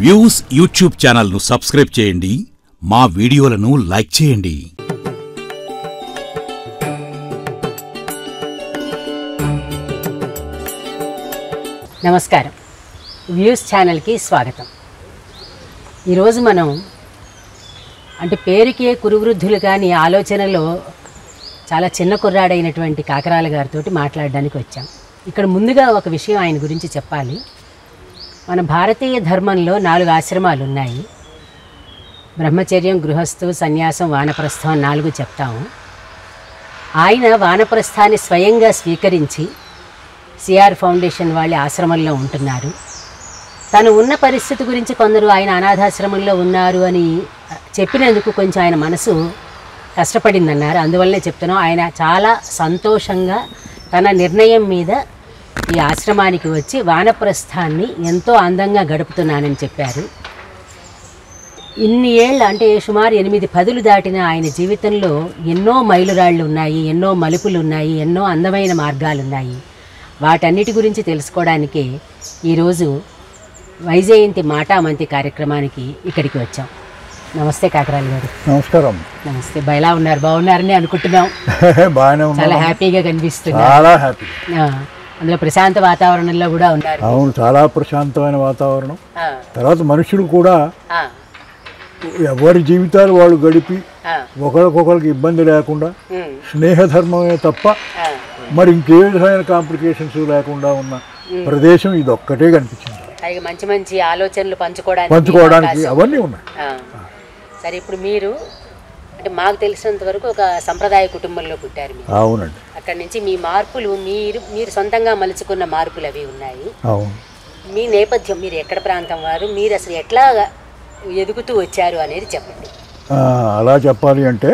Views YouTube ఛానల్ను subscribe చేయండి, మా వీడియోలను లైక్ చేయండి. నమస్కారం, వ్యూస్ ఛానల్కి స్వాగతం. ఈరోజు మనం పేరుకే కురువృద్ధులు కానీ ఆలోచనలో చాలా చిన్న కుర్రాడైనటువంటి కాకరాల గారితో మాట్లాడడానికి వచ్చాం. ఇక్కడ ముందుగా ఒక విషయం ఆయన గురించి చెప్పాలి. మన భారతీయ ధర్మంలో 4 ఆశ్రమాలు ఉన్నాయి. బ్రహ్మచర్యం, గృహస్థు, సన్యాసం, వానప్రస్థం 4 చెప్తాము. ఆయన వానప్రస్థాన్ని స్వయంగా స్వీకరించి సిఆర్ ఫౌండేషన్ వాళ్ళ ఆశ్రమంలో ఉంటున్నారు. తను ఉన్న పరిస్థితి గురించి కొందరు ఆయన అనాథాశ్రమంలో ఉన్నారు అని చెప్పినందుకు కొంచెం ఆయన మనసు కష్టపడిందన్నారు. అందువల్లనే చెప్తున్నాం, ఆయన చాలా సంతోషంగా తన నిర్ణయం మీద ఈ ఆశ్రమానికి వచ్చి వానప్రస్థాన్ని ఎంతో అందంగా గడుపుతున్నానని చెప్పారు. ఇన్ని ఏళ్ళు సుమారు 8 దాటిన ఆయన జీవితంలో ఎన్నో మైలురాళ్ళు ఉన్నాయి, ఎన్నో మలుపులు ఉన్నాయి, ఎన్నో అందమైన మార్గాలు ఉన్నాయి. వాటన్నిటి గురించి తెలుసుకోవడానికే ఈరోజు వైజయంతి మాటామంతి కార్యక్రమానికి ఇక్కడికి వచ్చాం. నమస్తే కాకరాల గారు. నమస్కారం. నమస్తే. ఎలా ఉన్నారు? బాగున్నారని అనుకుంటున్నాం. చాలా హ్యాపీగా కనిపిస్తుంది. చాలా హ్యాపీ. అందులో ప్రశాంత వాతావరణంలో కూడా ఉన్నారు. అవును, చాలా ప్రశాంతమైన వాతావరణం. తర్వాత మనుషులు కూడా ఎవరి జీవితాలు వాళ్ళు గడిపి ఒకరికొకరికి ఇబ్బంది లేకుండా స్నేహధర్మమే తప్ప మరి ఇంకే విధమైన కాంప్లికేషన్స్ లేకుండా ఉన్న ప్రదేశం ఇది ఒక్కటే కనిపించింది. మంచి మంచి ఆలోచనలు పంచుకోవడానికి అవన్నీ ఉన్నాయి. సరే, ఇప్పుడు మీరు మాకు తెలిసినంత వరకు ఒక సంప్రదాయ కుటుంబంలో పుట్టారు. అవునండి. అక్కడి నుంచి మీ మార్పులు మీరు సొంతంగా మలుచుకున్న మార్పులు అవి ఉన్నాయి. అవును. మీ నేపథ్యం, మీరు ఎక్కడ ప్రాంతం వారు, మీరు అసలు ఎట్లా ఎదుగుతూ వచ్చారు అనేది చెప్పండి. అలా చెప్పాలి అంటే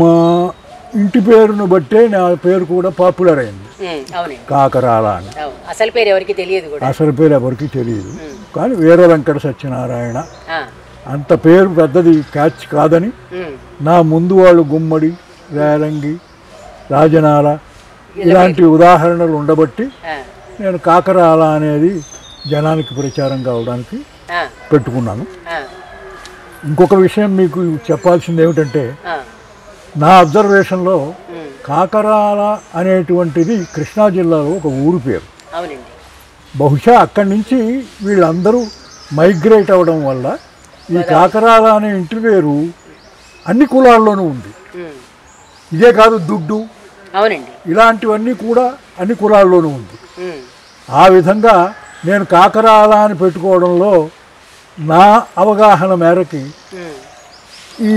మా ఇంటి పేరును బట్టే నా పేరు కూడా పాపులర్ అయింది. కాకరాల అని. అసలు పేరు ఎవరికి తెలియదు. అసలు పేరు ఎవరికి తెలియదు. కానీ వీర వెంకట సత్యనారాయణ అంత పేరు పెద్దది క్యాచ్ కాదని నా ముందు వాళ్ళు గుమ్మడి, రేలంగి, రాజనాల ఇలాంటి ఉదాహరణలు ఉండబట్టి నేను కాకరాల అనేది జనానికి ప్రచారం కావడానికి పెట్టుకున్నాను. ఇంకొక విషయం మీకు చెప్పాల్సింది ఏమిటంటే, నా అబ్జర్వేషన్లో కాకరాల అనేటువంటిది కృష్ణా జిల్లాలో ఒక ఊరు పేరు. బహుశా అక్కడి నుంచి వీళ్ళందరూ మైగ్రేట్ అవ్వడం వల్ల ఈ కాకరాల అనే ఇంటి పేరు అన్ని కులాల్లోనూ ఉంది. ఇదే కాదు, దుడ్డు ఇలాంటివన్నీ కూడా అన్ని కులాల్లోనూ ఉంది. ఆ విధంగా నేను కాకరాల అని పెట్టుకోవడంలో నా అవగాహన మేరకి ఈ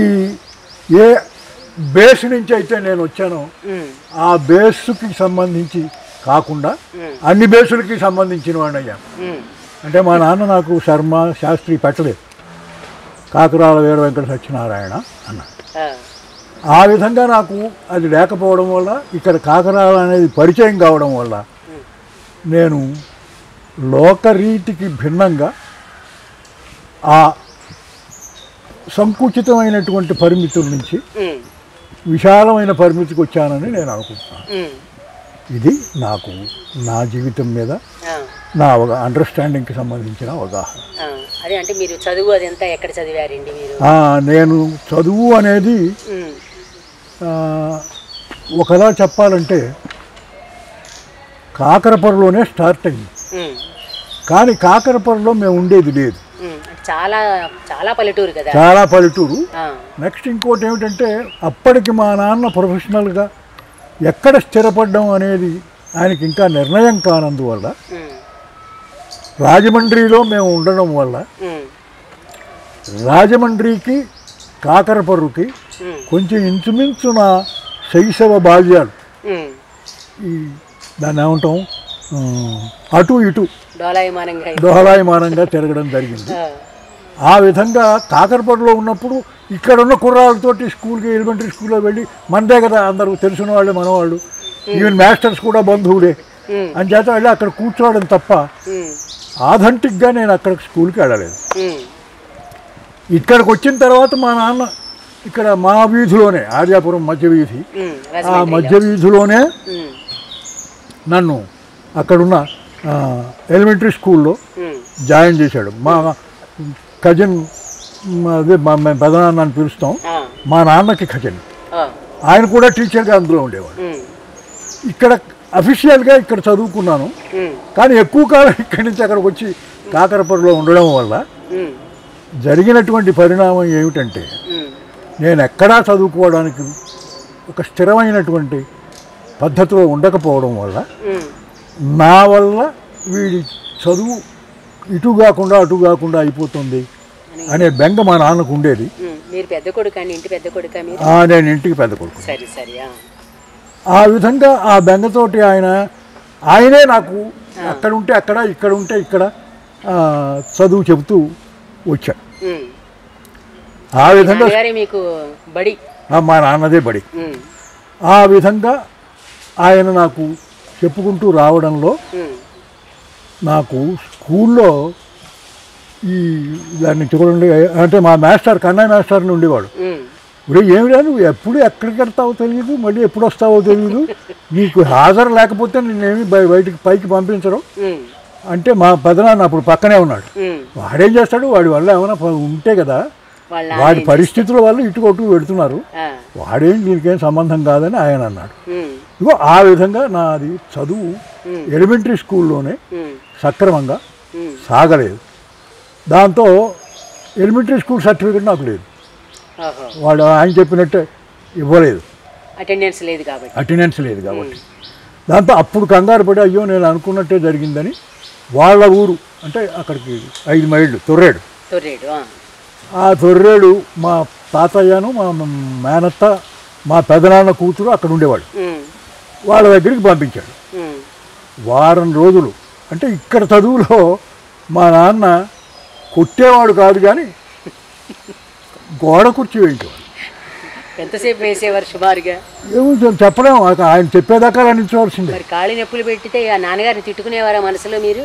ఏ బేస్ నుంచి అయితే నేను వచ్చానో ఆ బేస్కి సంబంధించి కాకుండా అన్ని బేసులకి సంబంధించిన వాడిని అయ్యాను. అంటే మా నాన్న నాకు శర్మ శాస్త్రి పెట్టలేదు, కాకరాల వీర వెంకట సత్యనారాయణ అన్న. ఆ విధంగా నాకు అది లేకపోవడం వల్ల, ఇక్కడ కాకరాల అనేది పరిచయం కావడం వల్ల నేను లోకరీతికి భిన్నంగా ఆ సంకుచితమైనటువంటి పరిమితుల నుంచి విశాలమైన పరిమితికి వచ్చానని నేను అనుకుంటున్నాను. ఇది నాకు నా జీవితం మీద నా అండర్స్టాండింగ్కి సంబంధించిన అవగాహన. అదే, అంటే మీరు చదువు అదంతా ఎక్కడ చదివారండి మీరు? నేను చదువు అనేది ఒకలా చెప్పాలంటే కాకరపర్రులోనే స్టార్ట్ అయింది. కానీ కాకరపర్రులో మేము ఉండేది లేదు. చాలా చాలా పల్లెటూరు కదా. చాలా పల్లెటూరు. నెక్స్ట్ ఇంకోటి ఏమిటంటే, అప్పటికి మా నాన్న ప్రొఫెషనల్గా ఎక్కడ స్థిరపడ్డం అనేది ఆయనకి ఇంకా నిర్ణయం కానందువల్ల రాజమండ్రిలో మేము ఉండడం వల్ల రాజమండ్రికి కాకరపర్రుకి కొంచెం ఇంచుమించు నా శైశవ బాల్యాలు ఈ దాన్ని ఏమంటాం అటు ఇటు డోలాయమానంగా తిరగడం జరిగింది. ఆ విధంగా కాకరపర్రులో ఉన్నప్పుడు ఇక్కడున్న కుర్రాళ్ళతోటి స్కూల్కి, ఎలిమెంటరీ స్కూల్లో వెళ్ళి మనదే కదా, అందరూ తెలిసిన వాళ్ళే, మనవాళ్ళు, ఈవెన్ మాస్టర్స్ కూడా బంధువులే అని చేత వెళ్ళి అక్కడ కూర్చోవడం తప్ప ఆథెంటిక్గా నేను అక్కడ స్కూల్కి వెళ్ళలేదు. ఇక్కడికి వచ్చిన తర్వాత మా నాన్న ఇక్కడ మా వీధిలోనే, ఆర్యాపురం మధ్య వీధి, ఆ మధ్య వీధిలోనే నన్ను అక్కడున్న ఎలిమెంటరీ స్కూల్లో జాయిన్ చేశాడు. మా కజిన్, అదే మేము పెదనాన్న అని పిలుస్తాం, మా నాన్నకి కజిన్. ఆయన కూడా టీచర్గా అందులో ఉండేవాడు. ఇక్కడ అఫీషియల్గా ఇక్కడ చదువుకున్నాను, కానీ ఎక్కువ కాలం ఇక్కడి నుంచి అక్కడికి వచ్చి కాకరపల్లిలో ఉండడం వల్ల జరిగినటువంటి పరిణామం ఏమిటంటే, నేను ఎక్కడా చదువుకోవడానికి ఒక స్థిరమైనటువంటి పద్ధతిలో ఉండకపోవడం వల్ల నా వల్ల వీడి చదువు ఇటు కాకుండా అటు కాకుండా అయిపోతుంది అనే బెంగ మా నాన్నకు ఉండేది. మీరు పెద్ద కొడుకు అండి, ఇంటి పెద్ద కొడుకు? నేను ఇంటికి పెద్ద కొడుకు. సరే సరే. ఆ విధంగా ఆ బెంగతోటి ఆయనే నాకు అక్కడ ఉంటే అక్కడ, ఇక్కడ ఉంటే ఇక్కడ చదువు చెబుతూ వచ్చాడు. ఆ విధంగా మీకు బడి మా నాన్నదే బడి. ఆ విధంగా ఆయన నాకు చెప్పుకుంటూ రావడంలో నాకు స్కూల్లో ఈ దాన్ని చూడండి, అంటే మా మాస్టర్ కన్నయ్య మాస్టర్ని ఉండేవాడు. ఇప్పుడు ఏమిరా నువ్వు ఎప్పుడు ఎక్కడికి వెళ్తావో తెలియదు, మళ్ళీ ఎప్పుడు వస్తావో తెలియదు, నీకు హాజరు లేకపోతే నేనేమి బయటికి పైకి పంపించడం అంటే, మా పెదనాన్న అప్పుడు పక్కనే ఉన్నాడు. వాడేం చేస్తాడు, వాడి వల్ల ఏమైనా ఉంటే కదా, వాడి పరిస్థితుల వల్ల ఇటుకొట్టు పెడుతున్నారు, వాడేం దీనికేం సంబంధం కాదని ఆయన అన్నాడు. ఇగో ఆ విధంగా నాది చదువు ఎలిమెంటరీ స్కూల్లోనే సక్రమంగా సాగలేదు. దాంతో ఎలిమెంటరీ స్కూల్ సర్టిఫికేట్ నాకు లేదు, వాడు ఆయన చెప్పినట్టే ఇవ్వలేదు, అటెండెన్స్ లేదు కాబట్టి. దాంతో అప్పుడు కంగారు పడి, అయ్యో నేను అనుకున్నట్టే జరిగిందని వాళ్ళ ఊరు, అంటే అక్కడికి 5 మైళ్ళు తొర్రేడు. ఆ తొర్రేడు మా తాతయ్యను, మా మేనత్త, మా పెదనాన్న కూతురు అక్కడ ఉండేవాడు. వాళ్ళ దగ్గరికి పంపించాడు. వారం రోజులు, అంటే ఇక్కడ చదువులో మా నాన్న కొట్టేవాడు కాదు కానీ గోడ కుర్చీ వేయించేవాడు. ఎంతసేపు వేసేవారు సుమారుగా? ఏమో చెప్పలేము, ఆయన చెప్పేదాకా నిల్చోవలసిందే. మరి కాళ్ళ నొప్పులు పెట్టితే ఆ నాన్నగారిని తిట్టుకునేవారా మనసులో మీరు?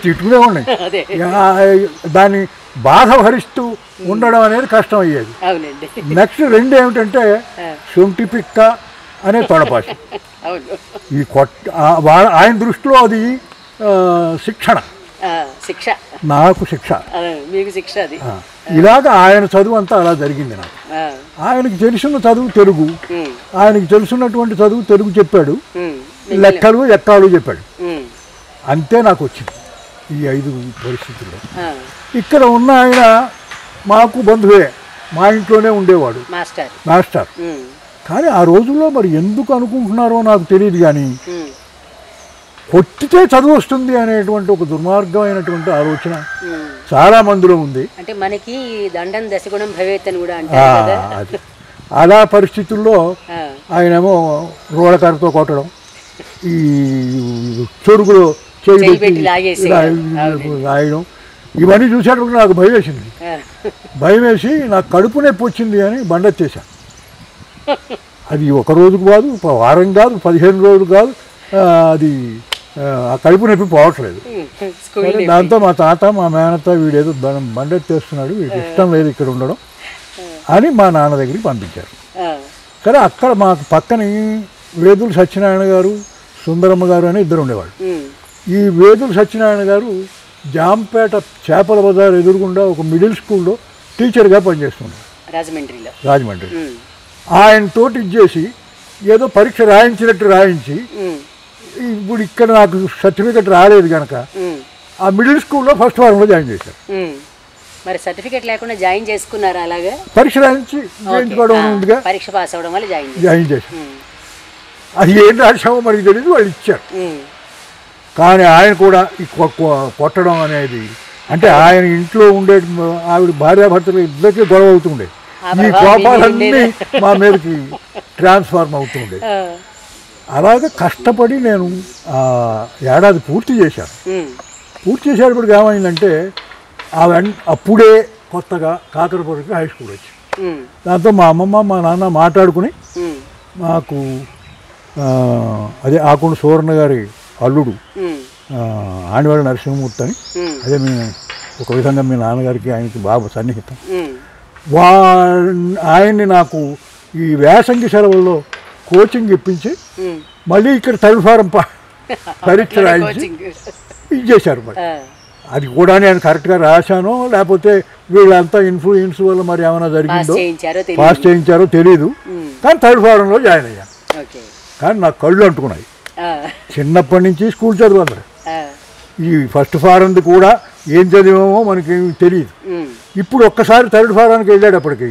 తిట్టుకునేవాడిని. దాన్ని బాధ భరిస్తూ ఉండడం అనేది కష్టం అయ్యేది. నెక్స్ట్ 2 ఏమిటంటే సొంటి పిక్క అనే తొడపాష. ఈ ఆయన దృష్టిలో అది శిక్షణ, నాకు శిక్ష, ఇలాగ ఆయన చదువు అంతా అలా జరిగింది. నాకు ఆయనకి తెలిసిన చదువు తెలుగు, ఆయనకి తెలుసున్నటువంటి చదువు తెలుగు చెప్పాడు, లెక్కలు ఎక్కాలు చెప్పాడు, అంతే నాకు వచ్చింది ఈ 5 పరిస్థితుల్లో. ఇక్కడ ఉన్న ఆయన మాకు బంధువే, మా ఇంట్లోనే ఉండేవాడు మాస్టర్. కానీ ఆ రోజుల్లో మరి ఎందుకు అనుకుంటున్నారో నాకు తెలియదు, కానీ కొట్టితే చదువు వస్తుంది అనేటువంటి ఒక దుర్మార్గమైనటువంటి ఆలోచన చాలా మందిలో ఉంది. అంటే మనకి దండం దశగుణం భవేత్ అని కూడా అంటారు. అలా పరిస్థితుల్లో ఆయనేమో రోడకరతో కొట్టడం, ఈ చెరుకులో చేయి పెట్టి రాయడం, ఇవన్నీ చూసేటప్పుడు నాకు భయం వేసింది. భయం వేసి నాకు కడుపు నొప్పి వచ్చింది అని బండెత్తేసాను. అది ఒక రోజుకు కాదు, వారం కాదు, 15 రోజులు కాదు, అది ఆ కడుపు నొప్పి పోవట్లేదు. దాంతో మా తాత, మా మేనత్త, వీడేదో బండెత్తేస్తున్నాడు, వీడికి ఇష్టం లేదు ఇక్కడ ఉండడం అని మా నాన్న దగ్గరికి పంపించారు. సరే, అక్కడ మాకు పక్కన వేదుల సత్యనారాయణ గారు, సుందరమ్మ గారు అని 2 ఉండేవాళ్ళు. ఈ వేదుల సత్యనారాయణ గారు జాంపేట చేపల బజార్ ఎదురుగుండా ఒక మిడిల్ స్కూల్లో టీచర్గా పనిచేస్తున్నారు రాజమండ్రి. ఆయన తోటి ఇచ్చేసి ఏదో పరీక్ష రాయించినట్టు రాయించి, ఇప్పుడు ఇక్కడ నాకు సర్టిఫికెట్ రాలేదు కనుక ఆ మిడిల్ స్కూల్లో ఫస్ట్ వారంలో జాయిన్ చేశారు. మరి సర్టిఫికెట్ లేకుండా జాయిన్ చేసుకున్నారు? అలాగే పరీక్ష రాయించి ఉందిగా, పరీక్ష పాస్ అవడం వల్ల జాయిన్ చేశారు. అది ఏం రాశామో మనకి తెలియదు, వాళ్ళు ఇచ్చారు. కానీ ఆయన కూడా ఈ కొట్టడం అనేది, అంటే ఆయన ఇంట్లో ఉండే ఆవిడ భార్యాభర్తలు ఇద్దరికి గొడవ అవుతుండే, ఈ కోపాలన్నీ మా మీదకి ట్రాన్స్ఫార్మ్ అవుతుండే. అలాగే కష్టపడి నేను ఏడాది పూర్తి చేశాను. పూర్తి చేసేటప్పటికి ఏమైందంటే అప్పుడే కొత్తగా కాకరపల్లికి హై స్కూల్ వచ్చి, దాంతో మా అమ్మమ్మ మా నాన్న మాట్లాడుకుని మాకు అదే ఆకుండ సువర్ణ గారి అల్లుడు ఆండివాళ్ళ నరసింహమూర్తి అని, అదే ఒక విధంగా మీ నాన్నగారికి ఆయనకి బాగా సన్నిహితం, ఆయన్ని నాకు ఈ వేసంగి సెలవుల్లో కోచింగ్ ఇప్పించి మళ్ళీ ఇక్కడ థర్డ్ ఫారం పరీక్ష రాయించి ఇచ్చేశారు. మరి అది కూడా నేను కరెక్ట్గా రాశానో లేకపోతే వీళ్ళంతా ఇన్ఫ్లుయెన్స్ వల్ల మరి ఏమైనా జరిగిందో పాస్ చేయించారో తెలీదు. కానీ థర్డ్ ఫారంలో జాయిన్ అయ్యాను. కానీ నాకు కళ్ళు అంటుకున్నాయి. చిన్నప్పటి నుంచి స్కూల్ చదువు. ఈ ఫస్ట్ ఫారంది కూడా ఏం చదివామో మనకి తెలియదు. ఇప్పుడు ఒక్కసారి థర్డ్ ఫారానికి వెళ్ళేటప్పటికి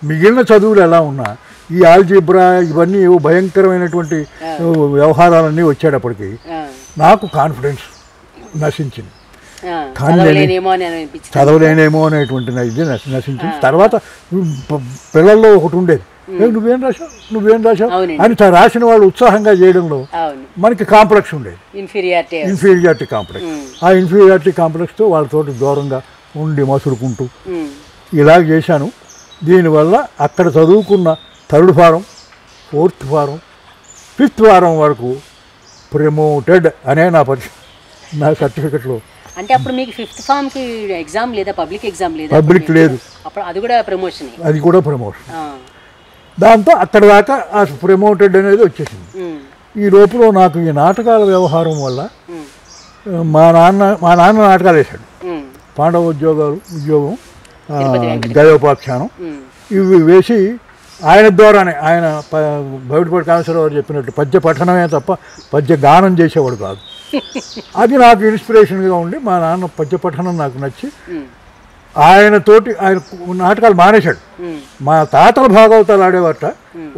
మిగిలిన చదువులు ఎలా ఉన్నా ఈ ఆల్జీబ్రా ఇవన్నీ భయంకరమైనటువంటి వ్యవహారాలన్నీ వచ్చేటప్పటికి నాకు కాన్ఫిడెన్స్ నశించింది. చదవలేనేమో అనేటువంటి ఇది నశించింది. తర్వాత పిల్లల్లో ఒకటి ఉండేది, నువ్వేం రాశావు అని రాసిన వాళ్ళు ఉత్సాహంగా చేయడంలో మనకి కాంప్లెక్స్ ఉండేది, ఇన్ఫీరియారిటీ కాంప్లెక్స్. ఆ ఇన్ఫీరియారిటీ కాంప్లెక్స్తో వాళ్ళతో దూరంగా ఉండి మసులుకుంటూ ఇలా చేశాను. దీనివల్ల అక్కడ చదువుకున్న third form, fourth form, fifth form వరకు ప్రమోటెడ్ అనే నా సర్టిఫికెట్లో. అంటే అప్పుడు మీకు ఫిఫ్త్ ఫామ్ కి ఎగ్జామ్ లేదా, పబ్లిక్ ఎగ్జామ్ లేదా? పబ్లిక్ లేదు. అప్పుడు అది కూడా ప్రమోషన్. దాంతో అక్కడ దాకా ఆ ప్రమోటెడ్ అనేది వచ్చేసింది. ఈ లోపల నాకు ఈ నాటకాల వ్యవహారం వల్ల మా నాన్న నాటకాలు వేశాడు. పాండవ ఉద్యోగం, గయోపాఖ్యానం ఇవి వేసి ఆయన ద్వారానే, ఆయన బయటపడి కామేశ్వరరావు చెప్పినట్టు పద్య పఠనమే తప్ప పద్య గానం చేసేవాడు కాదు. అది నాకు ఇన్స్పిరేషన్గా ఉండి మా నాన్న పద్య పఠనం నాకు నచ్చి ఆయనతోటి ఆయన నాటకాలు మానేశాడు. మా తాతల భాగవతాలు ఆడేవారట.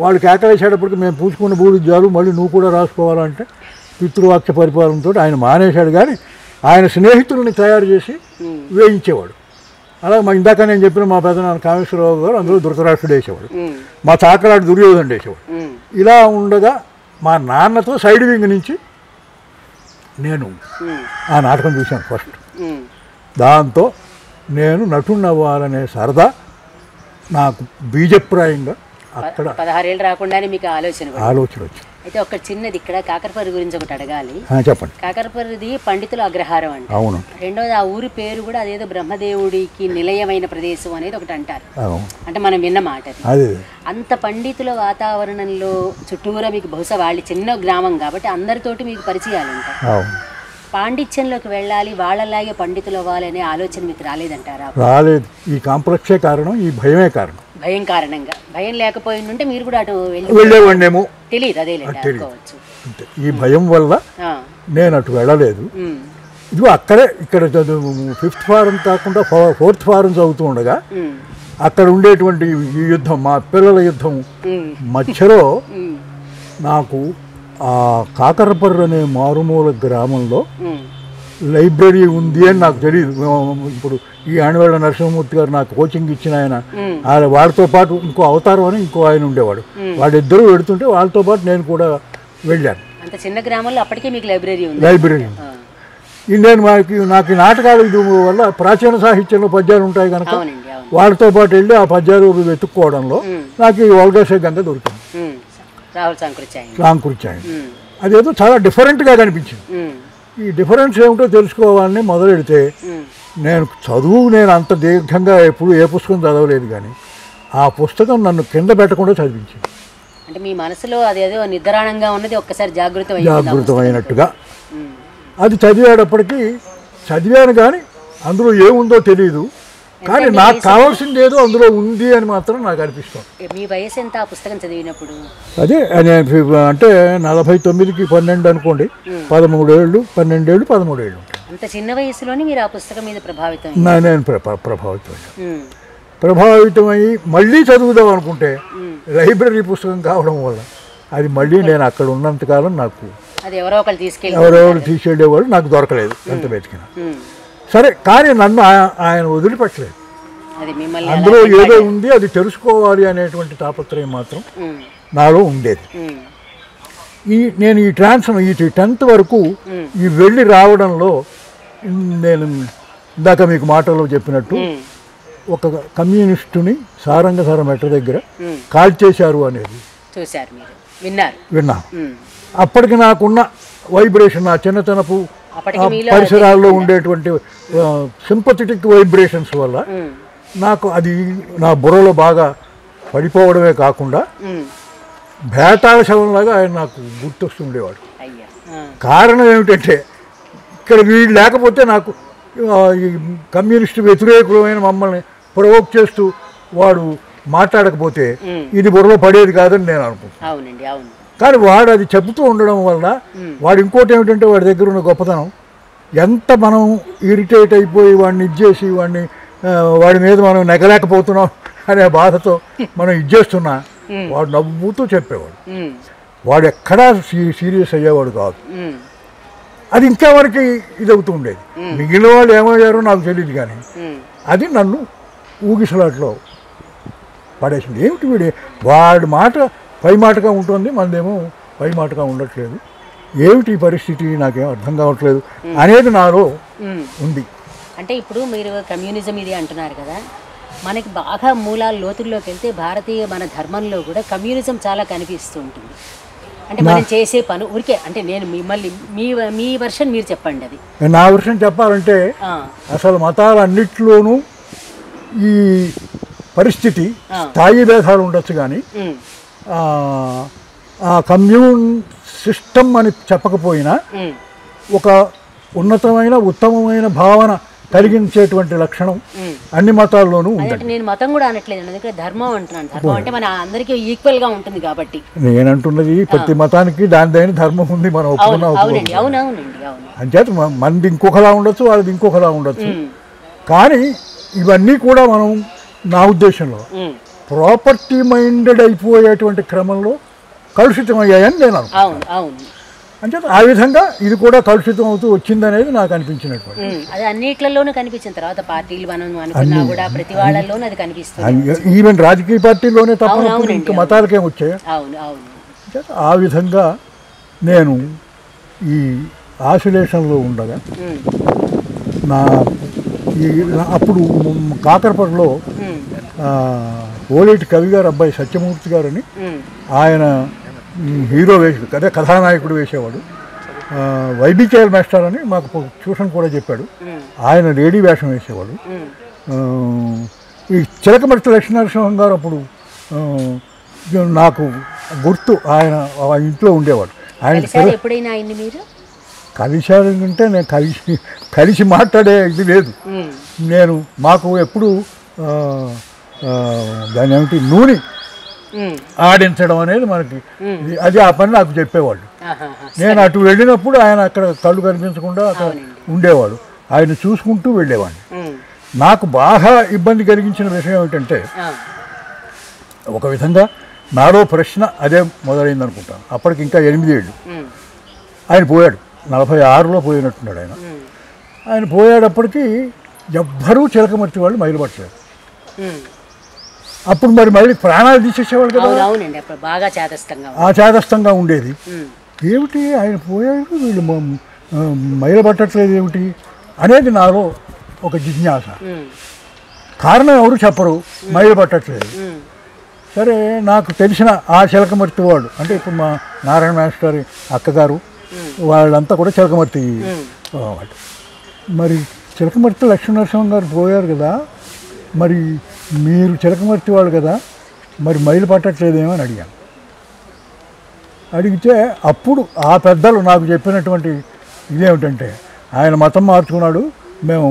వాళ్ళు కేకలేసేటప్పటికి మేము పూసుకున్న బూడిద్యాలు మళ్ళీ నువ్వు కూడా రాసుకోవాలంటే పితృవాక్య పరిపాలనతో ఆయన మానేశాడు. కానీ ఆయన స్నేహితుల్ని తయారు చేసి వేయించేవాడు. అలా ఇందాక నేను చెప్పిన మా పెద్దనాన్న కామేశ్వరరావు గారు అందులో ధృతరాష్ట్రుడు వేసేవాడు, మా చాకలాడు దుర్యోధనుడు వేసేవాడు. ఇలా ఉండగా మా నాన్నతో సైడ్ వింగ్ నుంచి నేను ఆ నాటకం చూశాను ఫస్ట్. దాంతో నేను నటుడిని అవ్వాలనే సరదా నాకు బీజప్రాయంగా అక్కడ 16 ఏళ్ళు రాకుండానే మీకు ఆలోచన వచ్చింది. అయితే ఒక చిన్నది ఇక్కడ కాకరపర్రి గురించి ఒకటి అడగాలి. చెప్పండి. కాకరపర్రిది పండితుల అగ్రహారం అంట. అవును. రెండోది ఆ ఊరి పేరు కూడా అదేదో బ్రహ్మదేవుడికి నిలయమైన ప్రదేశం అనేది ఒకటి అంటారు. అంటే మనం విన్న మాట. అంత పండితుల వాతావరణంలో చుట్టూరా మీకు బహుశా వాళ్ళ చిన్న గ్రామం కాబట్టి అందరితోటి మీకు పరిచయాలు ఉంటాయి. పాండిత్యంలోకి వెళ్ళాలి, వాళ్ళలాగే పండితులు అవ్వాలనే ఆలోచన మీకు రాలేదంటారా? రాలేదు. ఈ కాంప్లెక్సే కారణం, ఈ భయమే కారణం. భయం కారణంగా. భయం లేకపోయిందంటే మీరు కూడా అటు వెళ్ళేవాడినేమో తెలియదు. అదే ఈ భయం వల్ల నేను అటు వెళ్ళలేదు. ఇది అక్కడే ఇక్కడ ఫిఫ్త్ ఫారం కాకుండా ఫోర్త్ ఫారం చదువుతూ ఉండగా అక్కడ ఉండేటువంటి ఈ యుద్ధం, మా పిల్లల యుద్ధం మధ్యలో నాకు ఆ కాకరపర్రు అనే మారుమూల గ్రామంలో లైబ్రరీ ఉంది అని నాకు తెలియదు. ఇప్పుడు ఈ ఆణివాళ్ళ నరసింహమూర్తి గారు నాకు కోచింగ్ ఇచ్చిన ఆయన వాడితో పాటు ఇంకో అవతారం అని ఇంకో ఆయన ఉండేవాడు. వాళ్ళిద్దరూ వెళుతుంటే వాళ్ళతో పాటు నేను కూడా వెళ్ళాను. అంత చిన్న గ్రామంలో అప్పటికే మీకు లైబ్రరీ నేను నాకు నాటకాలు ఇది వల్ల ప్రాచీన సాహిత్యంలో పద్యాలు ఉంటాయి కనుక వాళ్ళతో పాటు వెళ్ళి ఆ పద్యాలు వెతుక్కోవడంలో నాకు ఈ వల్గశేఖంగా దొరికింది. రాంకుర్చాయన్ అదేదో చాలా డిఫరెంట్గా కనిపించింది. ఈ డిఫరెన్స్ ఏమిటో తెలుసుకోవాలని మొదలెడితే నేను అంత దీర్ఘంగా ఎప్పుడు ఏ పుస్తకం చదవలేదు. కానీ ఆ పుస్తకం నన్ను కింద పెట్టకుండా చదివించింది. అంటే మీ మనసులో అదేదో నిద్రాణంగా ఉన్నది ఒక్కసారి జాగృతమైనట్టుగా అది చదివాను కానీ అందులో ఏముందో తెలియదు. కానీ నాకు కావాల్సింది ఏదో అందులో ఉంది అని మాత్రం నాకు అనిపిస్తుంది. మీ వయసు ఎంత ఆ పుస్తకం చదివినప్పుడు? అదే అంటే 49కి 12 అనుకోండి, 13 ఏళ్ళు 12 ఏళ్ళు 13 ఏళ్ళు. అంత చిన్న వయసులోనే మీరు ఆ పుస్తకం మీద నేను ప్రభావితమయ్యి మళ్ళీ చదువుదాం అనుకుంటే లైబ్రరీ పుస్తకం కావడం వల్ల అది మళ్ళీ నేను అక్కడ ఉన్నంతకాలం నాకు ఎవరో తీసుకెళ్ళేవాళ్ళు నాకు దొరకలేదు ఎంత వెతికినా. సరే, కానీ నన్ను ఆయన వదిలిపెట్టలేదు. అందులో ఏదో ఉంది, అది తెలుసుకోవాలి అనేటువంటి తాపత్రయం మాత్రం నాలో ఉండేది. నేను ఈ 10th వరకు ఈ వెళ్ళి రావడంలో నేను ఇందాక మీకు మాటల్లో చెప్పినట్టు ఒక కమ్యూనిస్టుని సారంగధర మెట్ట దగ్గర కాల్చేశారు అనేది విన్నా. అప్పటికి నాకున్న వైబ్రేషన్, నా చిన్నతనపు పరిసరాల్లో ఉండేటువంటి సింపథెటిక్ వైబ్రేషన్స్ వల్ల నాకు అది నా బుర్రలో బాగా పడిపోవడమే కాకుండా భేతాళ శవంలాగా ఆయన నాకు గుర్తొస్తుండేవాడు. అయ్యా కారణం ఏమిటంటే ఇక్కడ వీళ్ళు లేకపోతే నాకు ఈ కమ్యూనిస్టు వ్యతిరేకులమైన మమ్మల్ని ప్రొవోక్ చేస్తూ వాడు మాట్లాడకపోతే ఇది బుర్రలో పడేది కాదని నేను అనుకుంటున్నాను. అవునండి, అవును. కానీ వాడు అది చెబుతూ ఉండడం వల్ల వాడు ఇంకోటి ఏమిటంటే వాడి దగ్గర ఉన్న గొప్పతనం ఎంత మనం ఇరిటేట్ అయిపోయి వాడిని ఇచ్చేసి వాడి మీద మనం నెగలేకపోతున్నాం అనే బాధతో మనం ఇచ్చేస్తున్నా వాడు నవ్వుతూ చెప్పేవాడు. వాడు ఎక్కడా సీరియస్ అయ్యేవాడు కాదు. అది ఇంకా వరకు ఇది అవుతూ ఉండేది. మిగిలిన వాళ్ళు ఏమయ్యారో నాకు తెలియదు, కానీ అది నన్ను ఊగిసలాట్లో పడేసింది. ఏమిటి వీడి వాడి మాట పై మాటగా ఉంటుంది, మనదేమో పై మాటగా ఉండట్లేదు, ఏమిటి ఈ పరిస్థితి నాకేం అర్థం కావట్లేదు అనేది నాలో ఉంది. అంటే ఇప్పుడు మీరు కమ్యూనిజం ఇది అంటున్నారు కదా, మనకి బాగా మూలాల లోతుల్లోకి వెళ్తే భారతీయ మన ధర్మంలో కూడా కమ్యూనిజం చాలా కనిపిస్తూ ఉంటుంది. అంటే మనం చేసే పని ఊరికే అంటే నేను మిమ్మల్ని మీ వర్షన్ మీరు చెప్పండి. అది నా వర్షన్ చెప్పాలంటే అసలు మతాలన్నిట్లోనూ ఈ పరిస్థితి స్థాయి భేదాలు ఉండొచ్చు, కానీ కమ్యూన్ సిస్టమ్ అని చెప్పకపోయినా ఒక ఉన్నతమైన ఉత్తమమైన భావన కలిగించేటువంటి లక్షణం అన్ని మతాల్లోనూ ఉంటుంది. నేను మతం కూడా అనట్లేదు, అందుకే ధర్మం అంటున్నాను. ధర్మం అంటే మన అందరికీ ఈక్వల్ గా ఉంటుంది కాబట్టి నేనంటున్నది ప్రతి మతానికి దాని ధర్మం ఉంది, మనం ఒప్పుకున్నాం. అంచేత మనది ఇంకొకలా ఉండొచ్చు, వాళ్ళది ఇంకొకలా ఉండొచ్చు, కానీ ఇవన్నీ కూడా మనం నా ఉద్దేశంలో ప్రాపర్టీ మైండెడ్ అయిపోయేటువంటి క్రమంలో కలుషితం అయ్యాయని నేను అనుకుంటున్నాను. అంటే ఆ విధంగా ఇది కూడా కలుషితం అవుతూ వచ్చిందనేది నాకు అనిపించినటువంటి. అది అన్నిట్లలోనూ కనిపించిన తర్వాత పార్టీలు మనం అనుకున్నా కూడా ప్రతి వాళ్ళలోనూ అది కనిపిస్తుంది. ఈవెన్ రాజకీయ పార్టీలోనే తప్ప ఇంకా మతాలకేం వచ్చాయి. ఆ విధంగా నేను ఈ ఆసిలేషన్లో ఉండగా అప్పుడు కాకరపల్లిలో ఓలేటి కవి గారు అబ్బాయి సత్యమూర్తి గారని ఆయన హీరో అదే కథానాయకుడు వేసేవాడు. వైబికేఎల్ మాస్టర్ అని మాకు ట్యూషన్ కూడా చెప్పాడు. ఆయన లేడీ వేషం వేసేవాడు. ఈ చిలకమర్తి లక్ష్మీనరసింహం గారు అప్పుడు నాకు గుర్తు, ఆయన ఇంట్లో ఉండేవాడు. ఆయన ఎప్పుడైనా మీరు కలిశారు అంటే నేను కలిసి మాట్లాడే ఇది లేదు. నేను మాకు ఎప్పుడు దాని ఏమిటి నూనె ఆడించడం అనేది మనకి అది ఆ పని నాకు చెప్పేవాళ్ళు. నేను అటు వెళ్ళినప్పుడు ఆయన అక్కడ కళ్ళు కనిపించకుండా అక్కడ ఉండేవాడు, ఆయన చూసుకుంటూ వెళ్ళేవాడిని. నాకు బాగా ఇబ్బంది కలిగించిన విషయం ఏమిటంటే ఒక విధంగా నాలో ప్రశ్న అదే మొదలైంది అనుకుంటాను. అప్పటికి ఇంకా 8 ఏళ్ళు. ఆయన పోయాడు, 46లో పోయినట్టున్నాడు ఆయన. ఆయన పోయేటప్పటికి ఎవ్వరూ చిలకమర్తి వాళ్ళు మైలుపట్టలేదు. అప్పుడు మరి మళ్ళీ ప్రాణాలు తీసేసేవాళ్ళు కదా, బాగా చేదస్తంగా ఉండేది. ఏమిటి ఆయన పోయాడు, వీళ్ళు మైలుపట్టట్లేదు ఏమిటి అనేది నాలో ఒక జిజ్ఞాస. కారణం ఎవరు చెప్పరు, మైలుపట్టట్లేదు. సరే, నాకు తెలిసిన ఆ చిలకమర్తి వాడు అంటే ఇప్పుడు మా నారాయణ మాస్టర్ అక్కగారు వాళ్ళంతా కూడా చిలకమర్తి వాళ్ళు. మరి చిలకమర్తి లక్ష్మీనరసింహం గారు పోయారు కదా, మరి మీరు చిలకమర్తి వాళ్ళు కదా, మరి మైలు పట్టట్లేదేమో అని అడిగాను. అడిగితే అప్పుడు ఆ పెద్దలు నాకు చెప్పినటువంటి ఇదేమిటంటే ఆయన మతం మార్చుకున్నాడు, మేము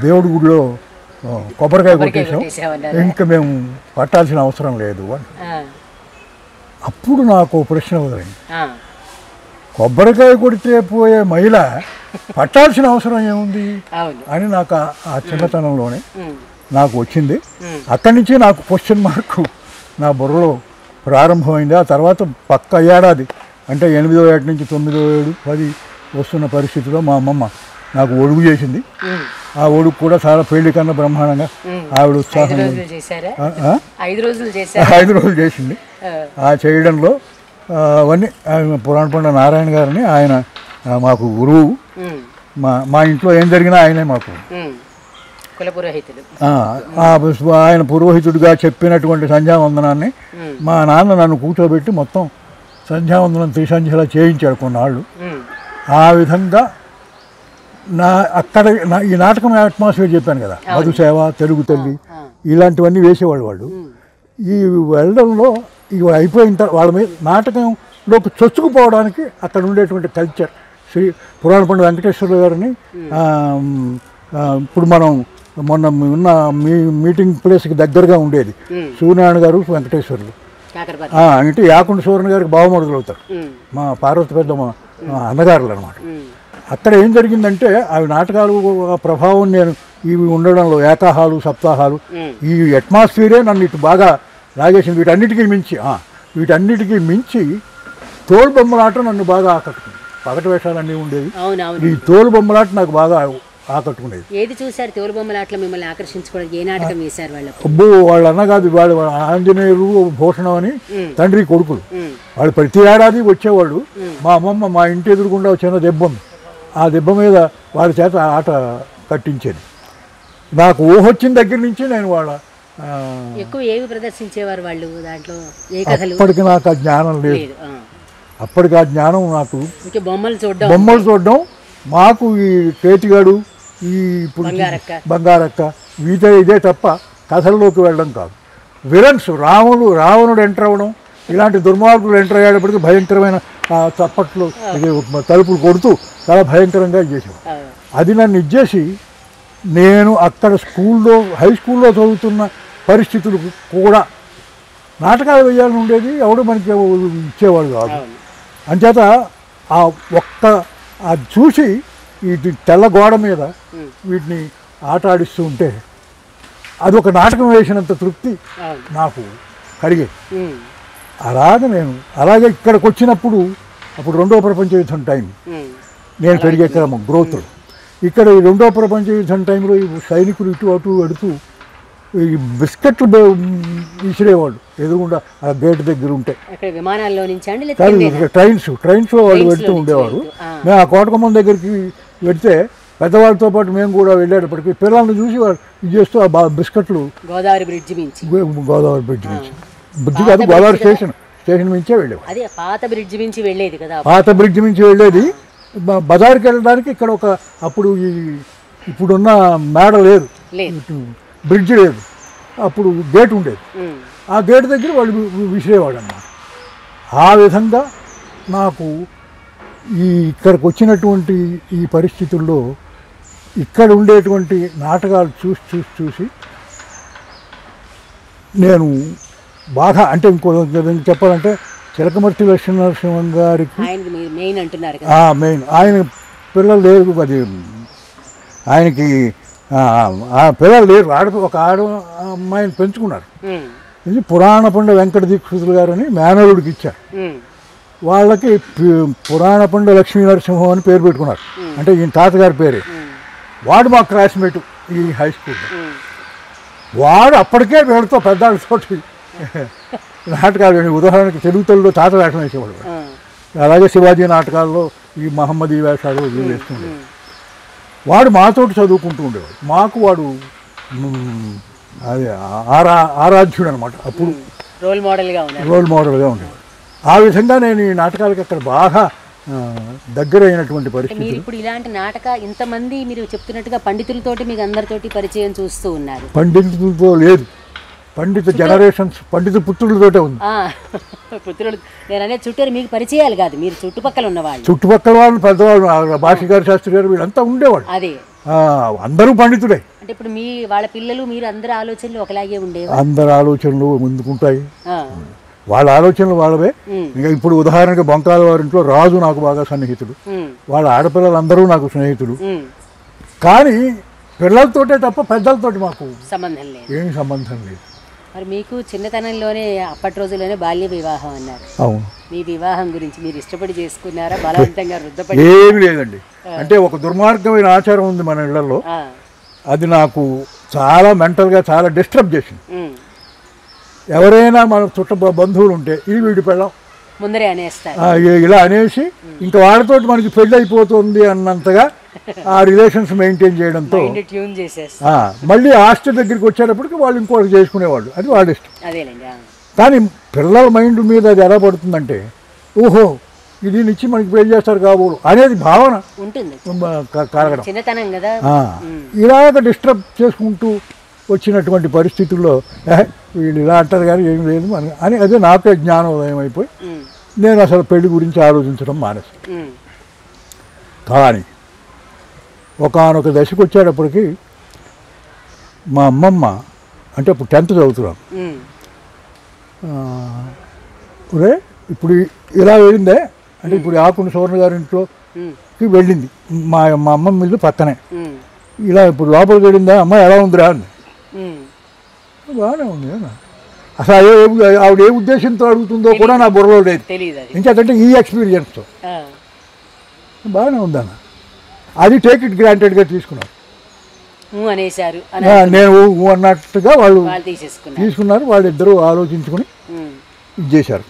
దేవుడి గుడిలో కొబ్బరికాయ కొట్టేసాం, ఇంకా మేము పట్టాల్సిన అవసరం లేదు అని. అప్పుడు నాకు ప్రశ్న వదిలింది, కొబ్బరికాయ కొడితే పోయే మహిళ పట్టాల్సిన అవసరం ఏముంది అని నాకు ఆ చిన్నతనంలోనే నాకు వచ్చింది. అక్కడి నుంచి నాకు క్వశ్చన్ మార్కు నా బుర్రలో ప్రారంభమైంది. ఆ తర్వాత పక్క ఏడాది అంటే 8వ ఏట నుంచి 9వ ఏడు 10 వస్తున్న పరిస్థితిలో మా అమ్మమ్మ నాకు ఒడుగు చేసింది. ఆ ఒడుగు కూడా చాలా పెళ్లి కన్నా బ్రహ్మాండంగా ఆవిడ ఉత్సాహంగా 5 రోజులు చేసింది. ఆ చేయడంలో అవన్నీ పురాణ పండ నారాయణ గారిని ఆయన మాకు గురువు. మా ఇంట్లో ఏం జరిగినా ఆయనే మాకు ఆయన పురోహితుడిగా చెప్పినటువంటి సంధ్యావందనాన్ని మా నాన్న నన్ను కూర్చోబెట్టి మొత్తం సంధ్యావందనం త్రిసంధ్యలా చేయించాడు కొన్నాళ్ళు. ఆ విధంగా అక్కడ ఈ నాటకం అట్మాస్ఫియర్ చెప్పాను కదా, మధుసేవ, తెలుగు తల్లి, ఇలాంటివన్నీ వేసేవాళ్ళు వాళ్ళు. ఈ వెళ్ళడంలో ఇవి అయిపోయిన తర్వాత వాళ్ళ మీద నాటకం లోకి చొచ్చుకుపోవడానికి అక్కడ ఉండేటువంటి కల్చర్. శ్రీ పురాణ పండు వెంకటేశ్వర గారిని ఇప్పుడు మనం మొన్న ఉన్న మీటింగ్ ప్లేస్కి దగ్గరగా ఉండేది సూర్యనారాయణ గారు వెంకటేశ్వర్లు, అంటే యాకుండ సూర్యన గారికి బావమరుదులు అవుతారు, మా పార్వతి పెద్ద మా అన్నగారులు అనమాట. అక్కడ ఏం జరిగిందంటే అవి నాటకాలు ప్రభావం నేను ఇవి ఉండడంలో ఏకాహాలు సప్తాహాలు ఈ అట్మాస్ఫియరే నన్ను ఇటు బాగా లాగేసింది. వీటన్నిటికీ మించి తోలు బొమ్మలాట నన్ను బాగా ఆకట్టుకుంది. పగటి వేషాలన్నీ ఉండేవి, ఈ తోలు బొమ్మలాట నాకు బాగా ఆకట్టుకునేది. ఏది చూసారు తోలు బొమ్మలాట్లో మిమ్మల్ని ఆకర్షించుకోవడానికి? ఏ నాటకం వేశారు వాళ్ళు? అబ్బో వాళ్ళు అన్న కాదు, వాళ్ళు ఆంజనేయులు భూషణం అని తండ్రి కొడుకులు. వాళ్ళు ప్రతి ఏడాది వచ్చేవాళ్ళు. మా అమ్మమ్మ మా ఇంటి ఎదురుకుండా చిన్న దెబ్బ ఉంది, ఆ దెబ్బ మీద వాళ్ళ చేత ఆట కట్టించేది. నాకు ఊహొచ్చిన దగ్గర నుంచి నేను వాళ్ళ ఎక్కువ ఏవి ప్రదర్శించేవారు వాళ్ళు దాంట్లో? ఏ కథలు? అప్పటికి నాకు ఆ జ్ఞానం లేదు. అప్పటికి ఆ జ్ఞానం నాకు బొమ్మలు చూడడం మాకు ఈ కేతిగాడు ఈ ఇప్పుడు బంగారక్క ఇదే తప్ప కథల్లోకి వెళ్ళడం కాదు. విలన్స్ రావణుడు ఎంటర్ అవ్వడం, ఇలాంటి దుర్మార్గులు ఎంటర్ అయ్యేటప్పటికి భయంకరమైన చప్పట్లు తలుపులు కొడుతూ చాలా భయంకరంగా చేసేవాడు. అది నన్ను ఇచ్చేసి నేను అక్కడ హై స్కూల్లో చదువుతున్న పరిస్థితులు కూడా నాటకాలు వేయాలని ఉండేది, ఎవడు మనకి ఇచ్చేవాడు కాదు. అంచేత అది చూసి ఈ తెల్ల గోడ మీద వీటిని ఆట ఆడిస్తూ ఉంటే అది ఒక నాటకం వేసినంత తృప్తి నాకు కలిగేది. అలాగే ఇక్కడికి వచ్చినప్పుడు అప్పుడు రెండవ ప్రపంచ యుద్ధం టైం, నేను పెరిగే క్రమం గ్రోత్లో ఇక్కడ ఈ రెండవ ప్రపంచ యుద్ధం టైంలో ఈ సైనికులు ఇటు అటు వెడుతూ ఈ బిస్కెట్లు విసిరేవాళ్ళు ఎదురుగుండా ఆ గేట్ దగ్గర ఉంటే. విమానాల్లో నుంచి ట్రైన్స్లో వాళ్ళు వెళుతూ ఉండేవారు. మేము ఆ కోటకొమ్మం దగ్గరికి వెళితే పెద్దవాళ్ళతో పాటు మేము కూడా వెళ్ళేటప్పటికి పిల్లల్ని చూసి వాళ్ళు ఇది చేస్తూ ఆ బిస్కెట్లు గోదావరి బ్రిడ్జ్ నుంచి కాదు గోదావరి స్టేషన్ నుంచే వెళ్ళేవారు. పాత బ్రిడ్జ్ నుంచి వెళ్ళేది. బజార్కి వెళ్ళడానికి ఇక్కడ అప్పుడు ఇప్పుడున్న మేడ లేదు, బ్రిడ్జ్ లేదు, అప్పుడు గేట్ ఉండేది. ఆ గేట్ దగ్గర వాళ్ళు విసిరేవాడు అన్నమాట. ఆ విధంగా నాకు ఇక్కడికి వచ్చినటువంటి ఈ పరిస్థితుల్లో ఇక్కడ ఉండేటువంటి నాటకాలు చూసి నేను బాగా, అంటే ఇంకో చెప్పాలంటే చిలకమర్తి లక్ష్మీనరసింహం గారికి మెయిన్ ఆయన పిల్లలు లేరు, అది ఆయనకి పిల్లలు లేరు, ఒక అమ్మాయిని పెంచుకున్నారు. ఇది పురాణ పండ వెంకట దీక్షితులు గారు అని మేనలుడికి ఇచ్చారు. వాళ్ళకి పురాణ పండ లక్ష్మీనరసింహం అని పేరు పెట్టుకున్నారు, అంటే ఈయన తాతగారి పేరే. వాడు మా క్లాస్మేట్ ఈ హై స్కూల్లో. వాడు అప్పటికే వీళ్ళతో పెద్దవాళ్ళతోటి నాటకాలు, ఉదాహరణకి తెలుగు తల్లిలో తాత వేషం వేసేవాడు. అలాగే శివాజీ నాటకాల్లో ఈ మహమ్మదీ వేషాలు ఇవి వేస్తుండేవాడు. వాడు మాతోటి చదువుకుంటూ ఉండేవాడు. మాకు వాడు అది ఆరాధ్యుడు అనమాట. అప్పుడు రోల్ మోడల్గా ఉండేవాడు. ఆ విధంగా నేను ఈ నాటకాలకి అక్కడ బాగా దగ్గర అయినటువంటి పరిస్థితి. మీరు ఇప్పుడు ఇలాంటి ఇంతమంది మీరు చెప్తున్నట్టుగా పండితులతోటి మీకు అందరితోటి పరిచయం చూస్తూ ఉన్నారు. పండితులతో లేదు, పండిత జనరేషన్స్ పండిత పుత్రులతోటే ఉంది. పుత్రులు నేను అనేది చుట్టారు మీకు పరిచయాలు కాదు, మీరు చుట్టుపక్కల ఉన్నవాళ్ళు, చుట్టుపక్కల వాళ్ళు పెద్దవాళ్ళు, భాషగారి శాస్త్రి గారు వీళ్ళంతా ఉండేవాళ్ళు. అదే అందరూ పండితుడే. అంటే ఇప్పుడు వాళ్ళ పిల్లలు మీరు అందరి ఆలోచనలు ఒకలాగే ఉండేవి. అందరి ఆలోచనలు ముందుకుంటాయి, వాళ్ళ ఆలోచనలు వాళ్ళవే. ఇంకా ఇప్పుడు ఉదాహరణకి బొంకాల వారింట్లో రాజు నాకు బాగా సన్నిహితుడు, వాళ్ళ ఆడపిల్లలందరూ నాకు స్నేహితులు. కానీ పిల్లలతోటే తప్ప పెద్దలతోటి మాకు సంబంధం లేదు, ఏమి సంబంధం లేదు. మరి మీకు చిన్నతనంలోనే అప్పటి రోజుల్లోనే బాల్య వివాహం అన్నారు. అవును. మీ వివాహం గురించి మీరు ఇష్టపడి చేసుకున్నారా, బలవంతంగా వృద్ధపడి? ఏమి లేదండి. అంటే ఒక దుర్మార్గమైన ఆచారం ఉంది మన ఇళ్లలో, అది నాకు చాలా మెంటల్గా చాలా డిస్టర్బ్ చేసింది. ఎవరైనా మన బంధువులు ఉంటే ఈ వీడి పెళ్ళం ముందరే అనేస్తారు, ఇలా అనేసి ఇంకా వాళ్ళతో మనకి పెళ్ళి అయిపోతుంది అన్నంతగా ఆ రిలేషన్స్ మెయింటైన్ చేయడంతో మళ్ళీ హాస్టల్ దగ్గరికి వచ్చేటప్పటికి వాళ్ళు ఇంకోటి చేసుకునేవాళ్ళు, అది వాళ్ళ ఇష్టం. కానీ పిల్లల మైండ్ మీద అది ఎలా పడుతుందంటే, ఓహో ఇది ఇచ్చి మనకి పెళ్లి చేస్తారు కాబోలు అనేది భావన కలగడం. ఇలాగ డిస్టర్బ్ చేసుకుంటూ వచ్చినటువంటి పరిస్థితుల్లో వీళ్ళు ఇలా అంటారు కానీ ఏం లేదు అని అదే నాకే జ్ఞానోదయం అయిపోయి నేను అసలు పెళ్లి గురించి ఆలోచించడం మానేసాను. కానీ ఒకానొక దశకు వచ్చేటప్పటికి మా అమ్మమ్మ, అంటే అప్పుడు 10th చదువుతున్నాను, ఒరే ఇప్పుడు ఇలా వెళ్ళిందే అంటే ఇప్పుడు ఆకుని సువర్ణ గారి ఇంట్లోకి వెళ్ళింది, మా మా అమ్మమ్మ ఇల్లు పక్కనే, ఇలా ఇప్పుడు లోపలికి వెళ్ళిందా అమ్మ ఎలా ఉందిరా అని. బాగానే ఉంది అన్న. అసలు ఆవిడ ఏ ఉద్దేశంతో అడుగుతుందో కూడా నా బుర్రలో లేదు, ఇంకేంటంటే ఈ ఎక్స్పీరియన్స్తో బాగానే ఉందన్న. అది టేక్ ఇట్ గ్రాంటెడ్గా తీసుకున్నారు, నేను అన్నట్టుగా వాళ్ళు తీసుకున్నారు. వాళ్ళిద్దరూ ఆలోచించుకుని ఇది చేశారు.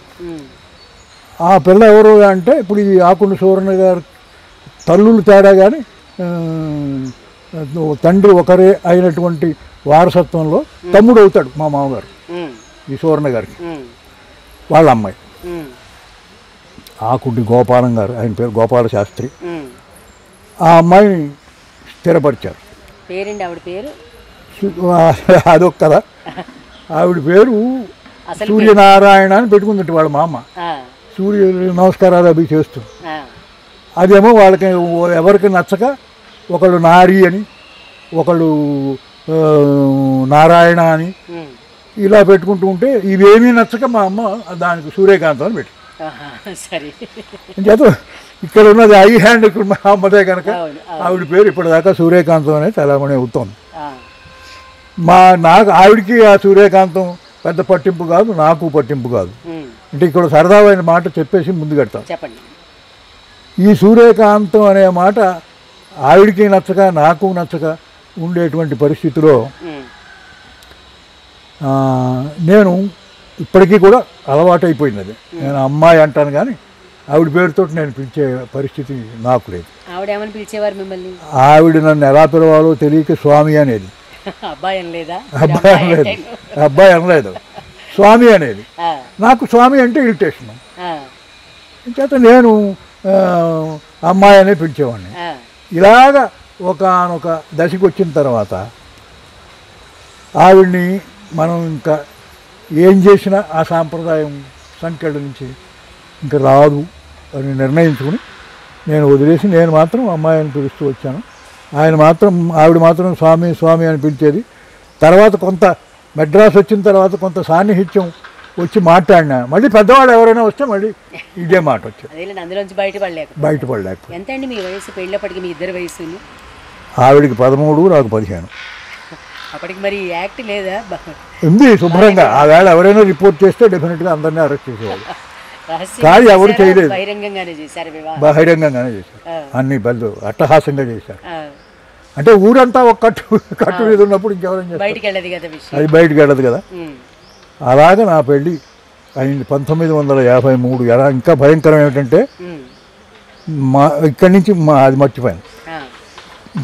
ఆ పిల్ల ఎవరు అంటే ఇప్పుడు ఈ ఆకుండ సువర్ణ గారు తల్లులు తేడా కానీ తండ్రి ఒకరే అయినటువంటి వారసత్వంలో తమ్ముడు అవుతాడు మా మామగారు ఈ సువర్ణ గారికి, వాళ్ళ అమ్మాయి ఆకుంటి గోపాలం గారు, ఆయన పేరు గోపాల శాస్త్రి. ఆ అమ్మాయిని స్థిరపరిచారు. అదొక కదా, ఆవిడ పేరు సూర్యనారాయణ అని పెట్టుకుందంటే వాళ్ళ మా అమ్మ. సూర్య నమస్కారాలు అవి చేస్తుంది. అదేమో వాళ్ళకి ఎవరికి నచ్చక ఒకళ్ళు నారి అని, ఒకళ్ళు నారాయణ అని ఇలా పెట్టుకుంటూ ఉంటే ఇవేమీ నచ్చక మా అమ్మ దానికి సూర్యకాంతం అని పెట్టి. చేత ఇక్కడ ఉన్నది ఐ హ్యాండ్ ఇక్కడ మా అమ్మదే కనుక ఆవిడ పేరు ఇప్పటిదాకా సూర్యకాంతం అనేది చలామణి అవుతోంది. నాకు ఆవిడికి ఆ సూర్యకాంతం పెద్ద పట్టింపు కాదు, నాకు పట్టింపు కాదు. అంటే ఇక్కడ సరదామైన మాట చెప్పేసి ముందు కడతాం. ఈ సూర్యకాంతం అనే మాట ఆవిడికి నచ్చక నాకు నచ్చక ఉండేటువంటి పరిస్థితిలో నేను ఇప్పటికీ కూడా అలవాటైపోయింది అది. నేను అమ్మాయి అంటాను కానీ ఆవిడ పేరుతో నేను పిలిచే పరిస్థితి నాకు లేదు. ఆవిడేమని పిలిచేవారు మిమ్మల్ని? ఆవిడ నన్ను ఎలా పిలవాలో తెలియక స్వామి అనేది. అబ్బాయి అనలేదు, స్వామి అనేది. నాకు స్వామి అంటే ఇరిటేషన్. చేత నేను అమ్మాయి అనే పిలిచేవాడిని. ఇలాగా ఒకనొక దశకు వచ్చిన తర్వాత ఆవిడ్ని మనం ఇంకా ఏం చేసినా ఆ సాంప్రదాయం సంఖ్యల నుంచి ఇంకా రాదు అని నిర్ణయించుకుని నేను వదిలేసి నేను మాత్రం అమ్మాయిని పిలుస్తూ వచ్చాను. ఆవిడ మాత్రం స్వామి స్వామి అని పిలిచేది. తర్వాత కొంత మెడ్రాస్ వచ్చిన తర్వాత కొంత సాన్నిహిత్యం వచ్చి మాట్లాడినా మళ్ళీ పెద్దవాళ్ళు ఎవరైనా వస్తే మళ్ళీ ఇదే మాట వచ్చేది. బయటపడలేక ఎంతండి మీ వయసు పెళ్ళప్పటికి? మీ ఇద్దరు వయసు? ఆవిడికి 13, నాకు 15. అప్పటికి మరి యాక్ట్ లేదా? ఉంది శుభ్రంగా. ఆ వేళ ఎవరైనా రిపోర్ట్ చేస్తే డెఫినెట్గా అందరినీ అరెస్ట్ చేసేవాళ్ళు. కానీ ఎవరు చేయలేదు, బహిరంగంగానే చేశారు. అన్ని బళ్ళు అట్టహాసంగా చేశారు. అంటే ఊరంతా ఒక కట్టు మీద ఉన్నప్పుడు ఇంకెవరైనా చేస్తారు, అది బయటకు వెళ్ళదు కదా. అలాగే నా పెళ్ళి అయింది 1953. ఎలా ఇంకా భయంకరం ఏమిటంటే ఇక్కడి నుంచి అది మర్చిపోయాను.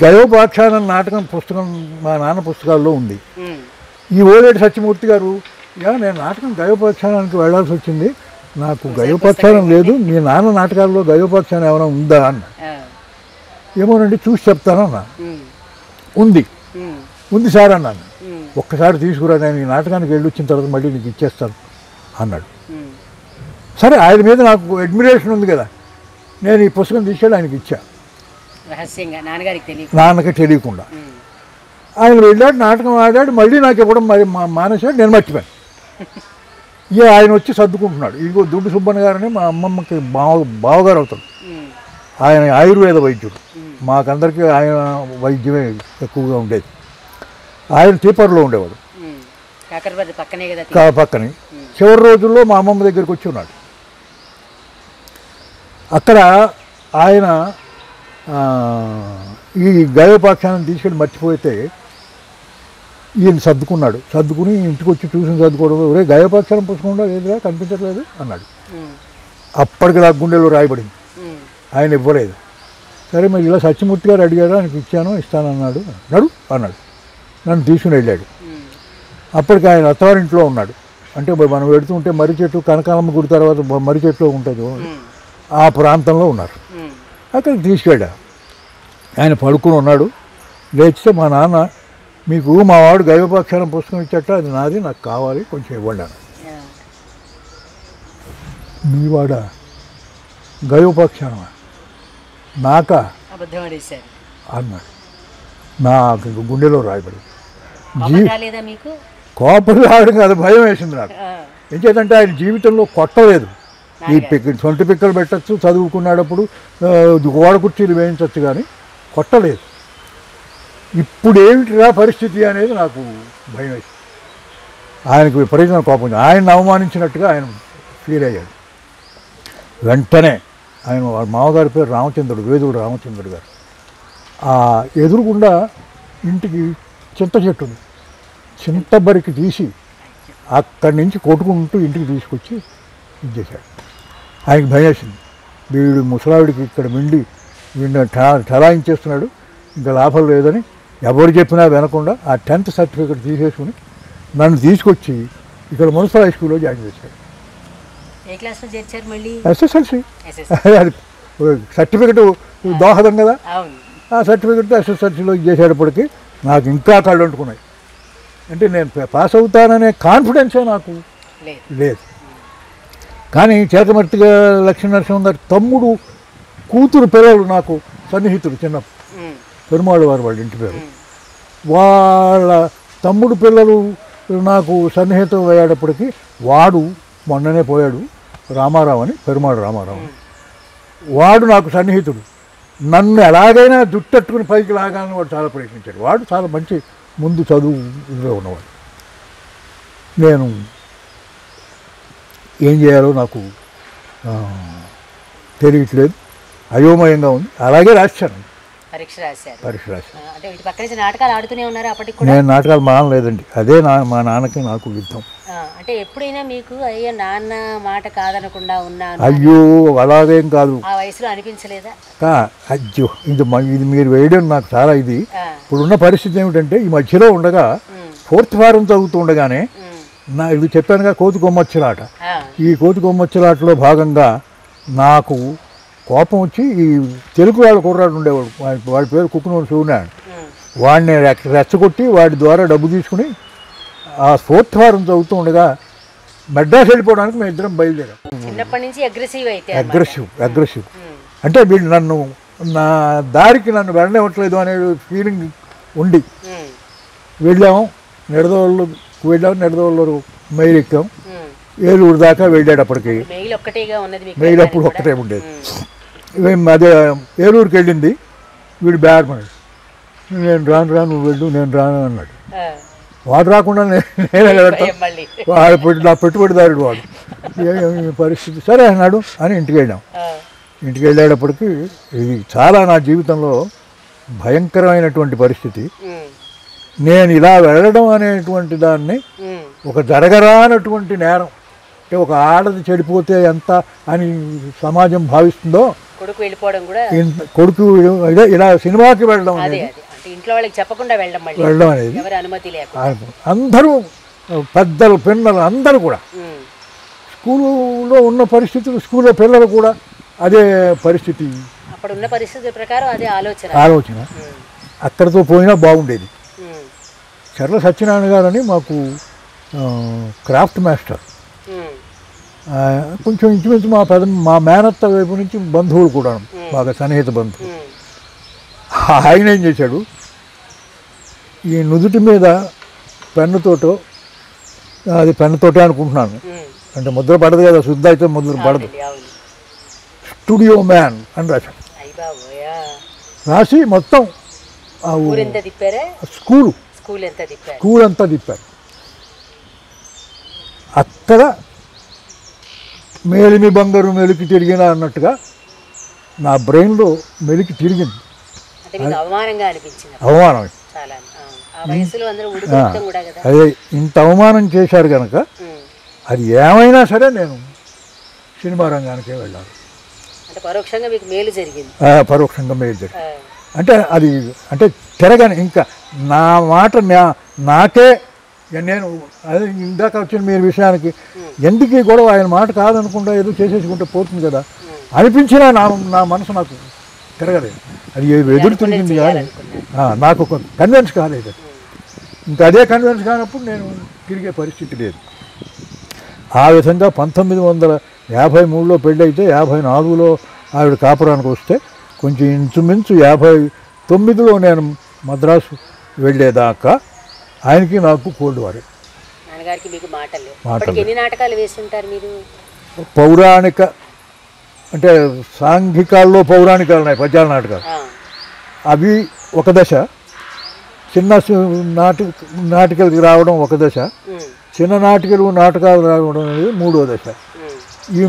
గయోపాఖ్యానం నాటకం పుస్తకం మా నాన్న పుస్తకాల్లో ఉంది. ఈ ఓలేటి సత్యమూర్తి గారు నేను నాటకం గయోపాఖ్యానానికి వెళ్ళాల్సి వచ్చింది, నాకు గయోపాఖ్యానం లేదు, మీ నాన్న నాటకాల్లో గయోపాఖ్యానం ఏమైనా ఉందా అన్న. ఏమోనండి చూసి చెప్తానన్నా. ఉంది సార్ అన్నాను. ఒక్కసారి తీసుకురా, నేను ఈ నాటకానికి వెళ్ళి వచ్చిన తర్వాత మళ్ళీ నీకు ఇచ్చేస్తాను అన్నాడు. సరే, ఆయన మీద నాకు అడ్మిరేషన్ ఉంది కదా, నేను ఈ పుస్తకం తీసుకెళ్ళి ఆయనకి ఇచ్చా, నాన్నకి తెలియకుండా. ఆయన వెళ్ళాడు, నాటకం ఆడాడు, మళ్ళీ నాకు ఇవ్వడం మరి మానేశాడు. నేను మర్చిపోయాను. ఆయన వచ్చి సర్దుకుంటున్నాడు. ఇదిగో దుడ్డు సుబ్బన్న గారని మా అమ్మమ్మకి బావగారు అవుతాడు. ఆయన ఆయుర్వేద వైద్యుడు. మాకందరికీ ఆయన వైద్యమే ఎక్కువగా ఉండేది. ఆయన తీపర్లో ఉండేవాడు, పక్కనే. చివరి రోజుల్లో మా అమ్మమ్మ దగ్గరికి వచ్చి ఉన్నాడు. అక్కడ ఆయన ఈ గయోపాఖ్యానం తీసుకెళ్ళి మర్చిపోతే ఈయన సర్దుకుని ఇంటికి వచ్చి ట్యూషన్ చదువుకోవడం, ఒరే గయోపాఖ్యానం పుస్తకం ఉందా లేదురా కనిపించట్లేదు అన్నాడు. అప్పటికి నాకు గుండెలో రాయబడింది. ఆయన ఇవ్వలేదు. సరే మరి ఇలా సత్యమూర్తి గారు అడిగారు, ఆయనకి ఇచ్చాను, ఇస్తానన్నాడు. అన్నాడు. నన్ను తీసుకుని వెళ్ళాడు. అప్పటికి ఆయన అత్తవారింట్లో ఉన్నాడు. అంటే మనం వెడుతుంటే మర్రి చెట్టు, కనకాలమ్మ గుడి తర్వాత మర్రి చెట్లు ఉంటుంది, ఆ ప్రాంతంలో ఉన్నారు. అక్కడికి తీసుకెళ్ళా. ఆయన పడుకుని ఉన్నాడు. లేచితే మా నాన్న, మీకు మా వాడు గయోపాఖ్యానం పుస్తకం ఇచ్చట, అది నాది, నాకు కావాలి, కొంచెం ఇవ్వండి అన్న. మీవాడ గయోపాఖ్యానమా నాక అబద్ధం ఆడేశారు అన్నాడు. నాకు గుండెలో రాయబడి కోపం రాలేదా మీకు? కోపం రావడం కాదు, భయం వేసింది నాకు. ఏం చేద్దంటే ఆయన జీవితంలో కొట్టలేదు. ఈ సొంటి పిక్కలు పెట్టచ్చు, చదువుకున్నాడప్పుడు గోడ కుర్చీలు వేయించవచ్చు, కానీ కొట్టలేదు. ఇప్పుడు ఏమిటిరా పరిస్థితి అనేది నాకు భయం వేసింది. ఆయనకు విపరీతమైన కోపం, ఆయన అవమానించినట్టుగా ఆయన ఫీల్ అయ్యాడు. వెంటనే ఆయన మామగారి పేరు రామచంద్రుడు, వేదుడు రామచంద్రుడు గారు. ఆ ఎదురుగుండా ఇంటికి చింత చెట్టు ఉంది, చింతబరికి తీసి అక్కడి నుంచి కొట్టుకుంటూ ఇంటికి తీసుకొచ్చి ఇచ్చేశాడు. ఆయనకి భయం వేసింది, వీడు ముసలావిడికి ఇక్కడ మిండి వీడిని ఠలాయించేస్తున్నాడు, ఇంకా లాభం లేదని ఎవరు చెప్పినా వినకుండా ఆ 10th సర్టిఫికెట్ తీసేసుకుని నన్ను తీసుకొచ్చి ఇక్కడ మున్సిపల్ హై స్కూల్లో జాయిన్ చేశాడు. ఏ క్లాస్లో చేర్చారు మళ్ళీ? ఎస్ఎస్ఎల్సి. అది సర్టిఫికెట్ దోహదం కదా, ఆ సర్టిఫికెట్ ఎస్ఎస్ఎల్సిలో చేసేటప్పటికి నాకు ఇంకా కళ్ళు అంటుకున్నాయి. అంటే నేను పాస్ అవుతాననే కాన్ఫిడెన్సే నాకు లేదు. కానీ చిలకమర్తిగా లక్ష్మీనరసింహం గారి తమ్ముడు కూతురు పిల్లలు నాకు సన్నిహితులు, చిన్న పెరుమాళ్ వారు వాళ్ళ ఇంటి పేరు. వాళ్ళ తమ్ముడు పిల్లలు నాకు సన్నిహితం అయ్యేటప్పటికి వాడు మొన్ననే పోయాడు, రామారావు అని, పెరుమాళ్ రామారావు అని. వాడు నాకు సన్నిహితుడు. నన్ను ఎలాగైనా జుట్టట్టుకుని పైకి లాగాలని వాడు చాలా ప్రయత్నించాడు. వాడు చాలా మంచి ముందు చదువు ఇదిలో ఉన్నవాడు. నేను ఏం చేయాలో నాకు తెలియట్లేదు, అయోమయంగా ఉంది. అలాగే రాశాను, పరీక్ష రాశాను. నాటకాలు ఆడుతూనే ఉన్నారు అప్పటికి? నేను నాటకాలు మానలేదండి, అదే మా నాన్నకి నాకు యుద్ధం. అంటే ఎప్పుడైనా మీకు అయ్యో నాన్న మాట కాదనకుండా ఉన్నాను, అయ్యో అలాగేం కాదు, ఆ వయసులో అనిపించలేదా? అయ్యో ఇది మీరు వేయడం నాకు చాలా ఇది. ఇప్పుడున్న పరిస్థితి ఏమిటంటే ఈ మధ్యలో ఉండగా 4th ఫారం చదువుతూ ఉండగానే ఇది చెప్పానుగా కోతి కొమ్మొచ్చలాట. ఈ కోతి కొమ్మొచ్చలాటలో భాగంగా నాకు కోపం వచ్చి ఈ తెలుగు వాళ్ళ కుర్రాడు ఉండేవాడు, వాడి పేరు కుక్కునూరు సూర్యనారాయణ. వాడిని రెచ్చగొట్టి వాడి ద్వారా డబ్బు తీసుకుని ఆ 4th ఫారం చదువుతూ ఉండగా మెడ్రాస్ వెళ్ళిపోవడానికి మేము ఇద్దరం బయలుదేరాం. చిన్నప్పటి నుంచి అగ్రెసివ్ అంటే వీళ్ళు నన్ను నా దారికి నన్ను వెళ్ళనివ్వట్లేదు అనే ఫీలింగ్ ఉండి వెళ్ళాము. నిడదవోళ్ళు మెయిల్ ఎక్కాం, ఏలూరు దాకా వెళ్ళేటప్పటికి మెయిల్ అప్పుడు ఒక్కటే ఉండేది. అదే ఏలూరుకి వెళ్ళింది, వీడు బ్యాడ్మన్నాడు, నేను రాను నువ్వు వెళ్ళు, నేను రాను అన్నాడు. వాడు రాకుండా నేనే వెళ్తాను, వాడు నా పెట్టుబడిదారుడు వాడు. పరిస్థితి సరే అన్నాడు అని ఇంటికి వెళ్ళాం. ఇంటికి వెళ్ళేటప్పటికి ఇది చాలా నా జీవితంలో భయంకరమైనటువంటి పరిస్థితి. నేను ఇలా వెళ్ళడం అనేటువంటి దాన్ని ఒక జరగరానటువంటి నేరం, అంటే ఒక ఆడది చెడిపోతే ఎంత అని సమాజం భావిస్తుందో, కొడుకు ఇలా సినిమాకి వెళ్ళడం అనేది, వెళ్ళడం అనేది అందరూ పెద్దలు పిల్లలు అందరూ కూడా, స్కూల్లో ఉన్న పరిస్థితులు, స్కూల్లో పిల్లలు కూడా అదే పరిస్థితి, ఆలోచన. అక్కడితో పోయినా బాగుండేది. చర్ల సత్యనారాయణ గారు అని మాకు క్రాఫ్ట్ మాస్టర్, కొంచెం ఇంచుమించు మా మేనత్త వైపు నుంచి బంధువులు కూడా బాగా సన్నిహిత బంధువులు. ఆయన ఏం చేశాడు, ఈ నుదుటి మీద పెన్నుతోటో, అది పెన్నుతోటే అనుకుంటున్నాను, అంటే ముద్ర పడదు కదా, శుద్ధ అయితే ముద్ర పడదు, స్టూడియో మ్యాన్ అని రాశాడు. రాసి మొత్తం స్కూల్ అంతా తిప్పారు. అక్కడ మేలిమి బంగారు మెలికి తిరిగిన అన్నట్టుగా నా బ్రెయిన్లో మెలికి తిరిగింది. అవమానం, అదే ఇంత అవమానం చేశారు కనుక అది ఏమైనా సరే నేను సినిమా రంగానికే వెళ్ళాలి. పరోక్షంగా మేలు జరిగింది. అంటే అది అంటే తిరగని ఇంకా నా మాట నాకే, నేను అదే ఇందాక వచ్చిన మీరు విషయానికి ఎందుకు కూడా ఆయన మాట కాదనకుండా ఏదో చేసేసుకుంటే పోతుంది కదా అనిపించినా నా మనసు నాకు తిరగలేదు. అది ఎదురు తిరిగింది కానీ నాకు ఒక కన్విన్స్ కాలేదు. ఇంకా అదే కన్విన్స్ కానప్పుడు నేను తిరిగే పరిస్థితి లేదు. ఆ విధంగా 53లో పెళ్ళి అయితే 54లో ఆవిడ కాపురానికి వస్తే కొంచెం ఇంచుమించు 59లో నేను మద్రాసు వెళ్ళేదాకా ఆయనకి నాకు కోల్డ్ వారే. నాన్నగారికి మీకు మాటలు. ఎన్ని నాటకాలు వేస్తుంటారు మీరు? పౌరాణిక అంటే సాంఘికాల్లో పౌరాణికాలు ఉన్నాయి, పద్యాల నాటకాలు. అవి ఒక దశ, చిన్న నాటికలకి రావడం ఒక దశ, చిన్న నాటకాలు రావడం అనేది మూడో దశ. ఈ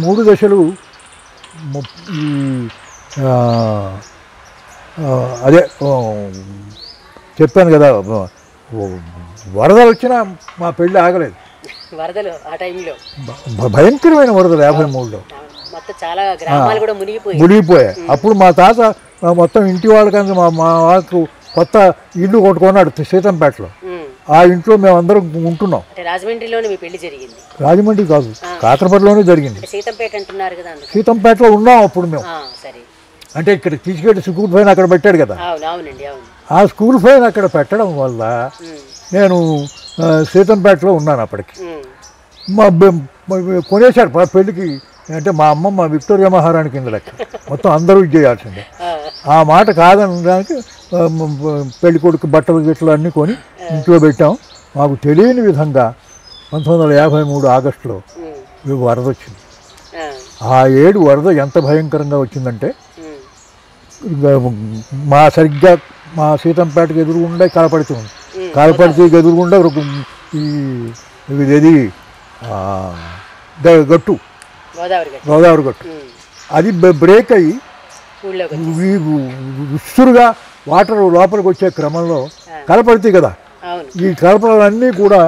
మూడు దశలు ఈ అదే చెప్పాను కదా, వరదలు వచ్చినా మా పెళ్ళి ఆగలేదు. వరదలు ఆ టైంలో భయంకరమైన వరదలు 53లో చాలా గ్రామాలు కూడా మునిగిపోయాయి. అప్పుడు మా తాత మొత్తం ఇంటి వాళ్ళకన్నా మా వాళ్ళకు కొత్త ఇల్లు కొట్టుకున్నాడు సీతంపేటలో. ఆ ఇంట్లో మేమందరం ఉంటున్నాం. రాజమండ్రిలోనే మీ పెళ్లి జరిగింది? రాజమండ్రి కాదు, కాకరపల్లిలోనే జరిగింది. సీతంపేట అంటున్నారు కదా, సీతంపేటలో ఉన్నాం అప్పుడు మేము. అంటే ఇక్కడ తీసుకెళ్ళి స్కూల్ ఫైన్ అక్కడ పెట్టాడు కదా, ఆ స్కూల్ ఫైన్ అక్కడ పెట్టడం వల్ల నేను సీతంపేటలో ఉన్నాను అప్పటికి. కొనేశాడు పెళ్ళికి. అంటే మా అమ్మమ్మ విక్టోరియా మహారాణి కింద లెక్క, మొత్తం అందరూ ఇది చేయాల్సిందే. ఆ మాట కాదనడానికి పెళ్లి కొడుకు బట్టలు గిట్టలు అన్నీ కొని ఇంట్లో పెట్టాం. మాకు తెలియని విధంగా 1953 ఆగస్టులో వరద వచ్చింది. ఆ ఏడు వరద ఎంత భయంకరంగా వచ్చిందంటే, సరిగ్గా మా సీతంపేటకి ఎదురుగుండా కలపడితే ఉంది. కలపడితే ఎదురుగుండా ఇది గట్టు, గోదావరి గట్టు, అది బ్రేక్ అయ్యి విస్తురుగా వాటర్ లోపలికి వచ్చే క్రమంలో కలపడితే కదా, ఈ కలపలన్నీ కూడా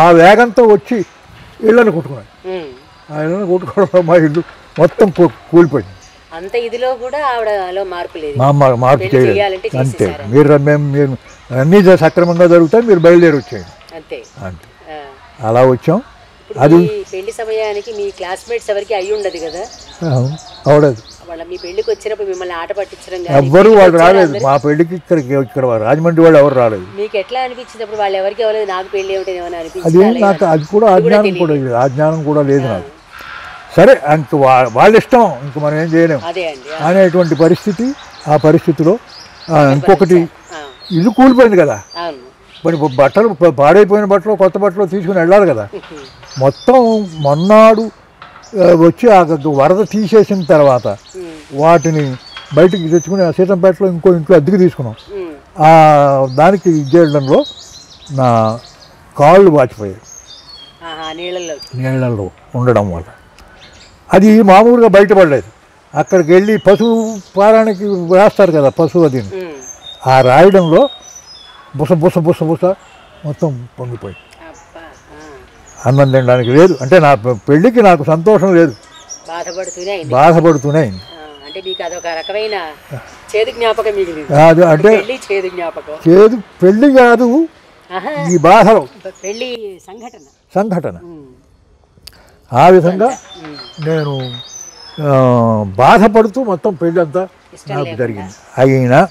ఆ వేగంతో వచ్చి ఇళ్ళని కొట్టుకున్నాయి. ఆ ఇళ్ళని కొట్టుకోవడంలో మా ఇల్లు మొత్తం కూలిపోయింది. అంత ఇదిలో కూడా మార్పు చేయలేదు. అంతే, మీరు అన్నీ సక్రమంగా జరుగుతాయి, మీరు బయలుదేరి వచ్చేయండి అంతే. అలా వచ్చాం. అది పెళ్లి సమయానికి మీ క్లాస్మేట్స్ ఎవరికి అయ్యి ఉండదు కదా? అవడదు. మీ పెళ్లికి వచ్చినప్పుడు మిమ్మల్ని ఆట పట్టించడం ఎవ్వరు వాళ్ళు రాలేదు. మా పెళ్లికి ఇక్కడ రాజమండ్రి వాళ్ళు ఎవరు రాలేదు. మీకు ఎట్లా అనిపించింది అప్పుడు? వాళ్ళు ఎవరికి అవ్వలేదు, నాకు పెళ్లి ఏమిటి ఏమైనా అనిపించింది? అది నాకు అది కూడా ఆ జ్ఞానం కూడా లేదు నాకు. సరే, ఇంక వాళ్ళ ఇష్టం, ఇంక మనం ఏం చేయలేము అనేటువంటి పరిస్థితి. ఆ పరిస్థితిలో ఇంకొకటి, ఇల్లు కూలిపోయింది కదా, మరి బట్టలు పాడైపోయిన బట్టలు కొత్త బట్టలు తీసుకుని వెళ్ళాలి కదా. మొత్తం మొన్నాడు వచ్చి ఆ వరద తీసేసిన తర్వాత వాటిని బయటికి తెచ్చుకుని సీతంపేటలో ఇంకో ఇంట్లో అద్దెకి తీసుకున్నాం. దానికి చేయడంలో నా కాళ్ళు వాచిపోయాయి నీళ్ళల్లో ఉండడం వల్ల. అది మామూలుగా బయటపడలేదు. అక్కడికి వెళ్ళి పశువు పారానికి వేస్తారు కదా పశువు, అది ఆ రాయడంలో బుస బుస బుస బుస మొత్తం పొంగిపోయి అన్నం తినడానికి లేదు. అంటే నా పెళ్ళికి నాకు సంతోషం లేదు, బాధపడుతూనే అయింది. అంటే చేదు పెళ్ళి కాదు, ఈ బాధలో సంఘటన. ఆ విధంగా నేను బాధపడుతూ మొత్తం పెళ్ళి అంతా నాకు జరిగింది. అయినా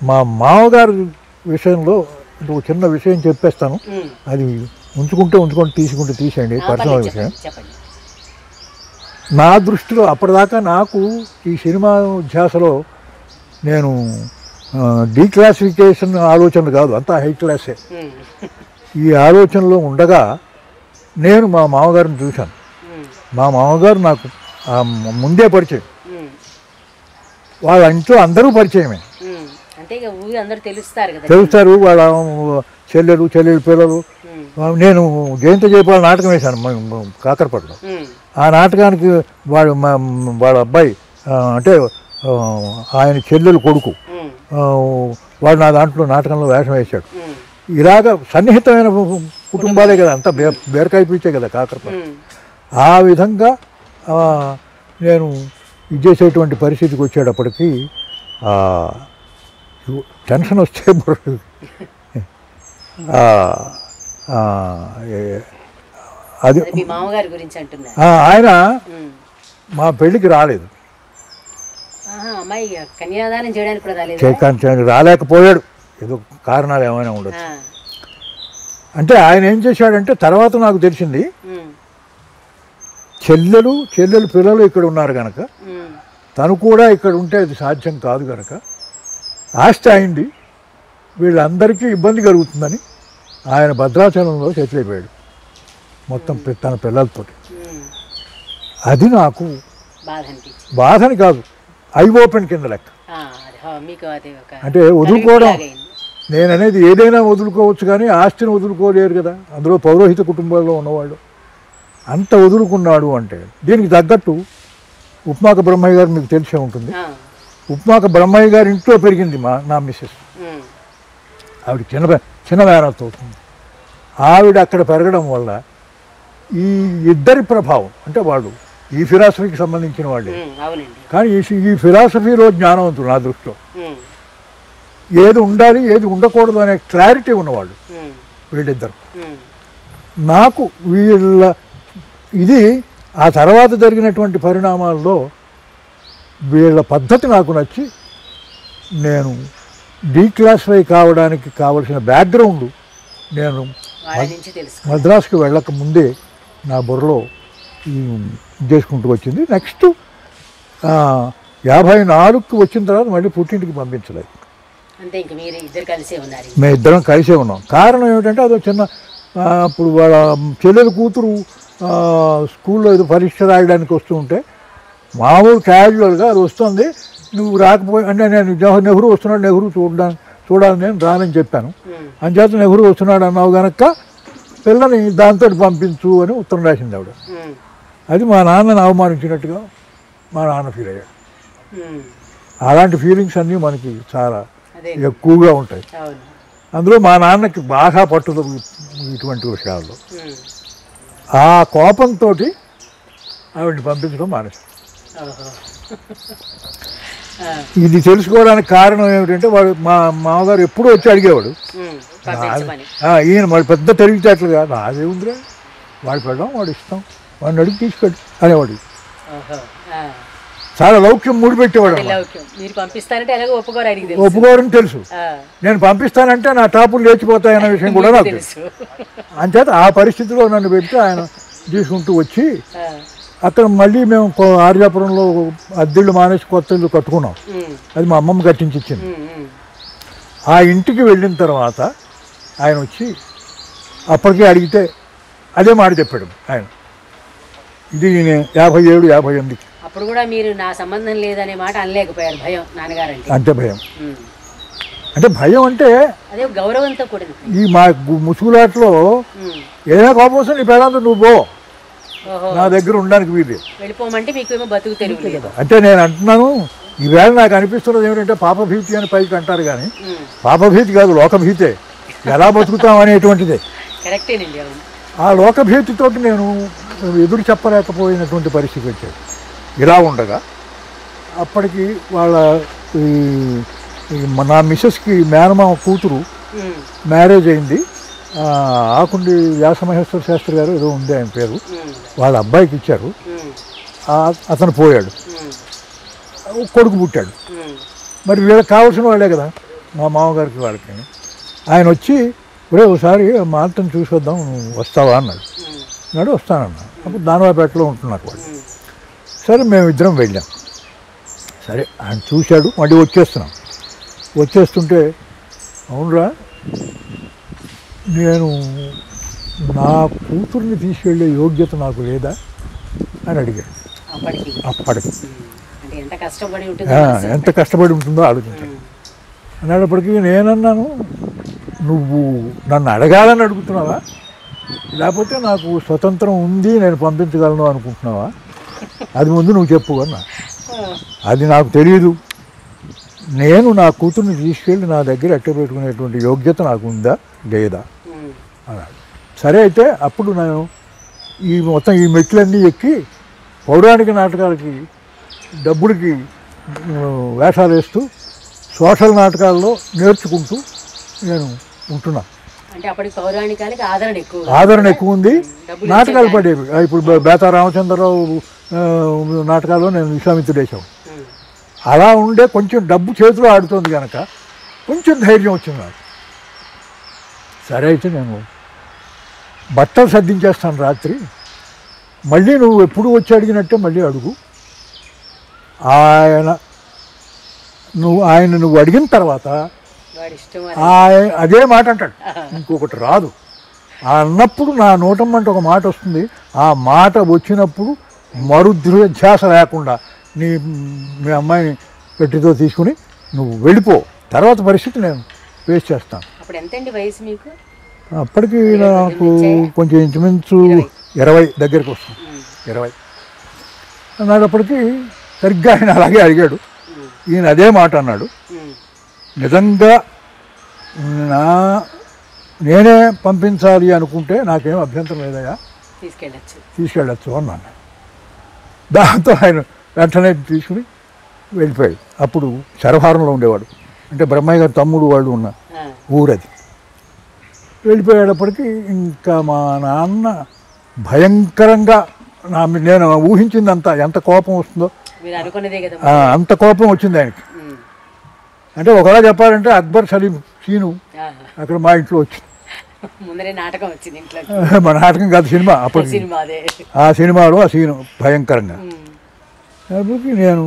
మా మామగారి విషయంలో ఒక చిన్న విషయం చెప్పేస్తాను. అది ఉంచుకుంటే తీసేయండి, పర్సనల్ విషయం. నా దృష్టిలో అప్పటిదాకా నాకు ఈ సినిమా ధ్యాసలో నేను డీక్లాసిఫికేషన్ ఆలోచన కాదు, అంతా హై క్లాసే. ఈ ఆలోచనలో ఉండగా నేను మా మామగారిని చూశాను. మా మామగారు నాకు ముందే పరిచయం, వాళ్ళ ఇంట్లో అందరూ పరిచయమే, తెలుస్తారు. వాళ్ళ చెల్లెలు పిల్లలు. నేను జయంత జయపాల నాటకం వేశాను కాకరపల్లిలో. ఆ నాటకానికి వాళ్ళ అబ్బాయి అంటే ఆయన చెల్లెలు కొడుకు వాడు నా దాంట్లో నాటకంలో వేషం వేశాడు. ఇలాగ సన్నిహితమైన కుటుంబాలే కదా, అంతా బేరకాయ పీచే కదా కాకరపల్లి. ఆ విధంగా నేను ఇది చేసేటువంటి పరిస్థితికి వచ్చేటప్పటికి టెన్షన్ వస్తే అది ఆయన మా పెళ్ళికి రాలేదు, రాలేకపోయాడు. ఏదో కారణాలు ఏమైనా ఉండొచ్చు. అంటే ఆయన ఏం చేశాడంటే తర్వాత నాకు తెలిసింది, చెల్లెలు పిల్లలు ఇక్కడ ఉన్నారు కనుక తను కూడా ఇక్కడ ఉంటే అది సాధ్యం కాదు కనుక ఆస్తి అయింది, వీళ్ళందరికీ ఇబ్బంది కలుగుతుందని ఆయన భద్రాచలంలో సెటిల్ అయిపోయాడు మొత్తం తన పిల్లలతో. అది నాకు బాధని కాదు, ఐ ఓపెన్ కింద లెక్క. అంటే వదులుకోవడం, నేను అనేది ఏదైనా వదులుకోవచ్చు కానీ ఆస్తిని వదులుకోలేరు కదా, అందులో పౌరోహిత కుటుంబాల్లో ఉన్నవాళ్ళు. అంత వదులుకున్నాడు అంటే దీనికి తగ్గట్టు ఉప్మాక బ్రహ్మయ్య గారు మీకు తెలిసే ఉంటుంది. ఉప్మాక బ్రహ్మయ్య గారి ఇంట్లో పెరిగింది నా మిస్సెస్. ఆవిడ చిన్న మేనత్త అవుతుంది. ఆవిడ అక్కడ పెరగడం వల్ల ఈ ఇద్దరి ప్రభావం, అంటే వాళ్ళు ఈ ఫిలాసఫీకి సంబంధించిన వాళ్ళే కానీ ఈ ఫిలాసఫీలో జ్ఞానవంతులు నా దృష్టిలో. ఏది ఉండాలి ఏది ఉండకూడదు అనే క్లారిటీ ఉన్నవాళ్ళు వీళ్ళిద్దరు. నాకు ఇది ఆ తర్వాత జరిగినటువంటి పరిణామాల్లో వీళ్ళ పద్ధతి నాకు నచ్చి నేను డీక్లాసిఫై కావడానికి కావలసిన బ్యాక్గ్రౌండ్ నేను మద్రాసుకి వెళ్ళక ముందే నా బుర్రలో చేసుకుంటూ వచ్చింది. నెక్స్ట్ 54కి వచ్చిన తర్వాత మళ్ళీ పుట్టింటికి పంపించలేదు. మేము ఇద్దరం కలిసే ఉన్నాం. కారణం ఏమిటంటే అదో చిన్న అప్పుడు వాళ్ళ చెల్లెలు కూతురు స్కూల్లో ఏదో పరీక్ష రాయడానికి వస్తూ ఉంటే మామూలు క్యాజువల్గా అది వస్తుంది, నువ్వు రాకపోయి అంటే నేను నెహ్రూ వస్తున్నాడు, నెహ్రూ చూడాలి నేను రానని చెప్పాను. అంచేత నెహ్రూ వస్తున్నాడు అన్నావు కనుక పిల్లని దాంతో పంపించు అని ఉత్తరం రాసింది ఆవిడ. అది మా నాన్నని అవమానించినట్టుగా మా నాన్న ఫీల్ అయ్యాడు. అలాంటి ఫీలింగ్స్ అన్నీ మనకి చాలా ఎక్కువగా ఉంటాయి. అందులో మా నాన్నకి బాగా పట్టుదల ఇటువంటి విషయాల్లో. ఆ కోపంతో ఆవిడని పంపించడం మానేశాడు. ఇది తెలుసుకోవడానికి కారణం ఏమిటంటే వాడు మా మామగారు ఎప్పుడూ వచ్చి అడిగేవాడు, ఈయన వాడు పెద్ద తెలివితేటలుగా నాదే ఉందిరా, వాడు పెడదాం వాడు ఇస్తాం, వాడిని అడిగి తీసుకెళ్ళి అనేవాడు. చాలా లౌక్యం ముడిపెట్టేవాడు. ఒప్పుకోరని తెలుసు, నేను పంపిస్తానంటే నా టాపులు లేచిపోతాయన్న విషయం కూడా నాకు తెలుసు. అంచేత ఆ పరిస్థితిలో నన్ను పెడితే ఆయన తీసుకుంటూ వచ్చి అక్కడ మళ్ళీ మేము ఆర్యాపురంలో అద్దెళ్ళు మానేసి కొత్త ఇల్లు కట్టుకున్నాం. అది మా అమ్మమ్మ కట్టించి ఇచ్చింది. ఆ ఇంటికి వెళ్ళిన తర్వాత ఆయన వచ్చి అప్పటికే అడిగితే అదే మాట చెప్పాడు ఆయన. ఇది 57, 58. అప్పుడు కూడా మీరు నా సంబంధం లేదనే మాట అనలేకపోయారు. భయం నాన్నగారు అంటే భయం అంటే భయం అంటే అదే గౌరవంతో కూడింది. ఈ మా ముసుగులాట్లో ఏదైనా కోపం వస్తే నీ పేరంతా నువ్వు పో, నా దగ్గర ఉండడానికి వీలు వెళ్ళిపోమంటే మీకేమో బతుకు తెలియదు. అంటే నేను అంటున్నాను, ఈవేళ నాకు అనిపిస్తున్నది ఏమిటంటే పాపభీతి అని పైకి అంటారు కానీ పాపభీతి కాదు, లోకభీతే. ఎలా బతుకుతాం అనేటువంటిదే. కరెక్టేనండి. ఆ లోకభీతితో నేను ఎదురు చెప్పలేకపోయినటువంటి పరిస్థితి వచ్చేది. ఇలా ఉండగా అప్పటికి వాళ్ళ నా మిస్సెస్కి మేనమామ కూతురు మ్యారేజ్ అయింది. ఆకుండి వ్యాసమహేశ్వర శాస్త్రి గారు ఏదో ఉంది ఆయన పేరు, వాళ్ళ అబ్బాయికి ఇచ్చారు. అతను పోయాడు, కొడుకు పుట్టాడు. మరి వీళ్ళకి కావాల్సిన వాళ్ళే కదా మా మామగారికి వాళ్ళకి. ఆయన వచ్చి ఒరే ఒకసారి మా అత్తను చూసి వద్దాం, వస్తావా అన్నాడు. అన్నాడు వస్తానన్నా. అప్పుడు దానవాపేటలో ఉంటున్నారు వాళ్ళు. సరే మేమిద్దరం వెళ్ళాం. సరే ఆయన చూశాడు, మళ్ళీ వచ్చేస్తుంటే అవునరా నేను నా కూతుర్ని తీసుకెళ్ళే యోగ్యత నాకు లేదా అని అడిగాడు. అప్పటికి ఎంత కష్టపడి ఉంటుందో ఆలోచించాను. అనేటప్పటికీ నేనన్నాను, నువ్వు నన్ను అడగాలని అడుగుతున్నావా, లేకపోతే నాకు స్వతంత్రం ఉంది నేను పంపించగలను అనుకుంటున్నావా, అది ముందు నువ్వు చెప్పు అన్నా. అది నాకు తెలియదు, నేను నా కూతుర్ని తీసుకెళ్ళి నా దగ్గర అట్ట పెట్టుకునేటువంటి యోగ్యత నాకు ఉందా లేదా అన్నాడు. సరే అయితే అప్పుడు నేను మొత్తం ఈ మెట్లన్నీ ఎక్కి పౌరాణిక నాటకాలకి డబ్బులకి వేషాలు వేస్తూ సోషల్ నాటకాల్లో నేర్చుకుంటూ నేను ఉంటున్నా. ఆదరణ ఎక్కువ ఉంది, నాటకాలు పడేవి. ఇప్పుడు బేతా రామచంద్రరావు నాటకాల్లో నేను విశ్వామిత్రుడేశాం. అలా ఉండే కొంచెం డబ్బు చేతిలో ఆడుతుంది కనుక కొంచెం ధైర్యం వచ్చింది నాకు. సరే అయితే నేను బట్టలు సర్దించేస్తాను రాత్రి, మళ్ళీ నువ్వు ఎప్పుడు వచ్చి అడిగినట్టే మళ్ళీ అడుగు. ఆయన నువ్వు అడిగిన తర్వాత అదే మాట అంటాడు, ఇంకొకటి రాదు. అన్నప్పుడు నా నోటమ్మంటే ఒక మాట వస్తుంది. ఆ మాట వచ్చినప్పుడు మరుధ్యాస లేకుండా మీ అమ్మాయిని పెట్టితో తీసుకుని నువ్వు వెళ్ళిపో. తర్వాత పరిస్థితి నేను ఫేస్ చేస్తాను. అప్పటికి నాకు కొంచెం ఇంచుమించు 20 దగ్గరికి వస్తుంది. 20 నాకు అప్పటికి సరిగ్గా ఆయన అలాగే అడిగాడు. ఈయన అదే మాట అన్నాడు, నిజంగా నేనే పంపించాలి అనుకుంటే నాకేం అభ్యంతరం లేదయ్యా, తీసుకెళ్ళచ్చు అన్నాను. దాంతో ఆయన వెంటనే తీసుకుని వెళ్ళిపోయాడు. అప్పుడు శరభారంలో ఉండేవాడు, అంటే బ్రహ్మయ్య గారి తమ్ముడు వాళ్ళు ఉన్న ఊరది. వెళ్ళిపోయేటప్పటికి ఇంకా మా నాన్న భయంకరంగా నేను ఊహించిందంతా ఎంత కోపం వస్తుందో అంత కోపం వచ్చింది ఆయనకి. అంటే ఒకలా చెప్పాలంటే అక్బర్ సలీం సీను అక్కడ మా ఇంట్లో వచ్చింది. మా నాటకం కాదు, సినిమా. అప్పుడు ఆ సినిమాలో ఆ సీను భయంకరంగా. కాబట్టి నేను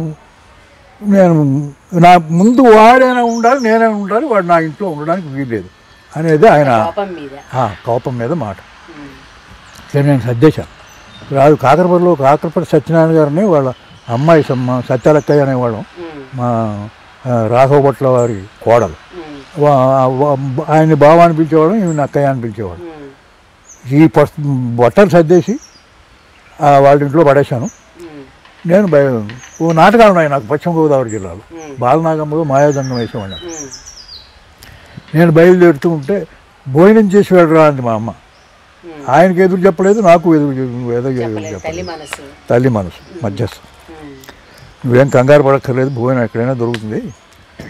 నా ముందు వాడైనా ఉండాలి, నేనే ఉండాలి, వాడు నా ఇంట్లో ఉండడానికి వీల్లేదు అనేది ఆయన కోపం మీద మాట. సరే నేను సర్దేశాను. రాదు కాకరపల్లి సత్యనారాయణ గారిని వాళ్ళ అమ్మాయి సత్యాలక్కయ్య అనేవాళ్ళం, మా రాఘవ భట్ల వారి కోడలు. ఆయన్ని బావ అని పిలిచేవాడు, ఈమె అక్కయ్య అని పిలిచేవాడు. ఈ బట్టలు సర్దేసి వాళ్ళ ఇంట్లో పడేశాను. నేను ఓ నాటకాలు ఉన్నాయి నాకు పశ్చిమ గోదావరి జిల్లాలో, బాలనాగంలో మాయాదండం వేసేవాడిని. నేను బయలుదేరుతూ ఉంటే భోజనం చేసి వెళ్ళరా అంది మా అమ్మ. ఆయనకి ఎదురు చెప్పలేదు, నాకు ఎదురు చెప్పలేదు. తల్లి మనసు మధ్యస్థం. నువ్వేం కంగారు పడక్కర్లేదు, భోజనం ఎక్కడైనా దొరుకుతుంది,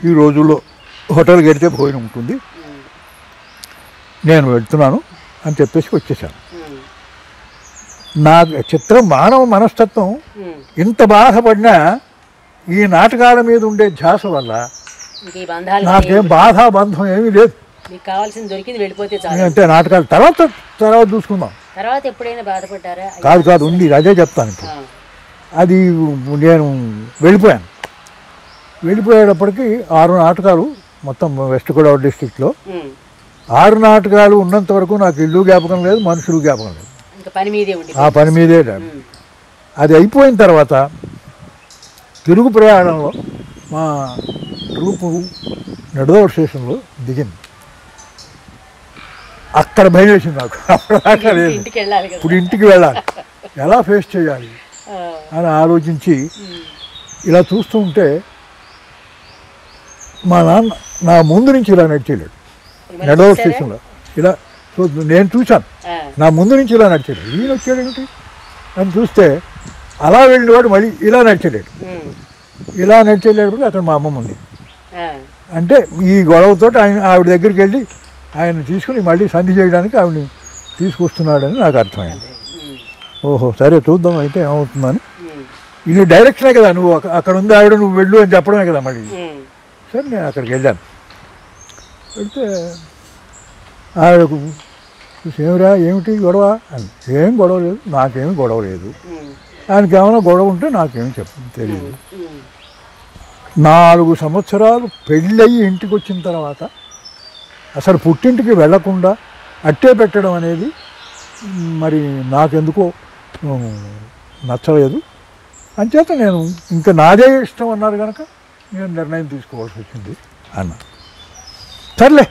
ఈ రోజుల్లో హోటల్కి వెళ్తే భోజనం ఉంటుంది, నేను వెళ్తున్నాను అని చెప్పేసి వచ్చేసాను. నా చిత్రం మానవ మనస్తత్వం ఇంత బాధపడినా ఈ నాటకాల మీద ఉండే ధ్యాస వల్ల నాకేం బాధ బంధం ఏమీ లేదు. అంటే నాటకాలు తర్వాత చూసుకుందాం. కాదు ఉంది, అదే చెప్తాను ఇప్పుడు. అది నేను వెళ్ళిపోయాను. వెళ్ళిపోయేటప్పటికి 6 నాటకాలు మొత్తం వెస్ట్ గోదావరి డిస్టిక్లో. 6 నాటకాలు ఉన్నంత వరకు నాకు ఇల్లు జ్ఞాపకం లేదు, మనుషులు జ్ఞాపకం లేదు, ఆ పని మీదే. అది అయిపోయిన తర్వాత తిరుగు ప్రయాణంలో మా ట్రూపు నడదోడు స్టేషన్లో దిగింది. అక్కడ భయం వేసింది నాకు. అప్పుడు లేదు, ఇప్పుడు ఇంటికి వెళ్ళాలి, ఎలా ఫేస్ చేయాలి అని ఆలోచించి ఇలా చూస్తూ ఉంటే మా నాన్న నా ముందు నుంచి ఇలా నడిచేయలేడు. నడదోడు స్టేషన్లో ఇలా నేను చూశాను, నా ముందు నుంచి ఇలా నడిచాడు. ఈయన వచ్చాడేమిటి అని చూస్తే అలా వెళ్ళినవాడు మళ్ళీ ఇలా నడిచేడాడు. ఇలా నడిచేళ్ళేటప్పుడు అక్కడ మా అమ్మమ్మ ఉంది. అంటే ఈ గొడవతో ఆవిడ దగ్గరికి వెళ్ళి ఆయన తీసుకుని మళ్ళీ సంధి చేయడానికి ఆవిడని తీసుకొస్తున్నాడని నాకు అర్థమైంది. ఓహో సరే చూద్దాం అయితే ఏమవుతుందని. ఇది డైరెక్షనే కదా, నువ్వు అక్కడ ఉంది ఆవిడ, నువ్వు వెళ్ళు అని చెప్పడమే కదా మళ్ళీ. సరే నేను అక్కడికి వెళ్ళాను. వెళ్తే ఆవిడకు ఏమిరా ఏమిటి గొడవ అని. ఏం గొడవ లేదు, నాకేమి గొడవ లేదు, ఆయనకి ఏమైనా గొడవ ఉంటే నాకేమి తెలియదు. 4 సంవత్సరాలు పెళ్ళయి ఇంటికి వచ్చిన తర్వాత అసలు పుట్టింటికి వెళ్లకుండా అట్టే పెట్టడం అనేది మరి నాకెందుకో నచ్చలేదు. అంచేత నేను ఇంకా నాదే ఇష్టం అన్నారు కనుక నేను నిర్ణయం తీసుకోవాల్సి వచ్చింది అన్న. సర్లే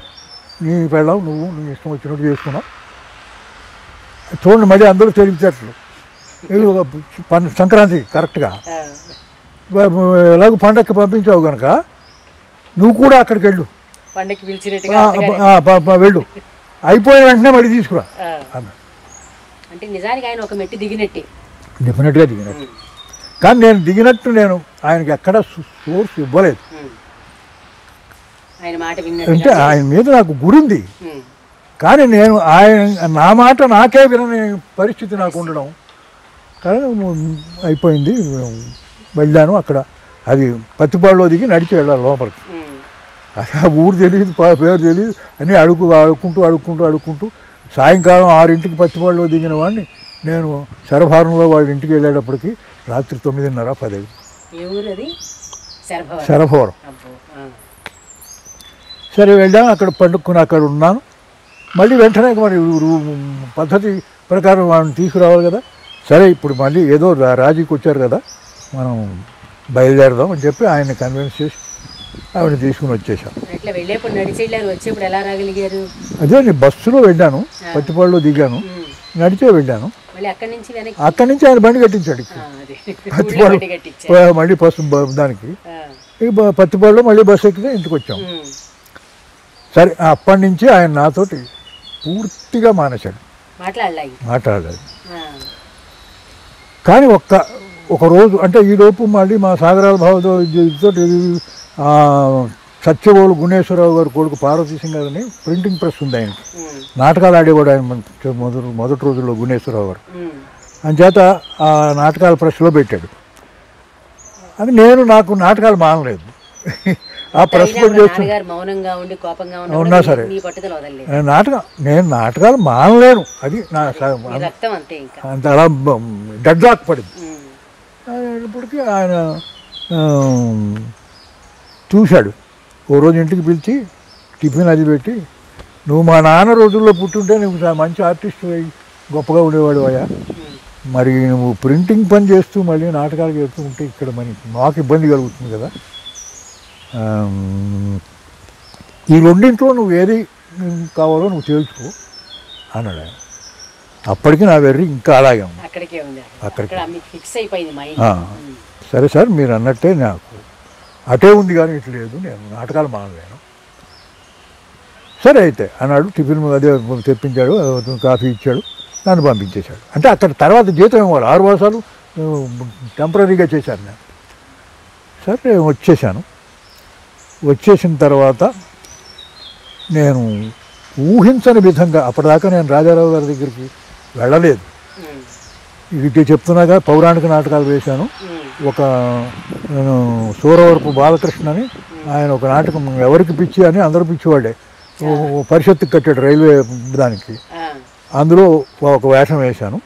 నీ పెళ్ళావు, నువ్వు ఇష్టం వచ్చినట్టు చేసుకున్నావు. చూడండి మళ్ళీ అందరూ తెలివితేటలు. సంక్రాంతి కరెక్ట్గా ఎలాగో పండగకి పంపించావు కనుక నువ్వు కూడా అక్కడికి వెళ్ళు, వెళ్ళు, అయిపోయిన వెంటనే మళ్ళీ తీసుకురా అన్న. డెఫినెట్గా దిగినట్టు. కానీ నేను దిగినట్టు నేను ఆయనకి ఎక్కడ సోర్స్ ఇవ్వలేదు. అంటే ఆయన మీద నాకు గురుంది, కానీ నేను నా మాట నాకే వినని పరిస్థితి నాకు ఉండడం కానీ అయిపోయింది. వెళ్ళాను. అక్కడ అది పత్తిపాడులో దిగి నడిచి వెళ్ళాలి లోపలికి. ఊరు తెలియదు, పేరు తెలియదు, అన్నీ అడుక్కుంటూ సాయంకాలం 6ంటికి పత్తిపాడులో దిగిన వాడిని నేను శరభారంలో వాళ్ళ ఇంటికి వెళ్ళేటప్పటికి రాత్రి 9:30, 10. ఏ ఊరు అది? శరభవరం. సరే వెళ్ళాను, అక్కడ పండుక్కుని అక్కడ ఉన్నాను. మళ్ళీ వెంటనే మరి పద్ధతి ప్రకారం వాళ్ళని తీసుకురావాలి కదా. సరే ఇప్పుడు మళ్ళీ ఏదో రాజీకి వచ్చారు కదా, మనం బయలుదేరదాం అని చెప్పి ఆయన్ని కన్విన్స్ చేసి ఆవిడ తీసుకుని వచ్చేసాం. అట్లా వెళ్ళేప్పుడు నడిచి వెళ్ళారు, వచ్చేప్పుడు ఎలా రాగలిగారు? అదే నేను బస్సులో వెళ్ళాను, పత్తిపాడులో దిగాను, నడిచే వెళ్ళాను. అక్కడి నుంచి ఆయన బండి కట్టించాడు పత్తిపాడు, మళ్ళీ బస్సు దానికి పత్తిపాడులో మళ్ళీ బస్సు ఎక్కితే ఇంటికి వచ్చాం. సరే అప్పటి నుంచి ఆయన నాతోటి పూర్తిగా మానేశాడు, మాట్లాడలేదు. కానీ ఒక రోజు అంటే ఈలోపు మళ్ళీ మా సాగరాల భావతో సత్యవోలు గుణేశ్వరరావు గారు కొడుకు పార్వతీ సింగ్ గారిని ప్రింటింగ్ ప్రెస్ ఉంది ఆయనకి, నాటకాలు ఆడేవాడు ఆయన మొదటి రోజుల్లో గుణేశ్వరరావు గారు. అంచేత ఆ నాటకాల ప్రెస్లో పెట్టాడు. అది నాకు నాటకాలు మానలేదు, ఆ ప్రెస్ ఉన్నా సరే నేను నాటకాలు మానలేను, అది నా అంత అలా డెడ్ లాక్ పడింది. ఇప్పటికీ ఆయన చూశాడు, ఓ రోజు ఇంటికి పిలిచి టిఫిన్ అది పెట్టి, నువ్వు మా నాన్న రోజుల్లో పుట్టుంటే నువ్వు మంచి ఆర్టిస్ట్ అయ్యి గొప్పగా ఉండేవాడు అయ్యా, మరి నువ్వు ప్రింటింగ్ పని చేస్తూ మళ్ళీ నాటకాలు చేస్తూ ఉంటే ఇక్కడ మాకు ఇబ్బంది కలుగుతుంది కదా, ఈ రెండింట్లో నువ్వు ఏది కావాలో నువ్వు తేల్చుకో అన్నాడు ఆయన. అప్పటికి నా వెర్రి ఇంకా అలాగే ఉంది, అక్కడికి. సరే సార్ మీరు అన్నట్టే నాకు అటే ఉంది కానీ ఇట్లా లేదు, నేను నాటకాలు మానలేను. సరే అయితే అన్నాడు. టిఫిన్ అదే తెప్పించాడు, కాఫీ ఇచ్చాడు, నన్ను పంపించేశాడు. అంటే అక్కడ తర్వాత జీతం ఇవ్వాలి, 6 మాసాలు టెంపరీగా చేశాను నేను. సరే వచ్చేసాను. వచ్చేసిన తర్వాత నేను ఊహించని విధంగా అప్పటిదాకా నేను రాజారావు గారి దగ్గరికి వెళ్ళలేదు. ఇది చెప్తున్నాగా పౌరాణిక నాటకాలు వేశాను. ఒక నేను సూరవరపు బాలకృష్ణ అని ఆయన ఒక నాటకం ఎవరికి పిచ్చి అని అందరూ పిచ్చివాడే, పరిషత్తుకి కట్టాడు రైల్వే దానికి, అందులో ఒక వేషం వేశాను.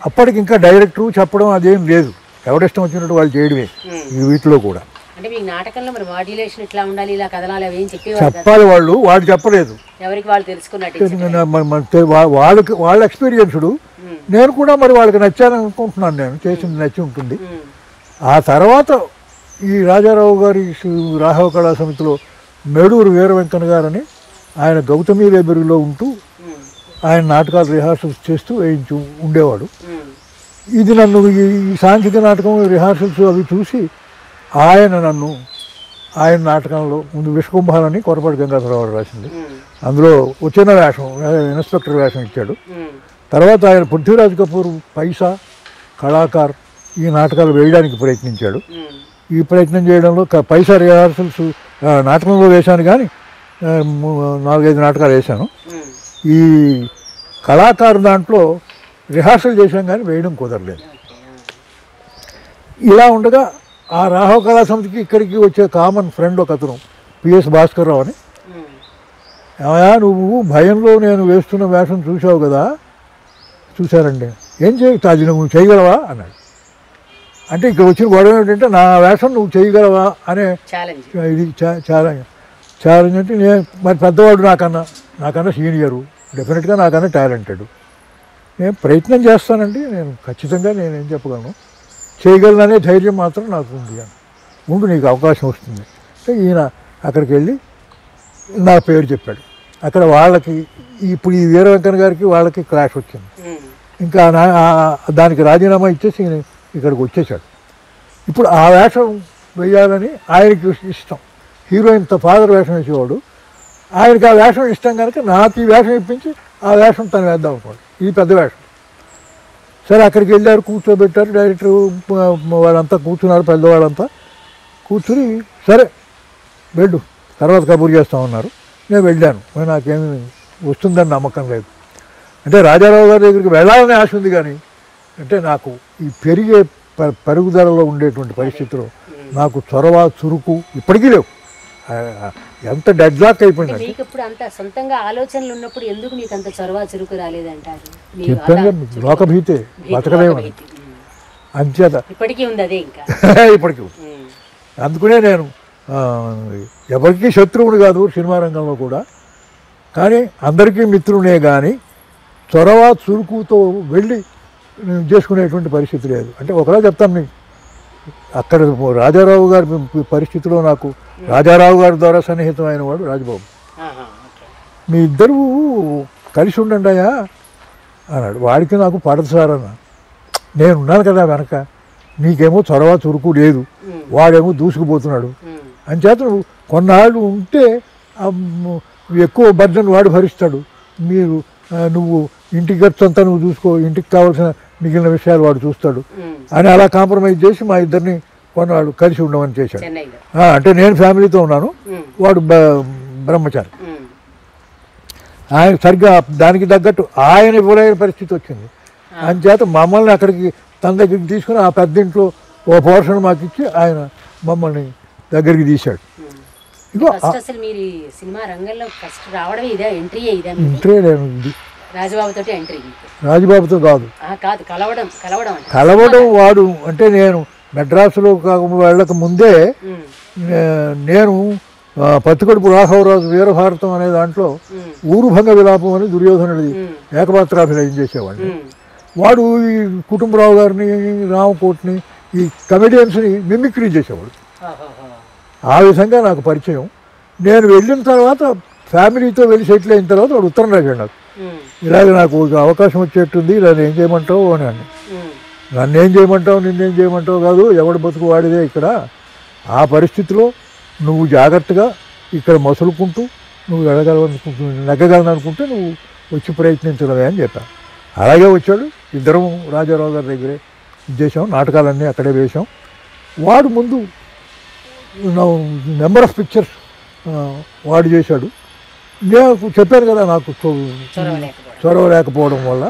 అప్పటికి ఇంకా డైరెక్టరు చెప్పడం అదేం లేదు, ఎవరిష్టం వచ్చినట్టు వాళ్ళు చేయడమే. ఈ వీటిలో కూడా చెప్పాలి, వాళ్ళు చెప్పలేదు, వాళ్ళ ఎక్స్పీరియన్స్డ్. నేను కూడా మరి వాళ్ళకి నచ్చాను అనుకుంటున్నాను, నేను చేసింది నచ్చి ఉంటుంది. ఆ తర్వాత ఈ రాజారావు గారి రాఘవ కళా సమితిలో మేడూరు వీర వెంకన్న గారని ఆయన గౌతమి లైబ్రరీలో ఉంటూ ఆయన నాటకాలు రిహార్సల్స్ చేస్తూ వేయించు ఉండేవాడు. ఇది నన్ను ఈ సాంఘిక నాటకం రిహార్సల్స్ అవి చూసి ఆయన నాటకంలో ముందు విషకుంభాలని కొరపాటి గంగాధరరావు రాసింది, అందులో వచ్చిన వేషం ఇన్స్పెక్టర్ వేషం ఇచ్చాడు. తర్వాత ఆయన పృథ్వీరాజ్ కపూర్ పైసా, కళాకార్ ఈ నాటకాలు వేయడానికి ప్రయత్నించాడు. ఈ ప్రయత్నం చేయడంలో పైసా రిహార్సల్స్ నాటకంలో వేశాను, కానీ 4-5 నాటకాలు వేశాను. ఈ కళాకారు దాంట్లో రిహార్సల్ చేశాం కానీ వేయడం కుదరలేదు. ఇలా ఉండగా ఆ రాఘవ కళా సమితికి ఇక్కడికి వచ్చే కామన్ ఫ్రెండ్ ఒక అతను పిఎస్ భాస్కర్ రావు అని, ఏమయ్యా నువ్వు భయంలో నేను వేస్తున్న వేషం చూసావు కదా, చూశారండి, ఏం అది నువ్వు చేయగలవా అన్నాడు. అంటే ఇక్కడ వచ్చిన గొడవ ఏంటంటే నా వేషం నువ్వు చేయగలవా అనే ఇది ఛాలెంజ్. అంటే నేను మరి పెద్దవాడు నాకన్నా సీనియరు, డెఫినెట్గా నాకన్నా టాలెంటెడ్, నేను ప్రయత్నం చేస్తానండి, నేను ఖచ్చితంగా నేనేం చెప్పగలను, చేయగలననే ధైర్యం మాత్రం నాకు ఉంది అని, ముందు నీకు అవకాశం వస్తుంది అంటే ఈయన అక్కడికి వెళ్ళి నా పేరు చెప్పాడు. అక్కడ వాళ్ళకి ఇప్పుడు ఈ వీర వెంకన్న గారికి వాళ్ళకి క్లాష్ వచ్చింది. ఇంకా దానికి రాజీనామా ఇచ్చేసి ఇక్కడికి వచ్చేసాడు. ఇప్పుడు ఆ వేషం వేయాలని ఆయనకి ఇష్టం, హీరోయిన్ ఫాదర్ వేషం వేసేవాడు, ఆయనకి ఆ వేషం ఇష్టం కనుక నాకు ఈ వేషం ఇప్పించి ఆ వేషం తను వేద్దాం అనుకోండి, ఇది పెద్ద వేషం. సరే అక్కడికి వెళ్ళారు, కూర్చోబెట్టారు, డైరెక్టర్ వాళ్ళంతా కూర్చున్నారు, పెద్దవాళ్ళంతా కూర్చుని సరే వెళ్ళు తర్వాత కబుర్ చేస్తామన్నారు. నేను వెళ్ళాను, నాకేమీ వస్తుందని నమ్మకం లేదు. అంటే రాజారావు గారి దగ్గరికి వెళ్ళాలని ఆశ ఉంది, కానీ అంటే నాకు ఈ పెరిగే పరుగుదలలో ఉండేటువంటి పరిస్థితిలో నాకు చొరవ చురుకు ఇప్పటికీ లేవు. ఎంత డెడ్ లాక్ అయిపోయిందండి. మీకు ఇప్పుడు అంత సొంతంగా ఆలోచనలు ఉన్నప్పుడు ఎందుకు మీకు అంత చొరవ చురుకు రాలేదంటారు? చెప్పాను లోకభీతే బతకలేమని అంచేత ఇప్పటికీ ఉంది అదే ఇంకా ఇప్పటికీ ఉంది. అందుకనే నేను ఎవరికి శత్రువుని కాదు సినిమా రంగంలో కూడా, కానీ అందరికీ మిత్రునే. కానీ చొరవ చురుకుతో వెళ్ళి చేసుకునేటువంటి పరిస్థితి లేదు. అంటే ఒకలా చెప్తాను మీకు, అక్కడ రాజారావు గారి పరిస్థితిలో నాకు రాజారావు గారి ద్వారా సన్నిహితం అయిన వాడు రాజబాబు. మీ ఇద్దరు కలిసి ఉండండి అయ్యా అన్నాడు. వాడికి నాకు పడదు సార్ అన్న. నేను ఉన్నాను కదా వెనక, నీకేమో చొరవ చురుకు లేదు, వాడేమో దూసుకుపోతున్నాడు. అంచేత నువ్వు కొన్నాళ్ళు ఉంటే ఎక్కువ బర్డన్ వాడు భరిస్తాడు, నువ్వు ఇంటికి ఖర్చు అంతా నువ్వు చూసుకో, ఇంటికి కావాల్సిన మిగిలిన విషయాలు వాడు చూస్తాడు అని అలా కాంప్రమైజ్ చేసి మా ఇద్దరిని కొన్నాళ్ళు కలిసి ఉండమని చేశాడు. అంటే నేను ఫ్యామిలీతో ఉన్నాను, వాడు బ్రహ్మచారి. ఆయన సరిగ్గా దానికి తగ్గట్టు ఆయన ఇవ్వలేని పరిస్థితి వచ్చింది. అంచేత మమ్మల్ని అక్కడికి తన దగ్గరికి తీసుకుని ఆ పెద్దింట్లో ఓ పోర్షన్ మాకు ఇచ్చి ఆయన మమ్మల్ని దగ్గరికి తీశాడు. ఇగో ఎంట్రీ నేను ఇది రాజబాబుతో కాదు, కలవడం వాడు అంటే నేను మెడ్రాసులో వెళ్ళక ముందే నేను పత్తికడుపు రాఘవరాజు వీరభారతం అనే దాంట్లో ఊరుభంగ విలాపం అని దుర్యోధనుడి ఏకపాత్రాభినయం చేసేవాడిని. వాడు ఈ కుటుంబరావు గారిని, రామకోటిని, ఈ కమెడియన్స్ని మిమిక్రీ చేసేవాడు. ఆ విధంగా నాకు పరిచయం. నేను వెళ్ళిన తర్వాత ఫ్యామిలీతో వెళ్ళి సెటిల్ అయిన తర్వాత వాడు ఉత్తరం రాశాడు నాకు, ఇలాగ నాకు అవకాశం వచ్చేట్టుంది, ఇలా ఏం చేయమంటావు అని అన్నాడు. నన్ను ఏం చేయమంటావు, నిన్నేం చేయమంటావు కాదు, ఎవడు బతుకు వాడిదే ఇక్కడ. ఆ పరిస్థితిలో నువ్వు జాగ్రత్తగా ఇక్కడ మసులుకుంటూ నువ్వు నెగ్గగలను అనుకుంటే నువ్వు వచ్చి ప్రయత్నించడమే అని చెప్పాను. అలాగే వచ్చాడు. ఇద్దరం రాజారావు గారి దగ్గరే చేసాం, నాటకాలన్నీ అక్కడే వేసాం. వాడు ముందు నెంబర్ ఆఫ్ పిక్చర్స్ వాడు చేశాడు. నేను చెప్పాను కదా నాకు చొరవ లేకపోవడం వల్ల.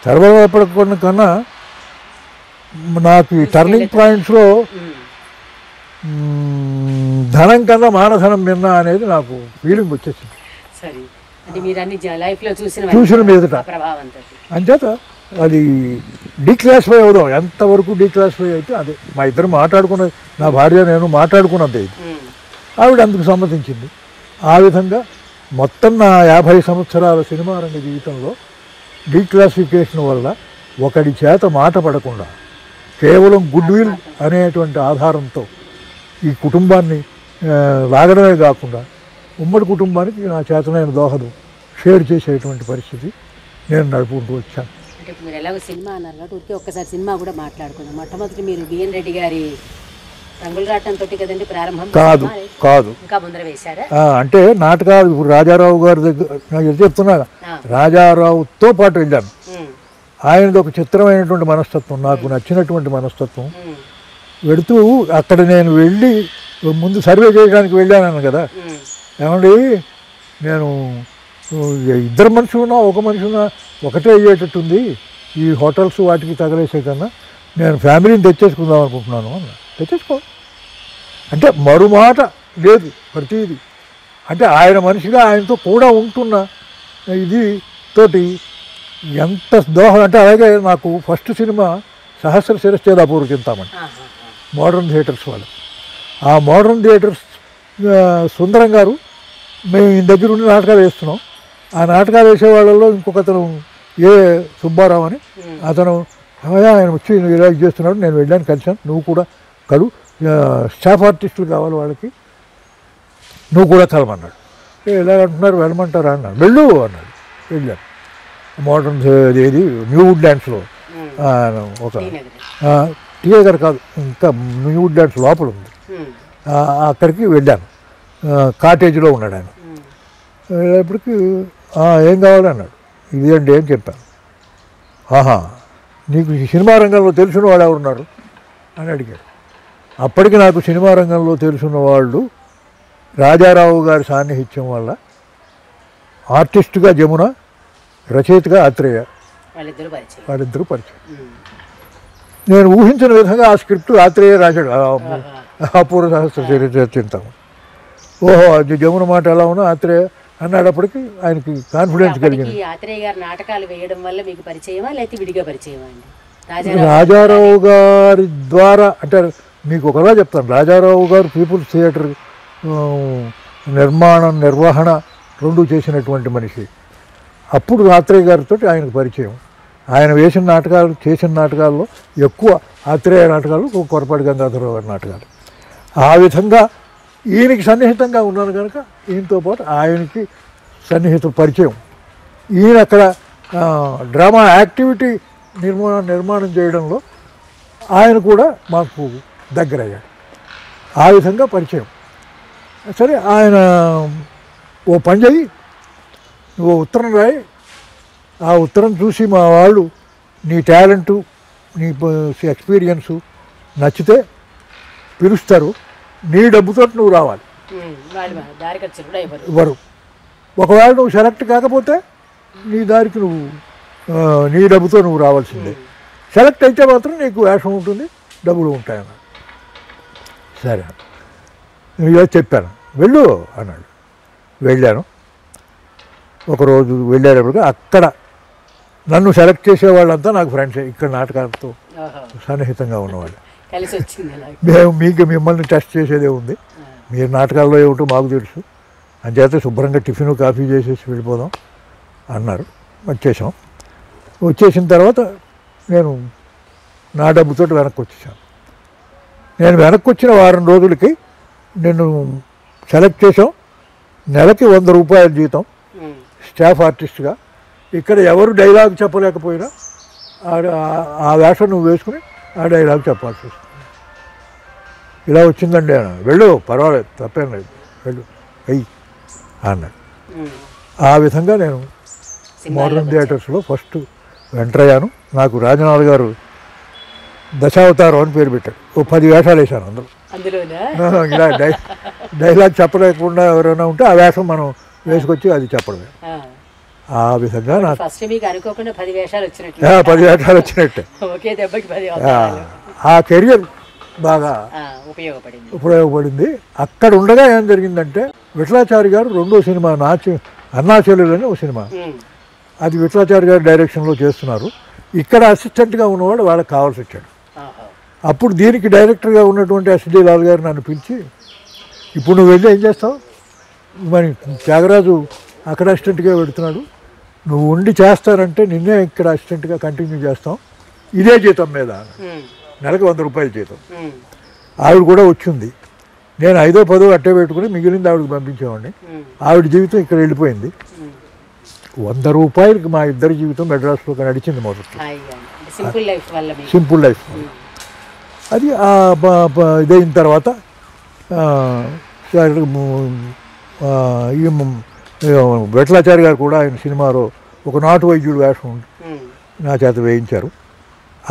చొరవ లేకపోవడం కన్నా నాకు ఈ టర్నింగ్ పాయింట్స్లో ధనం కన్నా మానధనం మిన్న అనేది నాకు ఫీలింగ్ వచ్చేసింది చూసిన మీదట. అంచేత అది డీక్లాసిఫై అవుదాం, ఎంతవరకు డీక్లాసిఫై అయితే అదే మా ఇద్దరు మాట్లాడుకున్నది, నా భార్య నేను మాట్లాడుకున్నది ఇది. ఆవిడ అందుకు సమ్మతించింది. ఆ విధంగా మొత్తం నా 50 సంవత్సరాల సినిమా రంగ జీవితంలో డీక్లాసిఫికేషన్ వల్ల ఒకడి చేత మాట పడకుండా కేవలం గుడ్ విల్ అనేటువంటి ఆధారంతో ఈ కుటుంబాన్ని లాగడమే కాకుండా ఉమ్మడి కుటుంబానికి నా చేతనైన దోహదం షేర్ చేసేటువంటి పరిస్థితి నేను నడుపుకుంటూ వచ్చాను. అంటే మీరు ఎలాగో సినిమా అన్నారు కాబట్టి ఊరికే ఒక్కసారి సినిమా కూడా మాట్లాడుకుందాం. మొట్టమొదటి మీరు బిఎన్ రెడ్డి గారి రంగుల రాటంతో కదండి ప్రారంభం? కాదు ఇంకా ముందర వేశారా? అంటే నాటకాలు ఇప్పుడు రాజారావు గారి దగ్గర నాకు చెప్తున్నా, రాజారావుతో పాటు వెళ్ళాను. ఆయనది ఒక చిత్రమైనటువంటి మనస్తత్వం, నాకు నచ్చినటువంటి మనస్తత్వం. వెళుతూ అక్కడ నేను వెళ్ళి ముందు సర్వే చేయడానికి వెళ్ళాను కదా, ఏమండి నేను ఇద్దరు మనుషులున్నా ఒక మనుషులున్నా ఒకటే అయ్యేటట్టుంది, ఈ హోటల్స్ వాటికి తగలేసే కన్నా నేను ఫ్యామిలీని తెచ్చేసుకుందాం అనుకుంటున్నాను అన్న. తెచ్చేసుకో అంటే మరుమాట లేదు ప్రతిదీ. అంటే ఆయన మనిషిగా ఆయనతో కూడా ఉంటున్న ఇది తోటి ఎంత దోహం అంటే. అలాగే నాకు ఫస్ట్ సినిమా సహస్ర శిరశ్చేద అపూర్వ చింతామణి మోడర్న్ థియేటర్స్ వాళ్ళు. ఆ మోడర్న్ థియేటర్స్ సుందరం గారు మేము ఈ దగ్గర ఉండి నాటకాలు వేస్తున్నాం. ఆ నాటకాలు వేసే వాళ్ళలో ఇంకొకతను ఏ సుబ్బారావు అని అతను ఆయన వచ్చి ఇలా చేస్తున్నాడు, నేను వెళ్ళాను కలిసాను, నువ్వు కూడా కలు, స్టాఫ్ ఆర్టిస్టులు కావాలి వాళ్ళకి, నువ్వు కూడా కలమన్నాడు. ఎలా అంటున్నారు, వెళ్ళమంటారా అన్నాడు. వెళ్ళు అన్నాడు. వెళ్ళాను. మోడర్న్ ఏది న్యూ వుడ్ ల్యాండ్స్లో ఒక టీఏగర్ కాదు, ఇంకా న్యూ వుడ్ ల్యాండ్స్ లోపల ఉంది, అక్కడికి వెళ్ళాను. కాటేజీలో ఉన్నాడు ఆయన. వెళ్ళేప్పటికి ఏం కావాలన్నాడు. ఇది అండి ఏం చెప్పాను. ఆహా, నీకు సినిమా రంగంలో తెలిసిన వాళ్ళు ఎవరున్నారు అని అడిగాడు. అప్పటికి నాకు సినిమా రంగంలో తెలుసున్న వాళ్ళు రాజారావు గారి సాన్నిహిత్యం వల్ల ఆర్టిస్టుగా జమున, రచయితగా ఆత్రేయ, వాళ్ళిద్దరూ పరిచయం. నేను ఊహించిన విధంగా ఆ స్క్రిప్ట్ ఆత్రేయ రాశాడు, అపూర్వ సహస్ర చరిత్ర చింతాము. ఓహో అది జమున మాట ఎలా ఉన్నా ఆత్రేయ అన్నాడప్పటికి ఆయనకి కాన్ఫిడెన్స్ కలిగింది. ఆత్రేయ గారు నాటకాలు వేయడం వల్ల మీకు పరిచయమా లేకపోతే విడిగా పరిచయమా అండి? రాజారావు గారి ద్వారా అంటే మీకు ఒకలా చెప్తాను, రాజారావు గారు పీపుల్స్ థియేటర్ నిర్వహణ రెండు చేసినటువంటి మనిషి. అప్పుడు ఆత్రేయ గారితో ఆయనకు పరిచయం. ఆయన చేసిన నాటకాల్లో ఎక్కువ ఆత్రేయ నాటకాలు, కొరపాటి గంగాధరరావు గారి నాటకాలు. ఆ విధంగా ఈయనకి సన్నిహితంగా ఉన్నాను కనుక ఈయనతో పాటు ఆయనకి సన్నిహిత పరిచయం. ఈయన అక్కడ డ్రామా యాక్టివిటీ నిర్మాణం చేయడంలో ఆయన కూడా మాకు దగ్గరయ్యాడు. ఆ విధంగా పరిచయం. సరే ఆయన ఓ పని చేయి, నువ్వు ఉత్తరం రాయి, ఆ ఉత్తరం చూసి మా వాళ్ళు నీ టాలెంటు నీ ఎక్స్పీరియన్సు నచ్చితే పిలుస్తారు, నీ డబ్బుతో నువ్వు రావాలి. ఇవ్వరు. ఒకవేళ నువ్వు సెలెక్ట్ కాకపోతే నీ దారికి నువ్వు నీ డబ్బుతో నువ్వు రావాల్సిందే. సెలెక్ట్ అయితే మాత్రం నీకు వేషం ఉంటుంది, డబ్బులు ఉంటాయన్న. సరే ఇలా చెప్పాను, వెళ్ళు అన్నాడు. వెళ్ళాను. ఒకరోజు వెళ్ళేటప్పటికి అక్కడ నన్ను సెలెక్ట్ చేసే వాళ్ళంతా నాకు ఫ్రెండ్స్, ఇక్కడ నాటకాలతో సన్నిహితంగా ఉన్నవాళ్ళు. మిమ్మల్ని టెస్ట్ చేసేదే ఉంది, మీరు నాటకాల్లో ఏమిటో మాకు తెలుసు, అంచేత శుభ్రంగా టిఫిన్ కాఫీ చేసేసి వెళ్ళిపోదాం అన్నారు. వచ్చేసిన తర్వాత నేను నా డబ్బుతో వెనక్కి వచ్చేసాను. నేను వెనక్కి వచ్చిన వారం రోజులకి నేను సెలెక్ట్ చేసాం. నెలకి 100 రూపాయల జీతం, స్టాఫ్ ఆర్టిస్ట్గా. ఇక్కడ ఎవరు డైలాగ్ చెప్పలేకపోయినా ఆ వేషం నువ్వు వేసుకుని ఆ డైలాగ్ చెప్పాల్సి వస్తుంది. ఇలా వచ్చిందండి అన్న. వెళ్ళు, పర్వాలేదు, తప్పేం లేదు, వెళ్ళు అయ్యి అన్నాడు. ఆ విధంగా నేను మోడర్న్ థియేటర్స్లో ఫస్ట్ ఎంటర్ అయ్యాను. నాకు రాజనాథ్ గారు దశావతారం అని పేరు పెట్టాడు. ఓ 10 వేషాలు వేశాను అందులో. ఇలా డైలాగ్ చెప్పలేకుండా ఎవరైనా ఉంటే ఆ వేషం మనం వేసుకొచ్చి అది చెప్పడమే. ఆ విధంగా నాకు 10 వేషాలు వచ్చినట్టే. ఆ కెరియర్ బాగా ఉపయోగపడింది. అక్కడ ఉండగా ఏం జరిగిందంటే, విఠలాచారి గారు రెండో సినిమా అన్నాచెల్లెలు అని ఒక సినిమా, అది విఠలాచారి గారు డైరెక్షన్లో చేస్తున్నారు. ఇక్కడ అసిస్టెంట్గా ఉన్నవాడు వాళ్ళకి కావాల్సి వచ్చాడు. అప్పుడు దీనికి డైరెక్టర్గా ఉన్నటువంటి ఎస్డి లాల్ గారు నన్ను పిలిచి, ఇప్పుడు నువ్వు వెళ్ళి ఏం చేస్తావు, మరి త్యాగరాజు అక్కడ అసిస్టెంట్గా పెడుతున్నాడు, నువ్వు ఉండి చేస్తానంటే నిన్నే ఇక్కడ అసిస్టెంట్గా కంటిన్యూ చేస్తాం, ఇదే జీతం మీద, నెలకు 100 రూపాయల జీతం. ఆవిడ కూడా వచ్చింది. నేను 5ో 10ో అట్టే పెట్టుకుని మిగిలింది ఆవిడకి పంపించేవాడిని. ఆవిడ జీవితం ఇక్కడ వెళ్ళిపోయింది. 100 రూపాయలకి మా ఇద్దరి జీవితం మెడ్రాస్లో నడిచింది మొదటి. Simple life. అది ఇదైన తర్వాత విఠలాచారి గారు కూడా ఆయన సినిమాలో ఒక నాటు వైద్యుడు వేషం నా చేత వేయించారు.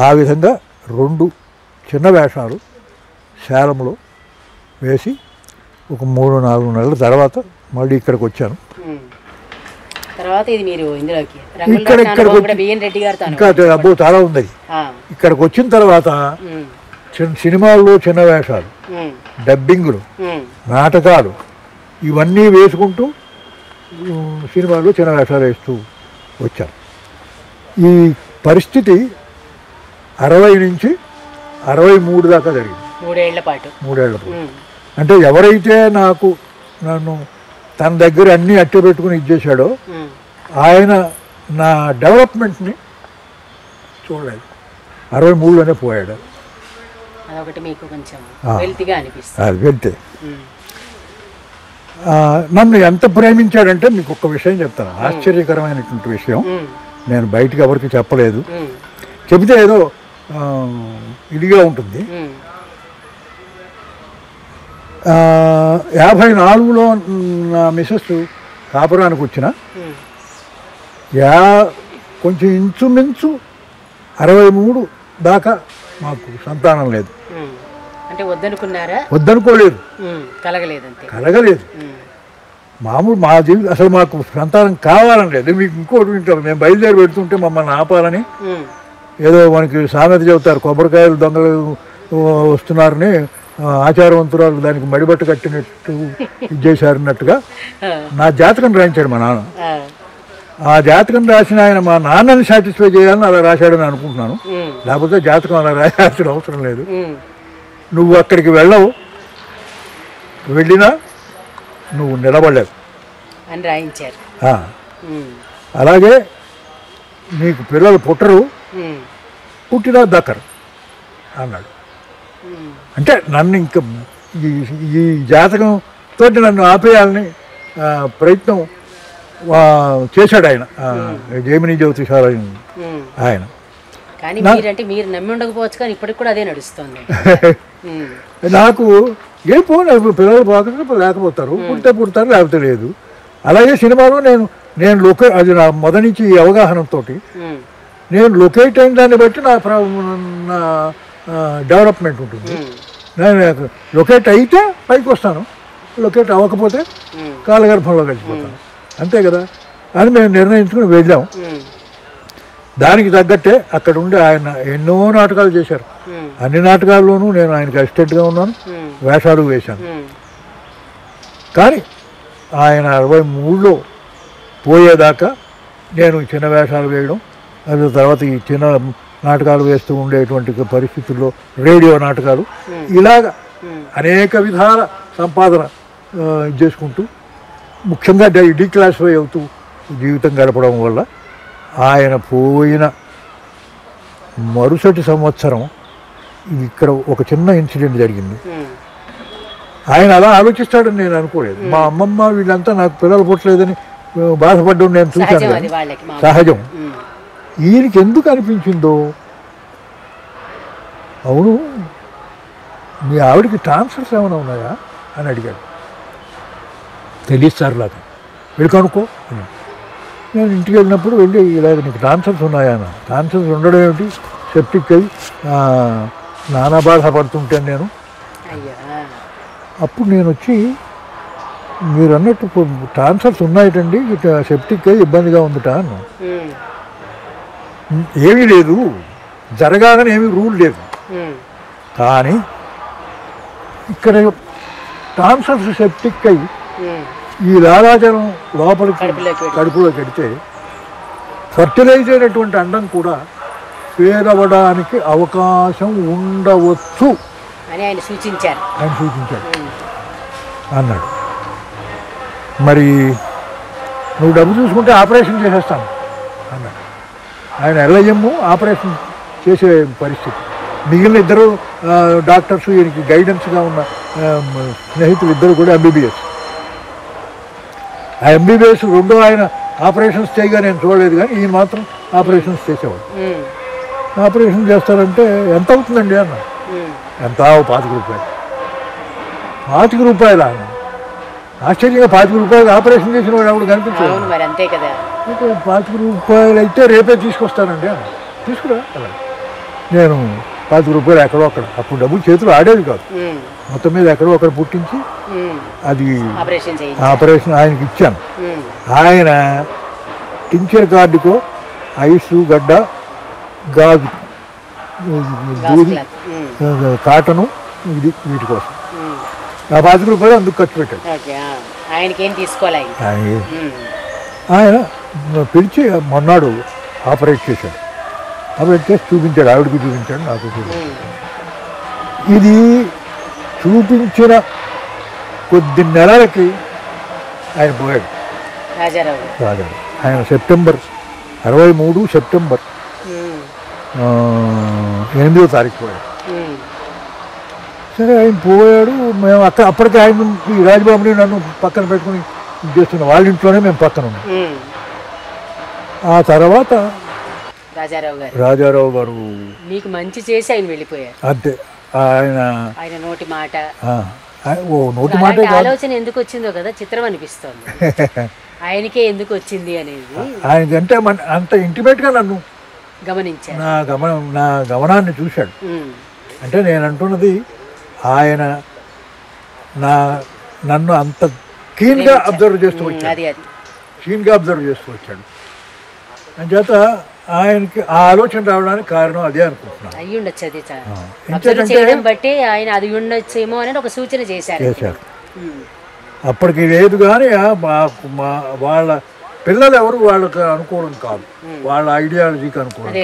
ఆ విధంగా 2 చిన్న వేషాలు శాలంలో వేసి ఒక 3-4 నెలల తర్వాత మళ్ళీ ఇక్కడికి వచ్చాను. ఇంకా అబ్బో చాలా ఉంది. ఇక్కడికి వచ్చిన తర్వాత సినిమాల్లో చిన్న వేషాలు, డబ్బింగులు, నాటకాలు ఇవన్నీ వేసుకుంటూ సినిమాల్లో చిన్న వేషాలు వేస్తూ వచ్చాను. ఈ పరిస్థితి 60 నుంచి 63 దాకా జరిగింది. 3 ఏళ్ల పాటు. అంటే ఎవరైతే నన్ను తన దగ్గర అన్నీ అట్టే పెట్టుకుని ఇచ్చేసాడో ఆయన నా డెవలప్మెంట్ని చూడలేదు. 63లోనే పోయాడు. అది వెళ్తే నన్ను ఎంత ప్రేమించాడంటే మీకు ఒక్క విషయం చెప్తాను, ఆశ్చర్యకరమైనటువంటి విషయం. నేను బయటికి ఎవరికి చెప్పలేదు, చెబితే ఏదో ఇదిగా ఉంటుంది. 54లో నా మిసెస్ కాపురానికి వచ్చిన కొంచెం ఇంచుమించు 63 దాకా మాకు సంతానం లేదు. వద్దనుకోలేదు, కలగలేదు. మామూలు మా జీవితం అసలు మాకు సంతానం కావాలని లేదు. మీకు ఇంకోటి వింటాం, మేము బయలుదేరి పెడుతుంటే మమ్మల్ని ఆపాలని ఏదో మనకి సామెత చెబుతారు, కొబ్బరికాయలు దొంగలు వస్తున్నారని ఆచారవంతురాలు దానికి మడిబట్ట కట్టినట్టు ఇది చేశారన్నట్టుగా నా జాతకం రాయించాడు మా నాన్న. ఆ జాతకం రాసిన ఆయన మా నాన్నని సాటిస్ఫై చేయాలని అలా రాశాడని అనుకుంటున్నాను. లేకపోతే జాతకం అలా రాయాల్సిన అవసరం లేదు. నువ్వు అక్కడికి వెళ్ళవు, వెళ్ళినా నువ్వు నిలబడలేవు అని రాయించారు. అలాగే నీకు పిల్లలు పుట్టరు, పుట్టినా దక్కరు అన్నాడు. అంటే నన్ను ఇంకా ఈ జాతకంతో నన్ను ఆపేయాలని ప్రయత్నం చేశాడు ఆయన, జైమిని జ్యోతిషాలయం ఆయన. కానీ మీరు నమ్మి ఉండకపోవచ్చు, కానీ ఇప్పటికి కూడా అదే నడుస్తుంది. నాకు ఏ పోను పిల్లలు బాగా లేకపోతారు, పుడితే పుడతారు, లేకపోతే లేదు. అలాగే సినిమాలో నేను అది నా మొదటి నుంచి ఈ అవగాహనతో నేను లొకేట్ అయిన దాన్ని బట్టి నా డెవలప్మెంట్ ఉంటుంది. నేను లొకేట్ అయితే పైకి వస్తాను, లొకేట్ అవ్వకపోతే కాలగర్భంలో కలిసిపోతాను, అంతే కదా అని మేము నిర్ణయించుకుని వెళ్ళాం. దానికి తగ్గట్టే అక్కడ ఉండి ఆయన ఎన్నో నాటకాలు చేశారు. అన్ని నాటకాల్లోనూ నేను ఆయనకి అసిస్టెంట్గా ఉన్నాను, వేషాలు వేశాను. కానీ ఆయన 63లో పోయేదాకా నేను చిన్న వేషాలు వేయడం, అది తర్వాత ఈ చిన్న నాటకాలు వేస్తూ ఉండేటువంటి పరిస్థితుల్లో రేడియో నాటకాలు, ఇలాగ అనేక విధాల సంపాదన చేసుకుంటూ ముఖ్యంగా డీక్లాసిఫై అవుతూ జీవితం గడపడం వల్ల ఆయన పోయిన మరుసటి సంవత్సరం ఇక్కడ ఒక చిన్న ఇన్సిడెంట్ జరిగింది. ఆయన అలా ఆలోచిస్తాడని నేను అనుకోలేదు. మా అమ్మమ్మ వీళ్ళంతా నాకు పిల్లలు పుట్టలేదని బాధపడ్డం నేను చూశాను, సహజం. ఈయనకి ఎందుకు అనిపించిందో, అవును మీ ఆవిడకి ట్రాన్స్ఫర్స్ ఏమైనా ఉన్నాయా అని అడిగాడు. తెలియదు సార్ లాగా, వెళ్ళి కనుక్కో. నేను ఇంటికి వెళ్ళినప్పుడు వెళ్ళి ఇలాగ నీకు ట్రాన్స్ఫర్స్ ఉన్నాయా అన్న. ట్రాన్స్ఫర్స్ ఉండడం ఏమిటి, సెప్టిక్ అయ్యి నానా బాధపడుతుంటాను నేను. అప్పుడు నేను వచ్చి మీరు అన్నట్టు ట్రాన్స్ఫర్స్ ఉన్నాయటండి, సెప్టిక్ అయ్యి ఇబ్బందిగా ఉందిట అన్న. ఏమీ లేదు, జరగాలని ఏమీ రూల్ లేదు, కానీ ఇక్కడ ట్రాన్స్ఫర్స్ సెప్టిక్ అయ్యి ఈ లాలాజలం లోపలికి కడుపులో పెడితే ఫర్టిలైజ్ అయినటువంటి అండం కూడా ఫెయిల్ అవ్వడానికి అవకాశం ఉండవచ్చు అని ఆయన సూచించారు అన్నాడు. మరి నువ్వు డబ్బు చూసుకుంటే ఆపరేషన్ చేసేస్తాను అన్నాడు. ఆయన ఎల్ఐఎం ఆపరేషన్ చేసే పరిస్థితి. మిగిలిన ఇద్దరు డాక్టర్స్, ఈయనకి గైడెన్స్గా ఉన్న స్నేహితులు ఇద్దరు కూడా ఎంబీబీఎస్. ఆ ఎంబీబీఎస్ రెండో ఆయన ఆపరేషన్స్ చేయగా నేను చూడలేదు, కానీ ఈయన మాత్రం ఆపరేషన్స్ చేసేవాడు. ఆపరేషన్ చేస్తారంటే ఎంత అవుతుందండి అన్న. ఎంత? 25 రూపాయలు. 25 రూపాయలా? ఆశ్చర్యంగా 25 రూపాయలు ఆపరేషన్ చేసిన వాడు అప్పుడు కనిపించాడు. 25 రూపాయలు అయితే రేపే తీసుకొస్తానండి అన్న. తీసుకురా అలా. నేను 25 రూపాయలు ఎక్కడో అక్కడ, అప్పుడు డబ్బులు చేతులు ఆడేది కాదు, మొత్తం మీద ఎక్కడో అక్కడ పుట్టించి అది ఆపరేషన్ ఆయనకి ఇచ్చాను. ఆయన టించర్ కార్డుకో ఐసు గడ్డ గాజు దూది కాటను ఇది వీటి కోసం ఆ 25 రూపాయలు అందుకు ఖర్చు పెట్టాడు. ఆయన పిలిచి మొన్నాడు ఆపరేట్ చేశాడు. ఆపరేట్ చేసి చూపించాడు, ఆవిడకి చూపించాడు, నాకు చూపించాడు. ఇది చూపించిన కొద్ది నెలలకి ఆయన పోయాడు, రాజారావు. ఆయన సెప్టెంబర్ 63 సెప్టెంబర్ 8వ తారీఖు పోయాడు. సరే ఆయన పోయాడు. మేము అప్పటికే ఆయన ఈ రాజబాబుని నన్ను పక్కన పెట్టుకుని చేస్తున్నాం, వాళ్ళ ఇంట్లోనే మేము పక్కన ఉన్నాం. ఆ తర్వాత రాజారావు గారు మీకు మంచి చేసి ఆయన వెళ్ళిపోయారు అంతే. ఆయన నోటి మాట నోటి మాట ఆలోచన ఎందుకు వచ్చిందో కదా చిత్రం అనిపిస్తోంది. ఆయనకే ఎందుకు వచ్చింది అనేది. ఆయనకంటే అంత ఇంటిమేట్గా నన్ను గమనించాడు, నా గమనాన్ని చూశాడు. అంటే నేను అంటున్నది ఆయన నన్ను అంత క్లీన్గా అబ్జర్వ్ చేస్తూ వచ్చాడు, క్లీన్గా అబ్జర్వ్ చేస్తూ వచ్చాడు. అంచేత ఆయనకి ఆ ఆలోచన రావడానికి కారణం అదే అనుకుంటున్నాను. అయ్యి ఉండొచ్చు, అది అబ్జర్వ్ చేయడం బట్టి ఆయన అది ఉండొచ్చేమో అని ఒక సూచన చేశారు. అప్పటికి లేదు కానీ వాళ్ళ పిల్లలు ఎవరు వాళ్ళకి అనుకోవడం కాదు, వాళ్ళ ఐడియాలజీకి అనుకోవడం.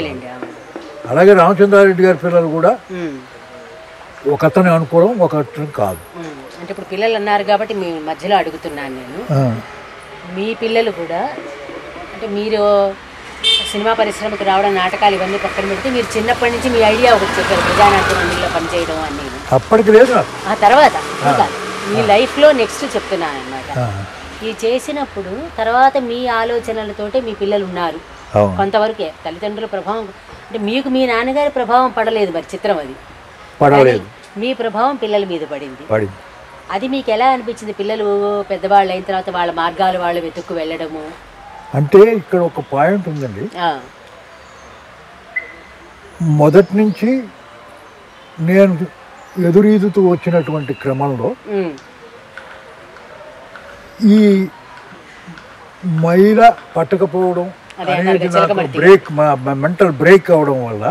అలాగే రామచంద్రారెడ్డి గారి పిల్లలు కూడా ఒక అతను అనుకోవడం, ఒక అతను కాదు. అంటే ఇప్పుడు పిల్లలు అన్నారు కాబట్టి మీ మధ్యలో అడుగుతున్నాను నేను, మీ పిల్లలు కూడా అంటే మీరు సినిమా పరిశ్రమకు రావడం, నాటకాలు ఇవన్నీ పక్కన పెడితే మీరు చిన్నప్పటి నుంచి మీ ఐడియా ఒకటి చెప్పారు, ప్రజానాట్య మండలిలో పనిచేయడం అని. అప్పటికి లేదు. ఆ తర్వాత మీ లైఫ్లో నెక్స్ట్ చెప్తున్నాను అనమాట. ఇది చేసినప్పుడు తర్వాత మీ ఆలోచనలతోటే మీ పిల్లలు ఉన్నారు కొంతవరకే. తల్లిదండ్రుల ప్రభావం అంటే మీకు మీ నాన్నగారి ప్రభావం పడలేదు, మరి చిత్రం అది పడలేదు. మీ ప్రభావం పిల్లల మీద పడింది. అది మీకు ఎలా అనిపించింది? పిల్లలు పెద్దవాళ్ళు అయిన తర్వాత వాళ్ళ మార్గాలు వాళ్ళు వెతుక్కు వెళ్ళడము. అంటే ఇక్కడ ఒక పాయింట్ ఉందండి. మొదటి నుంచి నేను ఎదురీదుతూ వచ్చినటువంటి క్రమంలో ఈ మైల పట్టకపోవడం అనేది నాకు బ్రేక్, మెంటల్ బ్రేక్ అవడం వల్ల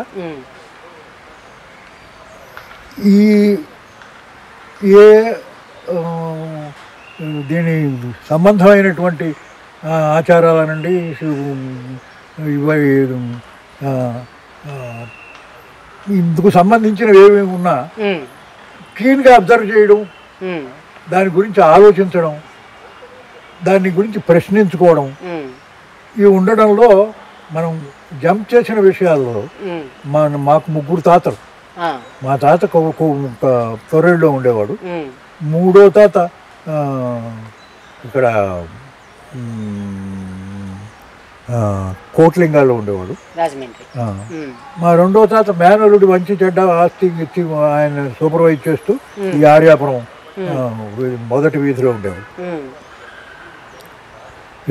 ఈ దీని సంబంధమైనటువంటి ఆచారాలనండి, ఇందుకు సంబంధించినవి ఏమేమి ఉన్నా క్లీన్గా అబ్జర్వ్ చేయడం, దాని గురించి ఆలోచించడం, దాని గురించి ప్రశ్నించుకోవడం, ఇవి ఉండడంలో మనం జంప్ చేసిన విషయాల్లో మాకు ముగ్గురు తాతలు. మా తాత తొర్రేడులో ఉండేవాడు, మూడో తాత ఇక్కడ కోట్లింగాల్లో ఉండేవాడు, మా రెండో తాత మేనలుడి మంచి చెడ్డ ఆస్తి ఇచ్చి ఆయన సూపర్వైజ్ చేస్తూ ఈ ఆర్యాపురం మొదటి వీధిలో ఉండేవాడు.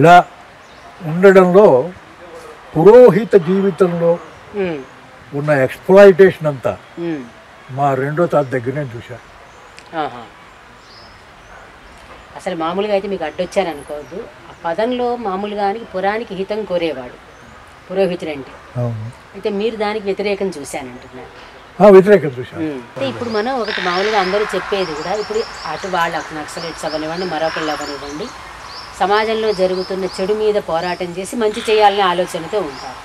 ఇలా ఉండడంలో పురోహిత జీవితంలో ఉన్న ఎక్స్ప్లాయిటేషన్ అంతా మా రెండో తాత దగ్గరనే చూశాను. అసలు మామూలుగా అయితే మీకు అడ్డొచ్చాను అనుకోవద్దు, ఆ పదంలో మామూలుగానికి పురానికి హితం కోరేవాడు పురోహితుడు అంటే. అయితే మీరు దానికి వ్యతిరేకం చూశానంటున్నారు. వ్యతిరేకం చూశాను. అయితే ఇప్పుడు మనం ఒకటి మామూలుగా అందరూ చెప్పేది కూడా, ఇప్పుడు అటు వాళ్ళు నక్సలైట్స్ అవనివ్వండి, మరొకళ్ళు అవనివ్వండి, సమాజంలో జరుగుతున్న చెడు మీద పోరాటం చేసి మంచి చేయాలనే ఆలోచనతో ఉంటారు.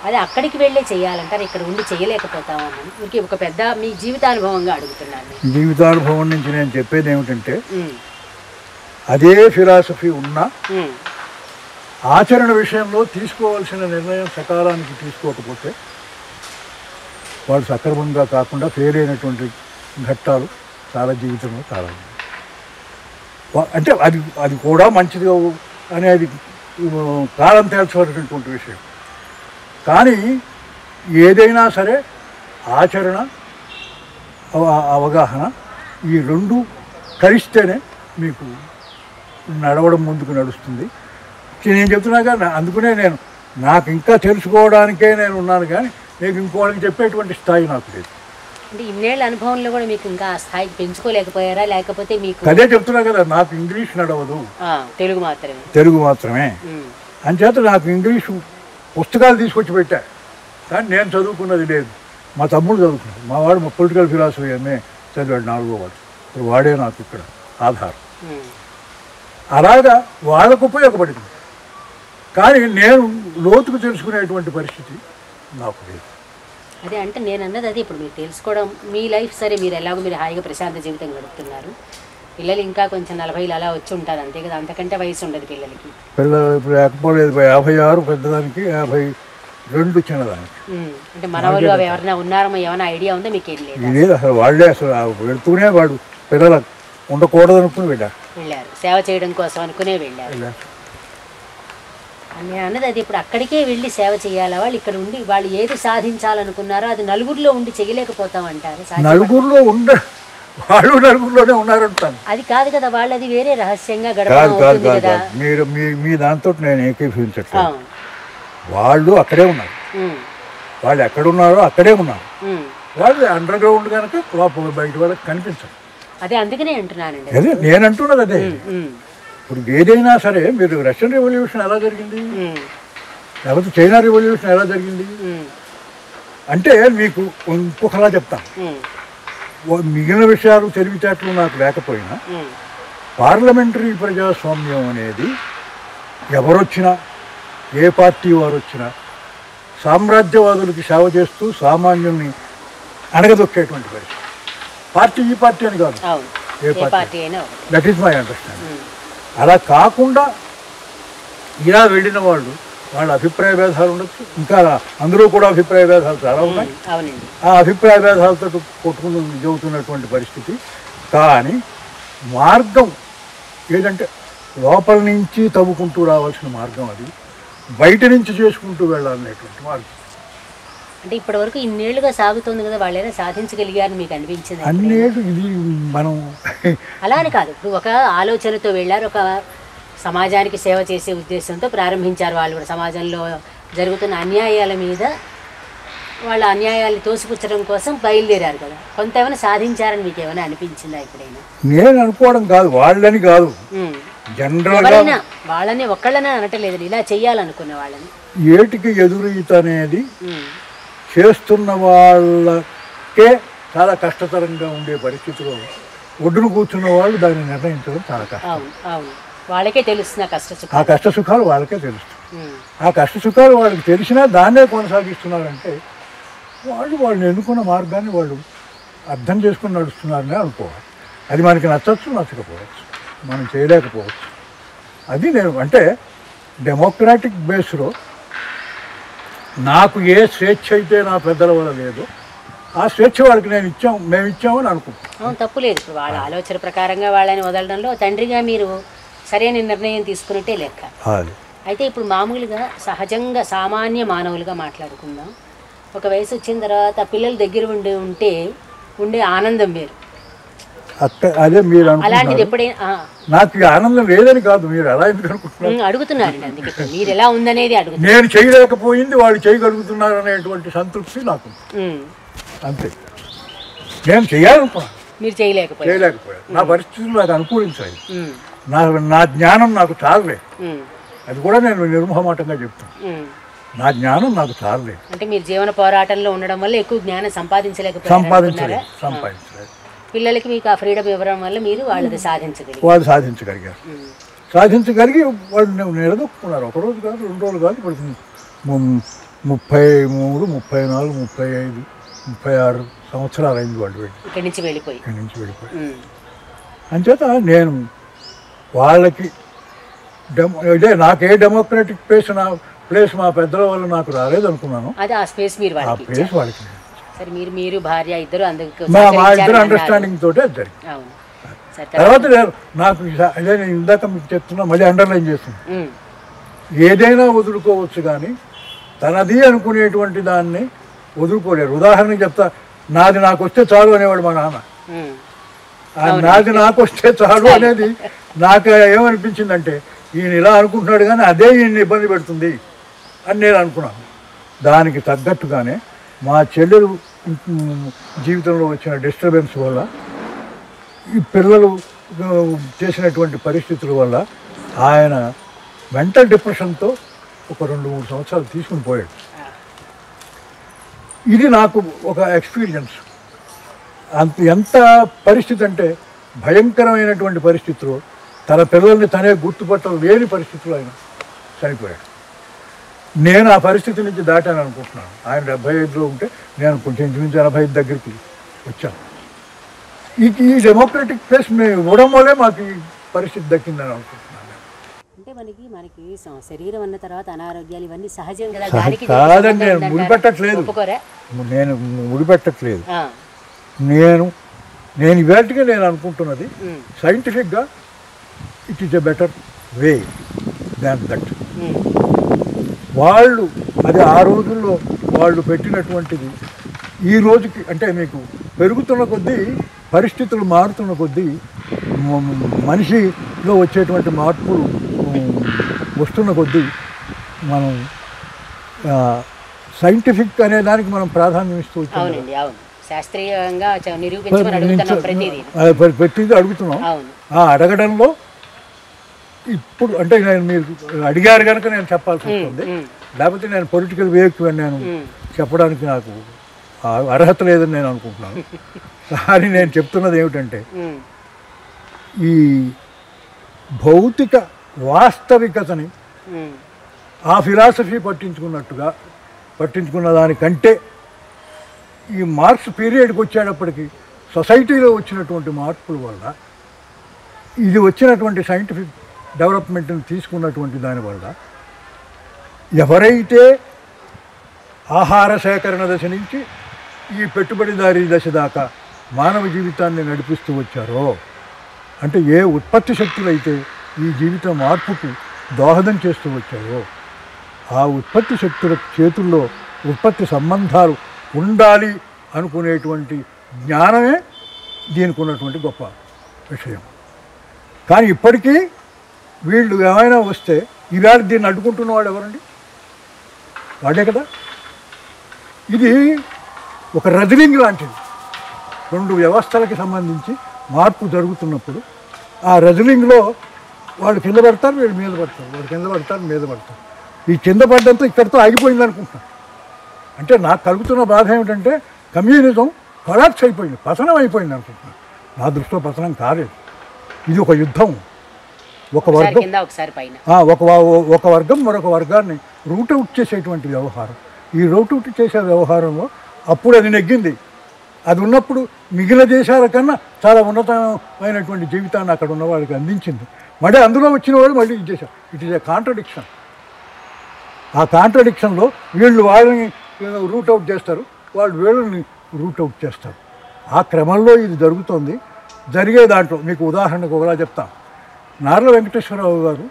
అది అక్కడికి వెళ్ళే చేయాలంటారు, ఇక్కడ ఉండి చేయలేకపోతామని మీకు ఒక పెద్ద మీ జీవితానుభవంగా అడుగుతున్నాను. జీవితానుభవం నుంచి నేను చెప్పేది ఏమిటంటే, అదే ఫిలాసఫీ ఉన్నా ఆచరణ విషయంలో తీసుకోవాల్సిన నిర్ణయం సకాలానికి తీసుకోకపోతే వాళ్ళు సక్రమంగా కాకుండా ఫెయిల్ అయినటువంటి ఘట్టాలు చాలా జీవితంలో చాలా. అంటే అది కూడా మంచిది అనేది కాలం తేల్చవలసినటువంటి విషయం. కానీ ఏదైనా సరే ఆచరణ, అవగాహన, ఈ రెండు కలిస్తేనే మీకు నడవడం ముందుకు నడుస్తుంది. నేను చెప్తున్నాగా, అందుకనే నాకు ఇంకా తెలుసుకోవడానికే నేను ఉన్నాను, కానీ నేను ఇంకోళ్ళకి చెప్పేటువంటి స్థాయి నాకు లేదు. అంటే ఇన్నేళ్ళ అనుభవంలో కూడా మీకు ఇంకా ఆ స్థాయికి పెంచుకోలేకపోయారా? లేకపోతే మీకు అదే చెప్తున్నా కదా, నాకు ఇంగ్లీష్ నడవదు, తెలుగు మాత్రమే. అంచేత నాకు ఇంగ్లీషు పుస్తకాలు తీసుకొచ్చి పెట్టా, కానీ నేను చదువుకున్నది లేదు. మా తమ్ముడు చదువుకున్నాడు, మా వాడు పొలిటికల్ ఫిలాసఫీ ఎంఏ చదివాడు, 4వ వాడు. ఇప్పుడు వాడే నాకు ఇక్కడ ఆధారం. అలాగా వాళ్ళకు ఉపయోగపడింది, కానీ నేను లోతుకు తెలుసుకునేటువంటి పరిస్థితి నాకు లేదు. అదే అంటే నేను అన్నది అది. ఇప్పుడు మీరు తెలుసుకోవడం, మీ లైఫ్ సరే, మీరు ఎలాగో మీరు హాయిగా ప్రశాంత జీవితం గడుపుతున్నారు. పిల్లలు ఇంకా కొంచెం 40 అలా వచ్చి ఉంటారు అంతే కదా, అంతకంటే వయసు ఉండదు పిల్లలకి. పిల్లలు ఇప్పుడు లేకపోలేదు, 56 పెద్దదానికి, 52 చిన్నదానికి. అంటే మన వాళ్ళు అవి ఎవరైనా ఉన్నారో ఏమైనా ఐడియా ఉందా మీకు? ఏం లేదు అసలు. వాళ్ళే అసలు వెళుతూనే వాడు పిల్లలు ఉండకూడదు అనుకుని వెళ్ళారు, సేవ చేయడం కోసం అనుకునే వెళ్ళారు. నేను అన్నది అది. ఇప్పుడు అక్కడికే వెళ్ళి సేవ చేయాలా? వాళ్ళు ఇక్కడ ఉండి వాళ్ళు ఏది సాధించాలనుకున్నారో అది నలుగురిలో ఉండి చేయలేకపోతామంటారు. నలుగురిలో వాళ్ళు నలుగురిలోనే ఉన్నారంటాను. అది కాదు కదా, వాళ్ళు అది వేరే రహస్యంగా గడపడం కదా. మీరు మీ దాంతో నేను ఏకీభవించట్లేదు. వాళ్ళు అక్కడే ఉన్నారు, వాళ్ళు ఎక్కడున్నారో అక్కడే ఉన్నారు. వాళ్ళు అండర్ గ్రౌండ్ కనుక లోపల బయట వాళ్ళకి కనిపించరు. అదే అందుకనే అంటున్నానండి. అదే నేను అంటున్నది అదే. ఇప్పుడు ఏదైనా సరే, మీరు రష్యన్ రెవల్యూషన్ ఎలా జరిగింది? లేకపోతే చైనా రివల్యూషన్ ఎలా జరిగింది అంటే మీకు ఇంకొకలా చెప్తాను. మిగిలిన విషయాలు తెలివితేటలు నాకు లేకపోయినా పార్లమెంటరీ ప్రజాస్వామ్యం అనేది ఎవరొచ్చినా ఏ పార్టీ వారు వచ్చినా సామ్రాజ్యవాదులకి సేవ చేస్తూ సామాన్యుల్ని అణగదొక్కేటువంటి పరిస్థితి. పార్టీ ఈ పార్టీ అని కాదు, ఏ పార్టీ అయినా, దట్ ఈస్ మై అండర్స్టాండింగ్. అలా కాకుండా ఇలా వెళ్ళిన వాళ్ళు వాళ్ళ అభిప్రాయ భేదాలు ఉండొచ్చు, ఇంకా అందరూ కూడా అభిప్రాయ భేదాలు చాలా ఉన్నాయి. ఆ అభిప్రాయ భేదాలతో కొట్టుకుని చెబుతున్నటువంటి పరిస్థితి. కానీ మార్గం ఏదంటే లోపల నుంచి తవ్వుకుంటూ రావాల్సిన మార్గం అది, బయట నుంచి చేసుకుంటూ వెళ్ళాలనేటువంటి మార్గం. అంటే ఇప్పటి వరకు ఇన్నేళ్లుగా సాగుతుంది కదా, వాళ్ళు ఏదైనా సాధించగలిగారని మీకు అనిపించింది? అన్నేళ్ళు ఇది మనం అలా అని కాదు, ఇప్పుడు ఒక ఆలోచనతో వెళ్ళారు, ఒక సమాజానికి సేవ చేసే ఉద్దేశంతో ప్రారంభించారు. వాళ్ళు కూడా సమాజంలో జరుగుతున్న అన్యాయాల మీద వాళ్ళ అన్యాయాన్ని తోసిపుచ్చడం కోసం బయలుదేరారు కదా, కొంత ఏమైనా సాధించారని మీకు ఏమైనా అనిపించిందా ఎప్పుడైనా? నేను అనుకోవడం కాదు, వాళ్ళని కాదు, జనరల్గా వాళ్ళని ఒక్కళ్ళనే అనటలేదు, ఇలా చెయ్యాలనుకున్న వాళ్ళని. ఏటికి ఎదురీత అనేది చేస్తున్న వాళ్ళకే చాలా కష్టతరంగా ఉండే పరిస్థితిలో ఒడ్డును కూర్చున్న వాళ్ళు దాన్ని నిర్ణయించడం చాలా కష్టం. వాళ్ళకే తెలుస్తుంది ఆ కష్ట సుఖాలు వాళ్ళకే తెలుస్తుంది. ఆ కష్ట సుఖాలు వాళ్ళకి తెలిసినా దాన్నే కొనసాగిస్తున్నారంటే వాళ్ళు ఎన్నుకున్న మార్గాన్ని వాళ్ళు అర్థం చేసుకుని నడుస్తున్నారని అనుకోవాలి. అది మనకి నచ్చచ్చు, నచ్చకపోవచ్చు, మనం చేయలేకపోవచ్చు. అది నేను అంటే డెమోక్రాటిక్ బేస్లో నాకు ఏ స్వేచ్ఛ అయితే నా పెద్దల వల్ల లేదో ఆ స్వేచ్ఛ వాళ్ళకి మేము ఇచ్చామని అనుకుంటున్నాం. తప్పు లేదు. ఇప్పుడు వాళ్ళ ఆలోచన ప్రకారంగా వాళ్ళని వదలడంలో తండ్రిగా మీరు సరైన నిర్ణయం తీసుకున్నట్టే లెక్క. అయితే ఇప్పుడు మామూలుగా సహజంగా సామాన్య మానవులుగా మాట్లాడుకుందాం. ఒక వయసు వచ్చిన తర్వాత పిల్లల దగ్గర ఉండే ఆనందం వేరు. అదే మీరు అలాంటిది ఎప్పుడైనా నాకు ఆనందం లేదని కాదు, మీరు ఎలా ఎందుకు అనుకుంటున్నారు అడుగుతున్నారండి. అందుకే మీరు ఎలా ఉందనేది అడుగుతున్నారు. నేను చేయలేకపోయింది వాళ్ళు చేయగలుగుతున్నారు అనేటువంటి సంతృప్తి నాకు అంతే. నేను చేయాలనుకున్నాను, మీరు చేయలేకపోయారు. నా పరిస్థితులు నాకు అనుకూలించాయి. నా జ్ఞానం నాకు చాలలేదు. అది కూడా నేను నిర్మోహమాటంగా చెప్తాను. నా జ్ఞానం నాకు చాలలేదు. అంటే మీరు జీవన పోరాటంలో ఉండడం వల్ల ఎక్కువ జ్ఞానం సంపాదించలేదు. పిల్లలకి మీకు ఆ ఫ్రీడమ్ ఇవ్వడం వల్ల మీరు వాళ్ళు సాధించగలిగారు. సాధించగలిగి వాళ్ళు నిలదొక్కున్నారు. ఒకరోజు కాదు, 2 రోజులు కాదు, ఇప్పుడు 33, 34, 35, 36 సంవత్సరాలు అయింది వాళ్ళు ఇక్కడి నుంచి వెళ్ళిపోయి. అంచేత నేను వాళ్ళకి నాకే డెమోక్రటిక్ ప్లేస్ మా పెద్దల వల్ల నాకు రాలేదు అనుకున్నాను. ఆ ప్లేస్ వాళ్ళకి మీరు భార్య ఇద్దరు మా ఇద్దరు అండర్స్టాండింగ్ తోటే జరిగింది. తర్వాత నాకు అదే నేను ఇందాక మీకు చెప్తున్నా, మళ్ళీ అండర్లైన్ చేస్తున్నా, ఏదైనా వదులుకోవచ్చు కానీ తనది అనుకునేటువంటి దాన్ని వదులుకోలేరు. ఉదాహరణకి చెప్తా, నాది నాకు వస్తే చాలు అనేవాడు మా నాన్న. నాది నాకు వస్తే చాలు అనేది నాకు ఏమనిపించిందంటే, ఈయన ఇలా అనుకుంటున్నాడు కానీ అదే ఈయన ఇబ్బంది పెడుతుంది అని నేను అనుకున్నాను. దానికి తగ్గట్టుగానే మా చెల్లెలు జీవితంలో వచ్చిన డిస్టర్బెన్స్ వల్ల, ఈ పిల్లలు చేసినటువంటి పరిస్థితుల వల్ల ఆయన మెంటల్ డిప్రెషన్తో ఒక 2-3 సంవత్సరాలు తీసుకుని పోయాడు. ఇది నాకు ఒక ఎక్స్పీరియన్స్. ఎంత పరిస్థితి అంటే భయంకరమైనటువంటి పరిస్థితిలో తన పిల్లల్ని తనే గుర్తుపట్టలేని పరిస్థితిలో ఆయన చనిపోయాడు. నేను ఆ పరిస్థితి నుంచి దాటాను అనుకుంటున్నాను. ఆయన 75లో ఉంటే నేను కొంచెం ఇంచుమించు 85 దగ్గరికి వచ్చాను. ఈ డెమోక్రటిక్ ప్లేస్ మేము ఇవ్వడం వల్లే మాకు ఈ పరిస్థితి దక్కిందని అనుకుంటున్నాను. అంటే మనకి శరీరం అన్న తర్వాత అనారోగ్యాలు ఇవన్నీ సహజం కదా. కాదని నేను ముడిపెట్టట్లేదు. నేను ఇవాటిగా నేను అనుకుంటున్నది సైంటిఫిక్గా it is a better way than that. వాళ్ళు అది ఆ రోజుల్లో వాళ్ళు పెట్టినటువంటిది ఈ రోజుకి అంటే మీకు పెరుగుతున్న కొద్దీ, పరిస్థితులు మారుతున్న కొద్దీ, మనిషిలో వచ్చేటువంటి మార్పులు వస్తున్న కొద్దీ మనం సైంటిఫిక్ అనే దానికి మనం ప్రాధాన్యం ఇస్తూ పెట్టింది అడుగుతున్నాం. అడగడంలో ఇప్పుడు అంటే నేను మీరు అడిగారు కనుక నేను చెప్పాల్సి వస్తుంది. లేకపోతే నేను పొలిటికల్ వేకి నేను చెప్పడానికి నాకు అర్హత లేదని నేను అనుకుంటున్నాను. కానీ నేను చెప్తున్నది ఏమిటంటే ఈ భౌతిక వాస్తవికతని ఆ ఫిలాసఫీ పట్టించుకున్న దానికంటే ఈ మార్క్స్ పీరియడ్కి వచ్చేటప్పటికి సొసైటీలో వచ్చినటువంటి మార్పుల వల్ల ఇది వచ్చినటువంటి సైంటిఫిక్ డెవలప్మెంట్ని తీసుకున్నటువంటి దానివల్ల ఎవరైతే ఆహార సేకరణ దశ నుంచి ఈ పెట్టుబడిదారీ దశ దాకా మానవ జీవితాన్ని నడిపిస్తూ వచ్చారో, అంటే ఏ ఉత్పత్తి శక్తులైతే ఈ జీవిత మార్పుకు దోహదం చేస్తూ వచ్చారో ఆ ఉత్పత్తి శక్తుల చేతుల్లో ఉత్పత్తి సంబంధాలు ఉండాలి అనుకునేటువంటి జ్ఞానమే దీనికి ఉన్నటువంటి గొప్ప విషయం. కానీ ఇప్పటికీ వీళ్ళు ఏమైనా వస్తే ఈవేళ దీన్ని అడ్డుకుంటున్న వాడు ఎవరండి? వాడే కదా. ఇది ఒక రెజ్లింగ్ లాంటిది. రెండు వ్యవస్థలకి సంబంధించి మార్పు జరుగుతున్నప్పుడు ఆ రెజ్లింగ్లో వాళ్ళు కింద పడతారు, వీళ్ళు మీద పడతారు, వాళ్ళు కింద పడతారు, మీద పడతారు. ఈ కింద పడ్డంతో ఇక్కడితో ఆగిపోయింది అనుకుంటున్నాను. అంటే నాకు కలుగుతున్న బాధ ఏమిటంటే కమ్యూనిజం కొలాప్స్ అయిపోయింది, పతనం అయిపోయింది అనుకుంటున్నాను. నా దృష్టిలో పతనం కాలేదు. ఇది ఒక యుద్ధం. ఒక వర్గం ఒక వర్గం మరొక వర్గాన్ని రూట్అవుట్ చేసేటువంటి వ్యవహారం. ఈ రూట్అవుట్ చేసే వ్యవహారంలో అప్పుడు అది నెగ్గింది. అది ఉన్నప్పుడు మిగిలిన దేశాల కన్నా చాలా ఉన్నతమైనటువంటి జీవితాన్ని అక్కడ ఉన్న వాళ్ళకి అందించింది. మళ్ళీ అందులో వచ్చిన వాళ్ళు మళ్ళీ ఇది చేశారు. It is a contradiction. ఆ కాంట్రడిక్షన్లో వీళ్ళు వాళ్ళని రూట్అవుట్ చేస్తారు, వాళ్ళు వీళ్ళని రూట్అవుట్ చేస్తారు. ఆ క్రమంలో ఇది జరుగుతుంది. జరిగే దాంట్లో మీకు ఉదాహరణకు ఒకలా చెప్తాం. నార్ల వెంకటేశ్వరరావు గారు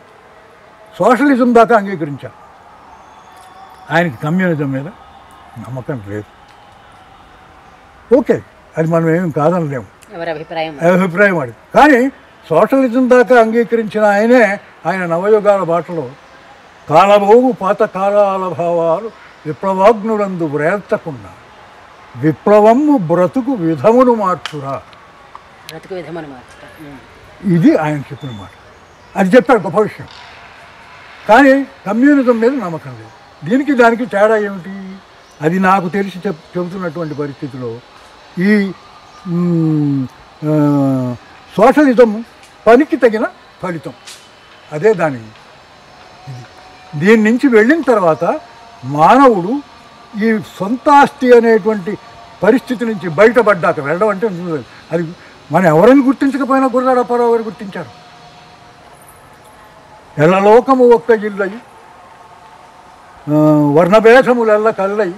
సోషలిజం దాకా అంగీకరించారు. ఆయనకి కమ్యూనిజం మీద నమ్మకం లేదు. ఓకే, అది మనం ఏమి కాదనలేము, అభిప్రాయం అది. కానీ సోషలిజం దాకా అంగీకరించిన ఆయన నవయుగాల బాటలో కాలబోగు పాత కాలాల భావాలు విప్లవాగ్నులందు వ్రేల్చకుండా విప్లవము బ్రతుకు విధమును మార్చురా, ఇది ఆయన చెప్పిన మాట. అది చెప్పాడు, గొప్ప విషయం. కానీ కమ్యూనిజం మీద నమ్మకం లేదు. దీనికి దానికి తేడా ఏమిటి? అది నాకు తెలిసి చెబుతున్నటువంటి పరిస్థితిలో ఈ సోషలిజం పనికి తగిన ఫలితం, అదే దీని నుంచి వెళ్ళిన తర్వాత మానవుడు ఈ సొంత ఆస్తి అనేటువంటి పరిస్థితి నుంచి బయటపడ్డాక, వెళ్ళడం అంటే అది మనం ఎవరైనా గుర్తించకపోయినా గుర్రాడప్పారావు గారు గుర్తించారు. ఎల్లలోకము ఒక్క ఇల్లై వర్ణభేదములెల్ల కల్లై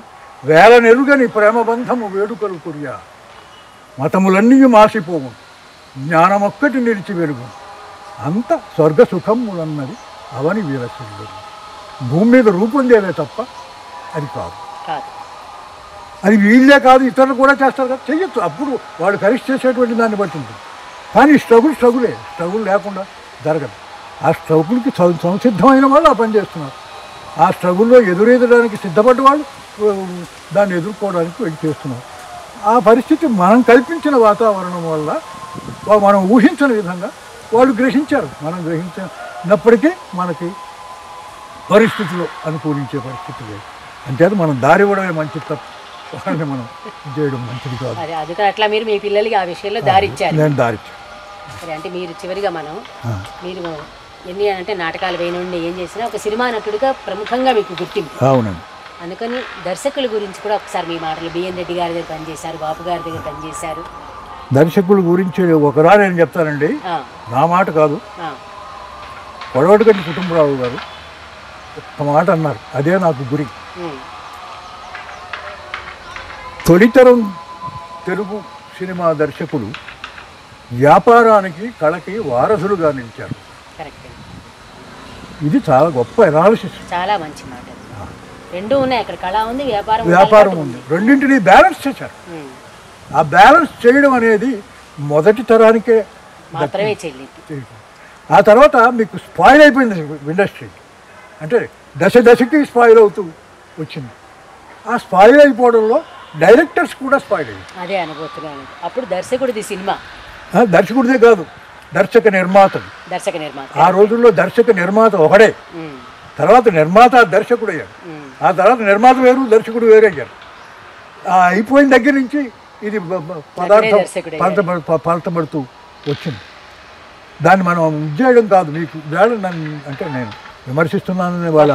వేల నెరుగని ప్రేమబంధము వేడుకలు కురియా మతములన్నీ మాసిపోవు జ్ఞానమొక్కటి నిలిచి వెలుగు అంత స్వర్గ సుఖములన్నది అవని వీరశిల్లు. భూమి మీద రూపొందేవే తప్ప అది కాదు. అది వీళ్ళే కాదు, ఇతరులు కూడా చేస్తారు కదా, చెయ్యొచ్చు. అప్పుడు వాళ్ళు కలిసి చేసేటువంటి దాన్ని బట్టి ఉంటుంది. కానీ స్ట్రగుల్ లేకుండా జరగదు. ఆ స్ట్రగుల్కి సంసిద్ధమైన వాళ్ళు ఆ పని చేస్తున్నారు. ఆ స్ట్రగుల్లో ఎదురెదడానికి సిద్ధపడ్డ వాళ్ళు దాన్ని ఎదుర్కోవడానికి వెళ్ళి చేస్తున్నారు. ఆ పరిస్థితి మనం కల్పించిన వాతావరణం వల్ల మనం ఊహించని విధంగా వాళ్ళు గ్రహించారు. మనం గ్రహించినప్పటికీ మనకి పరిస్థితులు అనుకూలించే పరిస్థితి లేదు. అంతేత మనం దారి ఇవ్వడమే మంచిది తప్ప వాళ్ళని మనం చేయడం మంచిది కాదు. అందుకని అట్లా మీరు మీ పిల్లలకి ఆ విషయంలో దారిచ్చారు. నేను దారిచ్చాను. సరే, అంటే మీరు చివరిగా మీరు ఎన్ని అంటే నాటకాలు వేయనుండి ఏం చేసినా ఒక సినిమా నటుడిగా ప్రముఖంగా మీకు గుర్తింపు. అవునండి. అందుకని దర్శకుల గురించి కూడా ఒకసారి మీ మాటలు, బిఎన్ రెడ్డి గారి దగ్గర పనిచేశారు, బాపు గారి దగ్గర పనిచేశారు. దర్శకుల గురించి ఒకరా నేను చెప్తానండి, నా మాట కాదు. పొడవటిగంటి కుటుంబరావు గారు ఒక మాట అన్నారు, అదే నాకు గురి. తొలితరం తెలుగు సినిమా దర్శకులు వ్యాపారానికి కళకి వారసులుగా నిలిచారు. ఇది చాలా గొప్ప ఎనాలిసిస్. చాలా మంచి మాట. రెండు ఉన్నాయి, అక్కడ కళ ఉంది, వ్యాపారం ఉంది. రెండింటినీ బ్యాలెన్స్ చేశారు. ఆ బ్యాలెన్స్ చేయడం అనేది మొదటి తరానికే మాత్రమే చెల్లింది. ఆ తర్వాత మీకు స్పాయిల్ అయిపోయింది ఇండస్ట్రీ. అంటే దశకి స్పాయిల్ అవుతూ వచ్చింది. ఆ స్పాయిల్ అయిపోవడంలో డైరెక్టర్స్ కూడా స్పాయిల్ అయ్యారు. అదే అనుభూతున్నాను. అప్పుడు దర్శకుడిది సినిమా, దర్శకుడిదే కాదు, దర్శక నిర్మాత. ఆ రోజుల్లో దర్శక నిర్మాత ఒకడే, తర్వాత నిర్మాత దర్శకుడయ్యాడు. ఆ తర్వాత నిర్మాత వేరు, దర్శకుడు వేరే అయ్యారు. అయిపోయిన దగ్గర నుంచి ఇది పదార్థం పలటబడుతూ వచ్చింది. దాన్ని మనం చేయడం కాదు. మీకు వేళ నన్ను అంటే నేను విమర్శిస్తున్నానని వాళ్ళు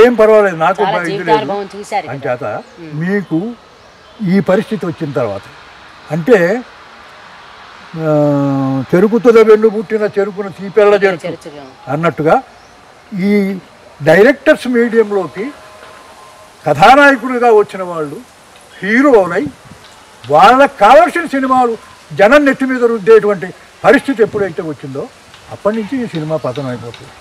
ఏం పర్వాలేదు, నాకు ఇది లేదు. అంచేత మీకు ఈ పరిస్థితి వచ్చిన తర్వాత అంటే చెరుకుతో వెన్ను పుట్టిన చెరుకును తీపెళ్ళ చెరుకు అన్నట్టుగా ఈ డైరెక్టర్స్ మీడియంలోకి కథానాయకులుగా వచ్చిన వాళ్ళు హీరోలై వాళ్ళకు కావాల్సిన సినిమాలు జనం నెత్తి మీద రుద్దేటువంటి పరిస్థితి ఎప్పుడైతే వచ్చిందో అప్పటి నుంచి ఈ సినిమా పతనం అయిపోతుంది.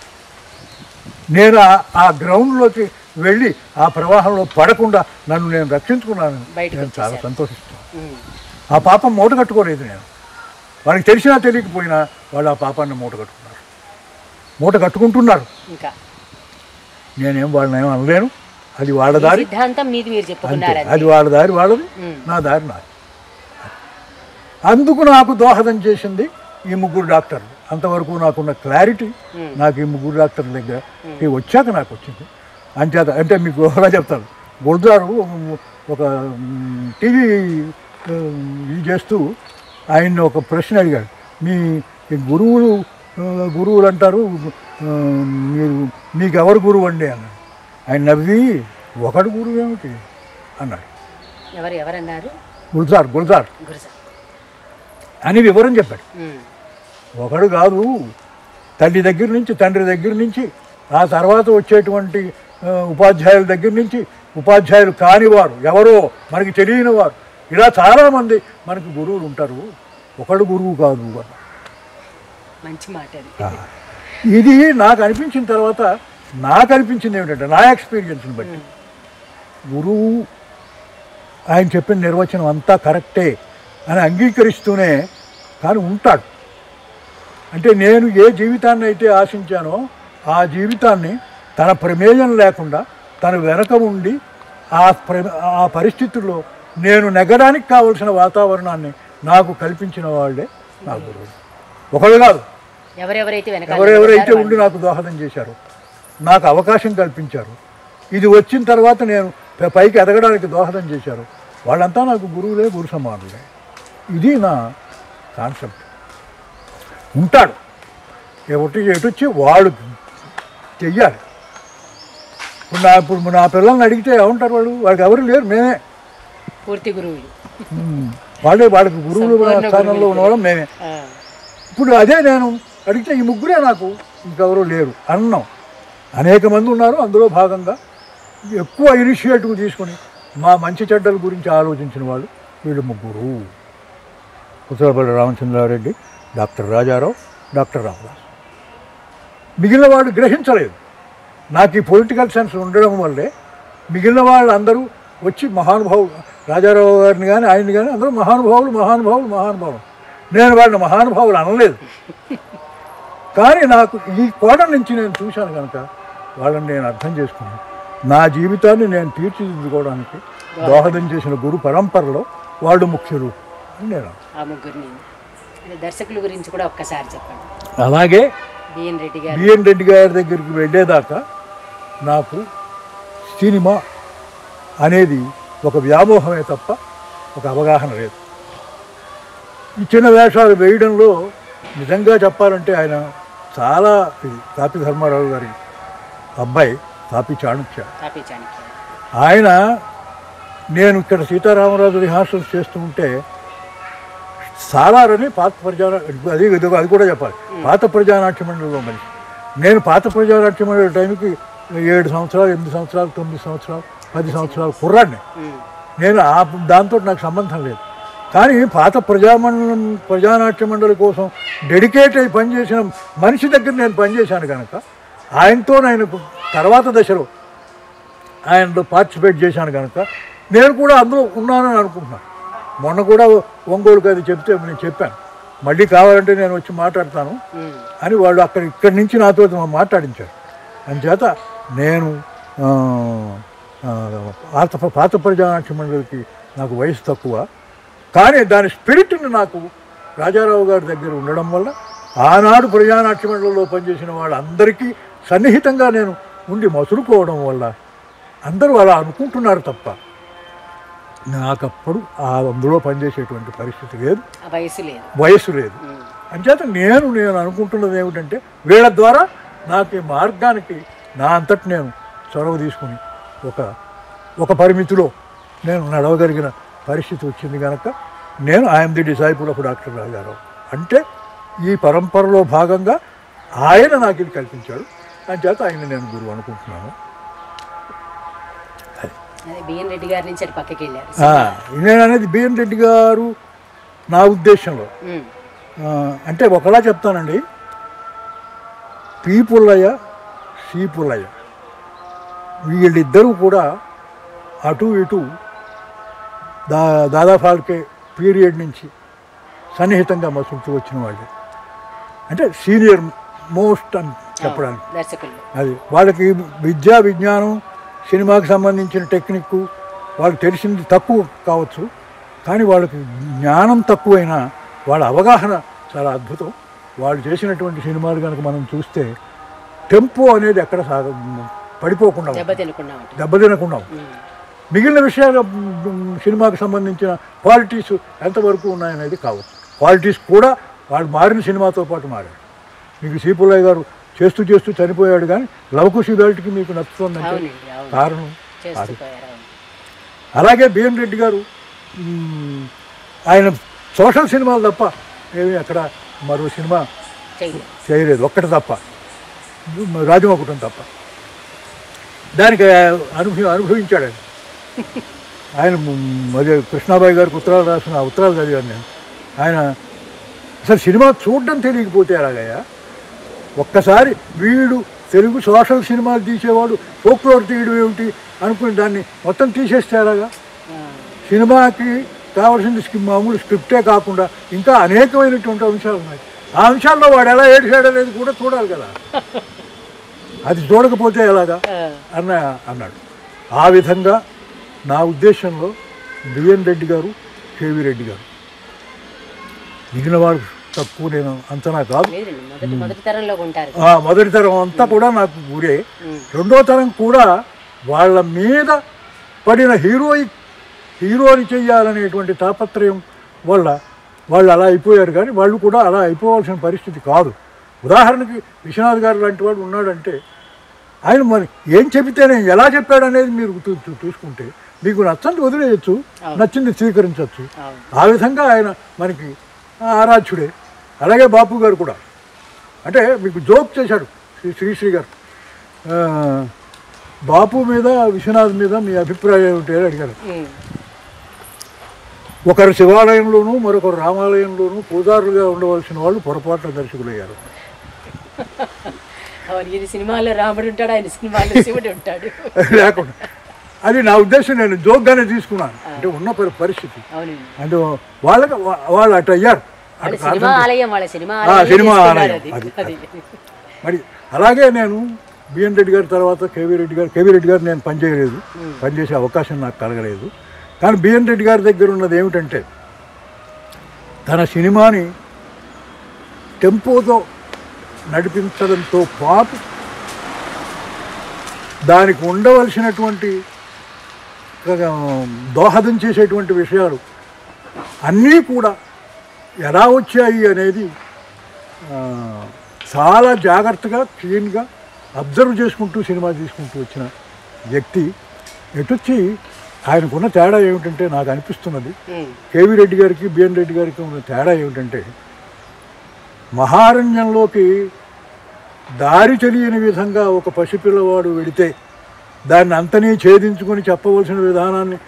నేను ఆ గ్రౌండ్లోకి వెళ్ళి ఆ ప్రవాహంలో పడకుండా నన్ను నేను రక్షించుకున్నాను. నేను చాలా సంతోషిస్తాను. ఆ పాపం మూట కట్టుకోలేదు నేను. వాళ్ళకి తెలిసినా తెలియకపోయినా వాళ్ళు ఆ పాపాన్ని మూట కట్టుకుంటున్నారు. నేనేం వాళ్ళని ఏం అనలేను. అది వాళ్ళ దారి, అది వాళ్ళ దారి వాళ్ళది, నా దారి నాది. అందుకు నాకు దోహదం చేసింది ఈ ముగ్గురు డాక్టర్లు. అంతవరకు నాకున్న క్లారిటీ నాకు ఈ ముగ్గురు డాక్టర్ల దగ్గర వచ్చాక నాకు వచ్చింది. అంచేత అంటే మీకు ఎలా చెప్తాను, గుల్జారు ఒక టీవీ ఇది చేస్తూ ఆయన్ని ఒక ప్రశ్న అడిగాడు. మీ గురువులు అంటారు, మీకు ఎవరు గురువు అండి అన్నాడు. ఆయన నవ్వి ఒకడు గురువు ఏమిటి అన్నాడు. గుల్జార్ అని వివరం చెప్పాడు. ఒకడు కాదు, తండ్రి దగ్గర నుంచి ఆ తర్వాత వచ్చేటువంటి ఉపాధ్యాయుల దగ్గర నుంచి ఉపాధ్యాయులు కానివారు ఎవరో మనకి తెలియని వారు ఇలా చాలామంది మనకి గురువులు ఉంటారు. ఒకడు గురువు కాదు అన్న మంచి మాట. ఇది నాకు అనిపించిన తర్వాత నాకు అనిపించింది ఏమిటంటే నా ఎక్స్పీరియన్స్ని బట్టి గురువు ఆయన చెప్పిన నిర్వచనం అంతా కరెక్టే అని అంగీకరిస్తూనే కానీ ఉంటాడు. అంటే నేను ఏ జీవితాన్ని అయితే ఆశించానో ఆ జీవితాన్ని తన ప్రమేయం లేకుండా తన వెనక ఉండి ఆ పరిస్థితుల్లో నేను నెగ్గడానికి కావలసిన వాతావరణాన్ని నాకు కల్పించిన వాళ్ళే నా గురువు. ఒకరు కాదు, ఎవరెవరైతే ఉండి నాకు దోహదం చేశారు, నాకు అవకాశం కల్పించారు, ఇది వచ్చిన తర్వాత నేను పైకి ఎదగడానికి దోహదం చేశారు, వాళ్ళంతా నాకు గురువులే, గురు సమానులే. ఇది నా కాన్సెప్ట్. ఉంటాడు ఎటొచ్చి వాళ్ళు చెయ్యాలి. ఇప్పుడు నా పిల్లల్ని అడిగితే ఏమంటారు వాళ్ళకి ఎవరు లేరు, మేమే పూర్తి గురువులు. వాళ్ళకి గురువులు స్థానంలో ఉన్నవాళ్ళం మేమే. ఇప్పుడు అదే నేను అడిగితే ఈ ముగ్గురే నాకు ఇంకెవరూ లేరు అన్నాం. అనేక మంది ఉన్నారు. అందులో భాగంగా ఎక్కువ ఇనిషియేటివ్ తీసుకుని మా మంచి చెడ్డల గురించి ఆలోచించిన వాళ్ళు వీళ్ళు ముగ్గురు: ఉత్తరపల్లి రామచంద్రారెడ్డి, డాక్టర్ రాజారావు, డాక్టర్ రామదాస్. మిగిలిన వాళ్ళు గ్రహించలేదు. నాకు ఈ పొలిటికల్ సెన్స్ ఉండడం వల్లే మిగిలిన వాళ్ళు అందరూ వచ్చి మహానుభావులు, రాజారావు గారిని కానీ ఆయన్ని కానీ అందరూ మహానుభావులు. నేను వాళ్ళని మహానుభావులు అనలేదు. కానీ నాకు ఈ కోణ నుంచి నేను చూశాను కనుక వాళ్ళని నేను అర్థం చేసుకున్నాను. నా జీవితాన్ని నేను తీర్చిదిద్దుకోవడానికి దోహదం చేసిన గురు పరంపరలో వాళ్ళు ముఖ్యులు అని నేను. దర్శకుల గురించి కూడా ఒక్కసారి చెప్పండి. అలాగే బిఎన్ రెడ్డి గారి దగ్గరికి వెళ్ళేదాకా నాకు సినిమా అనేది ఒక వ్యామోహమే తప్ప ఒక అవగాహన లేదు. ఈ చిన్న వేషాలు వేయడంలో నిజంగా చెప్పాలంటే ఆయన చాలా తాపి ధర్మారావు గారి అబ్బాయి తాపి చాణుక్య. ఆయన నేను ఇక్కడ సీతారామరాజు రిహార్సల్స్ చేస్తూ ఉంటే సాలారని పాత అది కూడా చెప్పాలి, పాత ప్రజానాట్య మండలిలో మనిషి. నేను పాత ప్రజానాట్య మండలి టైంకి 7 సంవత్సరాలు, 8 సంవత్సరాలు, 9 సంవత్సరాలు, 10 సంవత్సరాలు కుర్రాడిని. నేను దాంతో నాకు సంబంధం లేదు. కానీ పాత ప్రజానాట్య మండలి కోసం డెడికేట్ అయి పనిచేసిన మనిషి దగ్గర నేను పనిచేశాను కనుక ఆయనతో నేను తర్వాత దశలో ఆయనలో పార్టిసిపేట్ చేశాను కనుక నేను కూడా అందులో ఉన్నానని అనుకుంటున్నాను. మొన్న కూడా ఒంగోలుకి అది చెప్తే నేను చెప్పాను, మళ్ళీ కావాలంటే నేను వచ్చి మాట్లాడతాను అని. వాళ్ళు ఇక్కడి నుంచి నాతో మాట్లాడించారు. అందుచేత నేను పాత ప్రజానాట్య మండలికి నాకు వయసు తక్కువ, కానీ దాని స్పిరిట్ని నాకు రాజారావు గారి దగ్గర ఉండడం వల్ల ఆనాడు ప్రజానాట్య మండలిలో పనిచేసిన వాళ్ళందరికీ సన్నిహితంగా నేను ఉండి మసులుకోవడం వల్ల అందరూ అలా అనుకుంటున్నారు తప్ప నాకప్పుడు అందులో పనిచేసేటువంటి పరిస్థితి లేదు, వయసు లేదు. అంచేత నేను అనుకుంటున్నది ఏమిటంటే వీళ్ళ ద్వారా నాకు ఈ మార్గానికి నా అంతటి నేను చొరవ తీసుకుని ఒక పరిమితిలో నేను నడవగలిగిన పరిస్థితి వచ్చింది కనుక నేను I'm the disciple of doctor Rajarao అంటే ఈ పరంపరలో భాగంగా ఆయన నాకు ఇది కల్పించాడు. అంచేత ఆయన నేను గురువు అనుకుంటున్నాను. నేను అనేది బిఎన్ రెడ్డి గారు నా ఉద్దేశంలో అంటే ఒకలా చెప్తానండి, పి పుల్లయ్య, సి పుల్లయ్య వీళ్ళిద్దరూ కూడా అటు ఇటు దాదా ఫాల్కే పీరియడ్ నుంచి సన్నిహితంగా మసులుతూ వచ్చిన వాళ్ళు. అంటే సీనియర్ మోస్ట్ అని చెప్పడానికి అది వాళ్ళకి విద్యా విజ్ఞానం సినిమాకి సంబంధించిన టెక్నిక్ వాళ్ళకి తెలిసింది తక్కువ కావచ్చు, కానీ వాళ్ళకి జ్ఞానం తక్కువైనా వాళ్ళ అవగాహన చాలా అద్భుతం. వాళ్ళు చేసినటువంటి సినిమాలు కనుక మనం చూస్తే టెంపో అనేది ఎక్కడ పడిపోకుండా దెబ్బతినకుండా మిగిలిన విషయాలు సినిమాకి సంబంధించిన క్వాలిటీస్ ఎంతవరకు ఉన్నాయనేది కావచ్చు. క్వాలిటీస్ కూడా వాళ్ళు మారిన సినిమాతో పాటు మారాడు. మీకు సి పుల్లయ్య గారు చేస్తూ చనిపోయాడు, కానీ లవకుశి బెల్ట్కి మీకు నచ్చుతుందంటే కారణం అది. అలాగే బిఎన్ రెడ్డి గారు ఆయన సోషల్ సినిమాలు తప్ప ఏమీ అక్కడ మరో సినిమా చేయలేదు, ఒక్కటి తప్ప, రాజమకుటం తప్ప. దానికి అనుభవించాడు ఆయన. ఆయన మరి కృష్ణాబాయి గారికి ఉత్తరాలు రాసిన ఉత్తరాలు చదివాను నేను. ఆయన అసలు సినిమా చూడడం తెలియకపోతే ఎలాగయ్యా, ఒక్కసారి వీడు తెలుగు సోషల్ సినిమాలు తీసేవాడు ఫోక్లోర్ తీయడం ఏమిటి అనుకుని దాన్ని మొత్తం తీసేస్తే ఎలాగా. సినిమాకి కావాల్సింది మామూలు స్క్రిప్టే కాకుండా ఇంకా అనేకమైనటువంటి అంశాలు ఉన్నాయి. ఆ అంశాల్లో వాడు ఎలా ఏడిచాడు అనేది కూడా చూడాలి కదా, అది చూడకపోతే ఎలాగా అన్నాడు. ఆ విధంగా నా ఉద్దేశంలో బిఎన్ రెడ్డి గారు, కేవీ రెడ్డి గారు మిగిలిన వాడు తక్కువ నేను అంచనా కాదు. మొదటి తరం అంతా కూడా నాకు ఊరే. రెండో తరం కూడా వాళ్ళ మీద పడిన హీరోని చెయ్యాలనేటువంటి తాపత్రయం వల్ల వాళ్ళు అలా అయిపోయారు, కానీ వాళ్ళు కూడా అలా అయిపోవాల్సిన పరిస్థితి కాదు. ఉదాహరణకి విశ్వనాథ్ గారు లాంటి వాడు ఉన్నాడంటే ఆయన మరి ఏం చెబితేనే ఎలా చెప్పాడు అనేది మీరు చూసుకుంటే మీకు నచ్చంది వదిలేయచ్చు, నచ్చింది స్వీకరించవచ్చు. ఆ విధంగా ఆయన మనకి ఆరాధ్యుడే. అలాగే బాపు గారు కూడా అంటే మీకు జోక్ చేశాడు శ్రీశ్రీ గారు, బాపు మీద విశ్వనాథ్ మీద మీ అభిప్రాయం ఏమిటి అని అడిగారు. ఒకరు శివాలయంలోనూ మరొకరు రామాలయంలోనూ పూజారులుగా ఉండవలసిన వాళ్ళు పొరపాటున దర్శకులయ్యారు. లేకుండా అది నా ఉద్దేశం, నేను జోక్గానే తీసుకున్నాను. అంటే ఉన్న పరిస్థితి అంటే వాళ్ళు అటు అయ్యారు, సినిమా ఆలయం అది. మరి అలాగే నేను బిఎన్ రెడ్డి గారి తర్వాత కేవీ రెడ్డి గారు నేను పనిచేసే అవకాశం నాకు కలగలేదు. కానీ బిఎన్ రెడ్డి గారి దగ్గర ఉన్నది ఏమిటంటే తన సినిమాని టెంపోతో నడిపించడంతో పాటు దానికి ఉండవలసినటువంటి దోహదం చేసేటువంటి విషయాలు అన్నీ కూడా ఎలా వచ్చాయి అనేది చాలా జాగ్రత్తగా క్లీన్గా అబ్జర్వ్ చేసుకుంటూ సినిమా తీసుకుంటూ వచ్చిన వ్యక్తి. ఎటొచ్చి ఆయనకున్న తేడా ఏమిటంటే నాకు అనిపిస్తున్నది, కేవీ రెడ్డి గారికి బిఎన్ రెడ్డి గారికి ఉన్న తేడా ఏమిటంటే మహారణ్యంలోకి దారి తెలియని విధంగా ఒక పసిపిల్లవాడు వెడితే దాన్ని అంతనీ ఛేదించుకొని చెప్పవలసిన విధానాన్ని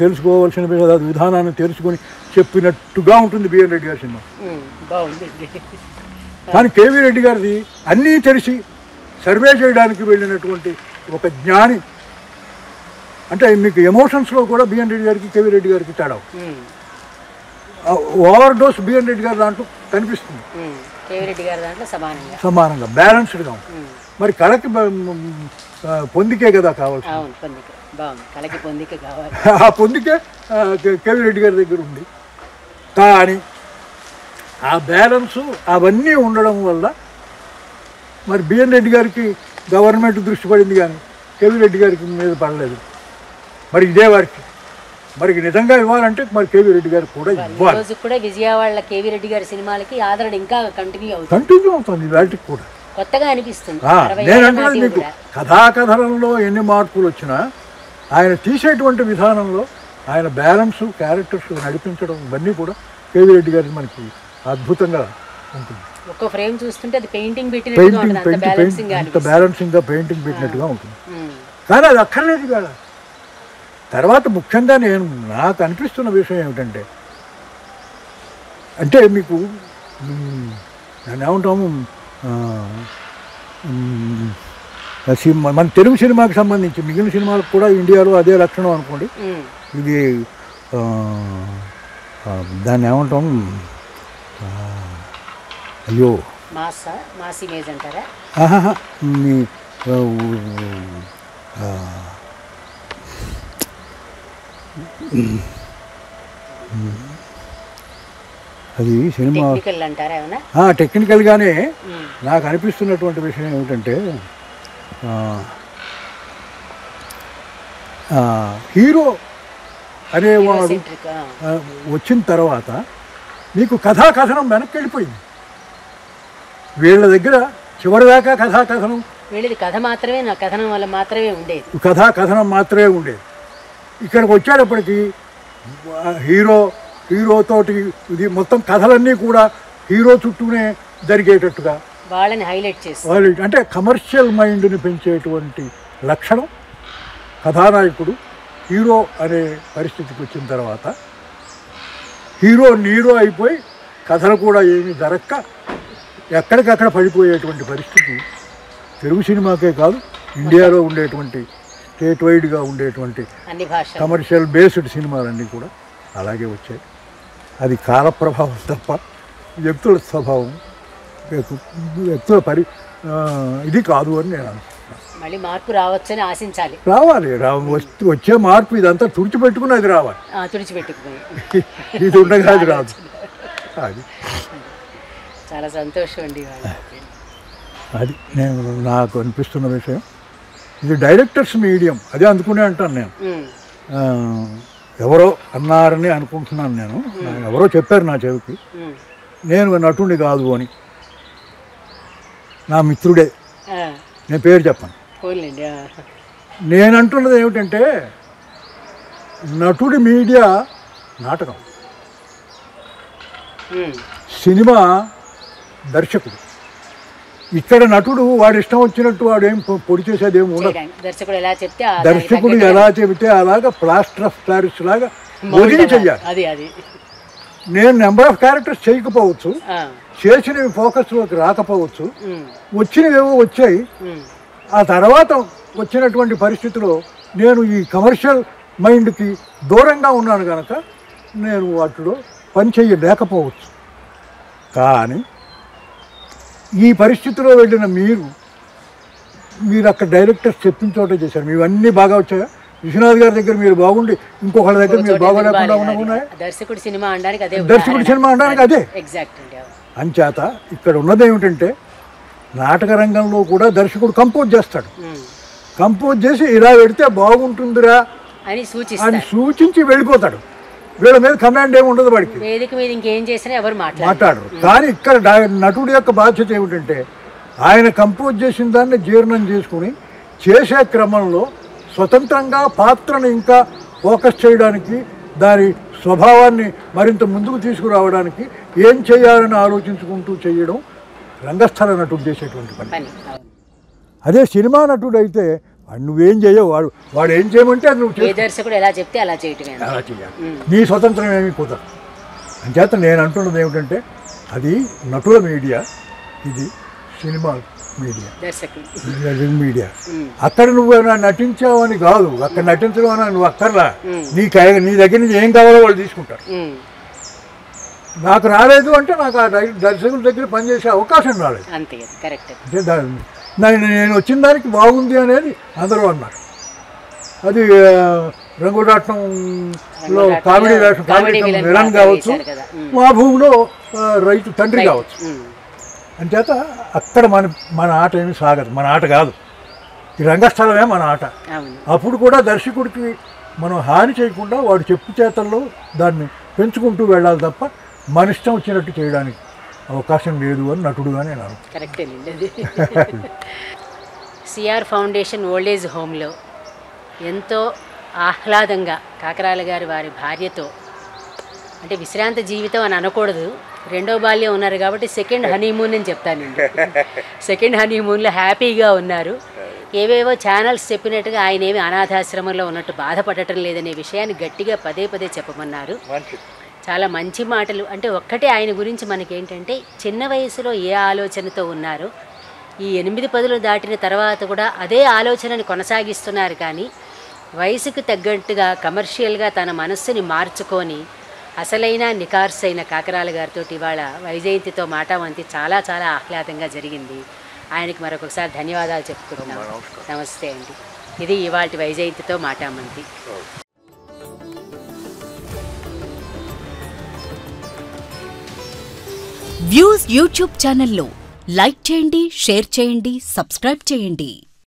తెలుసుకోవాల్సిన విధానాన్ని తెలుసుకొని చెప్పినట్టుగా ఉంటుంది బిఎన్ రెడ్డి గారి సినిమా. కానీ కేవీ రెడ్డి గారిది అన్నీ తెలిసి సర్వే చేయడానికి వెళ్ళినటువంటి ఒక జ్ఞాని. అంటే మీకు ఎమోషన్స్లో కూడా బిఎన్ రెడ్డి గారికి కేవీ రెడ్డి గారికి తేడా, ఓవర్ డోస్ బిఎన్ రెడ్డి గారి దాంట్లో కనిపిస్తుంది, సమానంగా బ్యాలెన్స్డ్గా ఉంటుంది. మరి కళకి పొందికే కదా కావాల్సి, ఆ పొందికే కేవీ రెడ్డి గారి దగ్గర ఉంది. కానీ ఆ బ్యాలెన్సు అవన్నీ ఉండడం వల్ల మరి బిఎన్ రెడ్డి గారికి గవర్నమెంట్ దృష్టి పడింది, కానీ కేవీ రెడ్డి గారికి మీద పడలేదు. మరి ఇదే వారికి మరి నిజంగా ఇవ్వాలంటే మరి కేవీ రెడ్డి గారికి కూడా ఇవ్వాలి. రోజు కూడా విజయవాడ కేవీ రెడ్డి గారి సినిమాలకి ఆదరణ ఇంకా కంటిన్యూ అవుతుంది వాటికి కూడా కొత్తగా అనిపిస్తుంది. నేను అంటున్నది మీకు కథాకథనంలో ఎన్ని మార్పులు వచ్చినా ఆయన తీసేటువంటి విధానంలో ఆయన బ్యాలెన్స్ క్యారెక్టర్స్ నడిపించడం ఇవన్నీ కూడా కేవీ రెడ్డి గారి మనకి అద్భుతంగా ఉంటుంది. ఒక్క ఫ్రేమ్ చూస్తుంటే అది పెయింటింగ్ అంత బ్యాలెన్సింగ్గా పెయింటింగ్ పెట్టినట్టుగా ఉంటుంది. కానీ అది అక్కర్లేదు కదా. తర్వాత ముఖ్యంగా నాకు అనిపిస్తున్న విషయం ఏమిటంటే అంటే మీకు దాన్ని ఏమంటాము మన తెలుగు సినిమాకి సంబంధించి మిగిలిన సినిమాలకు కూడా ఇండియాలో అదే లక్షణం అనుకోండి. ఇది దాన్ని ఏమంటాం అయ్యో మాస్ ఇమేజ్ అంటారా? అది సినిమా టెక్నికల్గానే నాకు అనిపిస్తున్నటువంటి విషయం ఏమిటంటే హీరో అనేవాడు వచ్చిన తర్వాత మీకు కథాకథనం వెనక్కి వెళ్ళిపోయింది. వీళ్ళ దగ్గర చివరిదాకా కథాకథనం కథ మాత్రమే కథనం వల్ల మాత్రమే ఉండేది, కథాకథనం మాత్రమే ఉండేది. ఇక్కడికి వచ్చేటప్పటికి హీరోతోటి ఇది మొత్తం కథలన్నీ కూడా హీరో చుట్టూనే జరిగేటట్టుగా వాళ్ళని హైలైట్ చేసి అంటే కమర్షియల్ మైండ్ని పెంచేటువంటి లక్షణం కథానాయకుడు హీరో అనే పరిస్థితికి వచ్చిన తర్వాత నీరో అయిపోయి కథలు కూడా ఏమీ జరక్క ఎక్కడికక్కడ పడిపోయేటువంటి పరిస్థితి తెలుగు సినిమాకే కాదు ఇండియాలో ఉండేటువంటి స్టేట్ వైడ్గా ఉండేటువంటి కమర్షియల్ బేస్డ్ సినిమాలన్నీ కూడా అలాగే వచ్చాయి. అది కాల ప్రభావం తప్ప వ్యక్తుల స్వభావం వ్యక్తుల ఇది కాదు అని నేను అనుకుంటున్నాను. మళ్ళీ మార్పు రావచ్చని ఆశించాలి. రావాలి వచ్చే మార్పు ఇదంతా తుడిచిపెట్టుకుని అది రావాలి. ఇది ఉండగా అది రాదు. అది చాలా సంతోషం అండి. అది నాకు అనిపిస్తున్న విషయం. ఇది డైరెక్టర్స్ మీడియం అదే అందుకునే అంటాను నేను. ఎవరో అన్నారని అనుకుంటున్నాను నేను. ఎవరో చెప్పారు నా చెవికి నేను నటుడిని కాదు అని. నా మిత్రుడే, నేను పేరు చెప్పను. నేను అంటున్నది ఏమిటంటే నటుడి మీడియా నాటకం, సినిమా దర్శకుడు. ఇక్కడ నటుడు వాడు ఇష్టం వచ్చినట్టు వాడు ఏం పొడి చేసేది ఏమి ఉండదు. దర్శకుడు ఎలా చెబితే అలాగా ప్లాస్టర్ ఆఫ్ ప్యారిస్ లాగా వదిలి చెయ్యాలి. నేను నెంబర్ ఆఫ్ క్యారెక్టర్స్ చేయకపోవచ్చు, చేసినవి ఫోకస్లోకి రాకపోవచ్చు, వచ్చినవేవో వచ్చాయి. ఆ తర్వాత వచ్చినటువంటి పరిస్థితిలో నేను ఈ కమర్షియల్ మైండ్కి దూరంగా ఉన్నాను కనుక నేను వాటిలో పని చేయలేకపోవచ్చు. కానీ ఈ పరిస్థితిలో వెళ్ళిన మీరు అక్కడ డైరెక్టర్స్ చెప్పిన చోట చేశారు. ఇవన్నీ బాగా వచ్చాయా? విశ్వనాథ్ గారి దగ్గర మీరు బాగుండి ఇంకొకళ్ళ దగ్గర మీరు బాగోలేకుండా ఉన్నాయా? దర్శకుడి సినిమా అనడానికి అదే. అంచేత ఇక్కడ ఉన్నది ఏమిటంటే నాటక రంగంలో కూడా దర్శకుడు కంపోజ్ చేస్తాడు. కంపోజ్ చేసి ఇలా పెడితే బాగుంటుందిరా అని సూచించి వెళ్ళిపోతాడు. వీళ్ళ మీద కమాండ్ ఏమి ఉండదు వాడికి, మాట్లాడరు. కానీ ఇక్కడ నటుడి యొక్క బాధ్యత ఏమిటంటే ఆయన కంపోజ్ చేసిన దాన్ని జీర్ణం చేసుకుని చేసే క్రమంలో స్వతంత్రంగా పాత్రను ఇంకా ఫోకస్ చేయడానికి, దాని స్వభావాన్ని మరింత ముందుకు తీసుకురావడానికి ఏం చేయాలని ఆలోచించుకుంటూ చేయడం రంగస్థల నటుడు చేసేటువంటి పని. అదే సినిమా నటుడు అయితే నువ్వేం చేయవు, వాడు ఏం చేయమంటే అది నువ్వు అలా చేయాలి. నీ స్వతంత్రం ఏమీ కుదరదు. అంచేత నేను అంటున్నది ఏమిటంటే అది నటుల మీడియా, ఇది సినిమా మీడియా. అక్కడ నువ్వు నటించావని కాదు, అక్కడ నటించడం అని నువ్వు అక్కర్లా. నీ దగ్గర నుంచి ఏం కావాలో వాళ్ళు తీసుకుంటారు. నాకు రాలేదు అంటే నాకు ఆ దర్శకుల దగ్గర పనిచేసే అవకాశం రాలేదు. నేను వచ్చిన దానికి బాగుంది అనేది అందరూ అన్నారు. అది రంగురాట్నంలో కామెడీ విలన్ కావచ్చు, మా భూమిలో రైతు తండ్రి కావచ్చు. అంచేత అక్కడ మన ఆట ఏమి సాగదు, మన ఆట కాదు. ఈ రంగస్థలమే మన ఆట. అవును. అప్పుడు కూడా దర్శకుడికి మనం హాని చేయకుండా వాడు చెప్పు చేతల్లో దాన్ని పెంచుకుంటూ వెళ్ళాలి తప్ప మన ఇష్టం వచ్చినట్టు చేయడానికి అవకాశం లేదు అని నటుడుగా నేను అనుకుంటున్నాను. కరెక్టేనండి అది. సిఆర్ ఫౌండేషన్ ఓల్డేజ్ హోమ్లో ఎంతో ఆహ్లాదంగా కాకరాల గారు వారి భార్యతో, అంటే విశ్రాంత జీవితం అని అనకూడదు, రెండో బాల్యం ఉన్నారు కాబట్టి సెకండ్ హనీమూన్ అని చెప్తానండి. సెకండ్ హనీమూన్లో హ్యాపీగా ఉన్నారు. ఏవేవో ఛానల్స్ చెప్పినట్టుగా ఆయన ఏమి అనాథాశ్రమంలో ఉన్నట్టు బాధపడటం లేదనే విషయాన్ని గట్టిగా పదే పదే చెప్పమన్నారు. చాలా మంచి మాటలు. అంటే ఒక్కటే ఆయన గురించి మనకేంటంటే చిన్న వయసులో ఏ ఆలోచనతో ఉన్నారో ఈ 8-10 దాటిన తర్వాత కూడా అదే ఆలోచనని కొనసాగిస్తున్నారు. కానీ వయసుకు తగ్గట్టుగా కమర్షియల్గా తన మనస్సుని మార్చుకొని అసలైన నికార్సైన కాకరాల గారితో ఇవాళ వైజయంతితో మాటామంతి చాలా చాలా ఆహ్లాదంగా జరిగింది. ఆయనకి మరొకసారి ధన్యవాదాలు చెప్పుకుంటున్నాం. నమస్తే అండి. ఇది ఇవాళ వైజయంతితో మాటామంతి. వ్యూస్ యూట్యూబ్ ఛానల్లో లైక్ చేయండి, షేర్ చేయండి, సబ్స్క్రైబ్ చేయండి.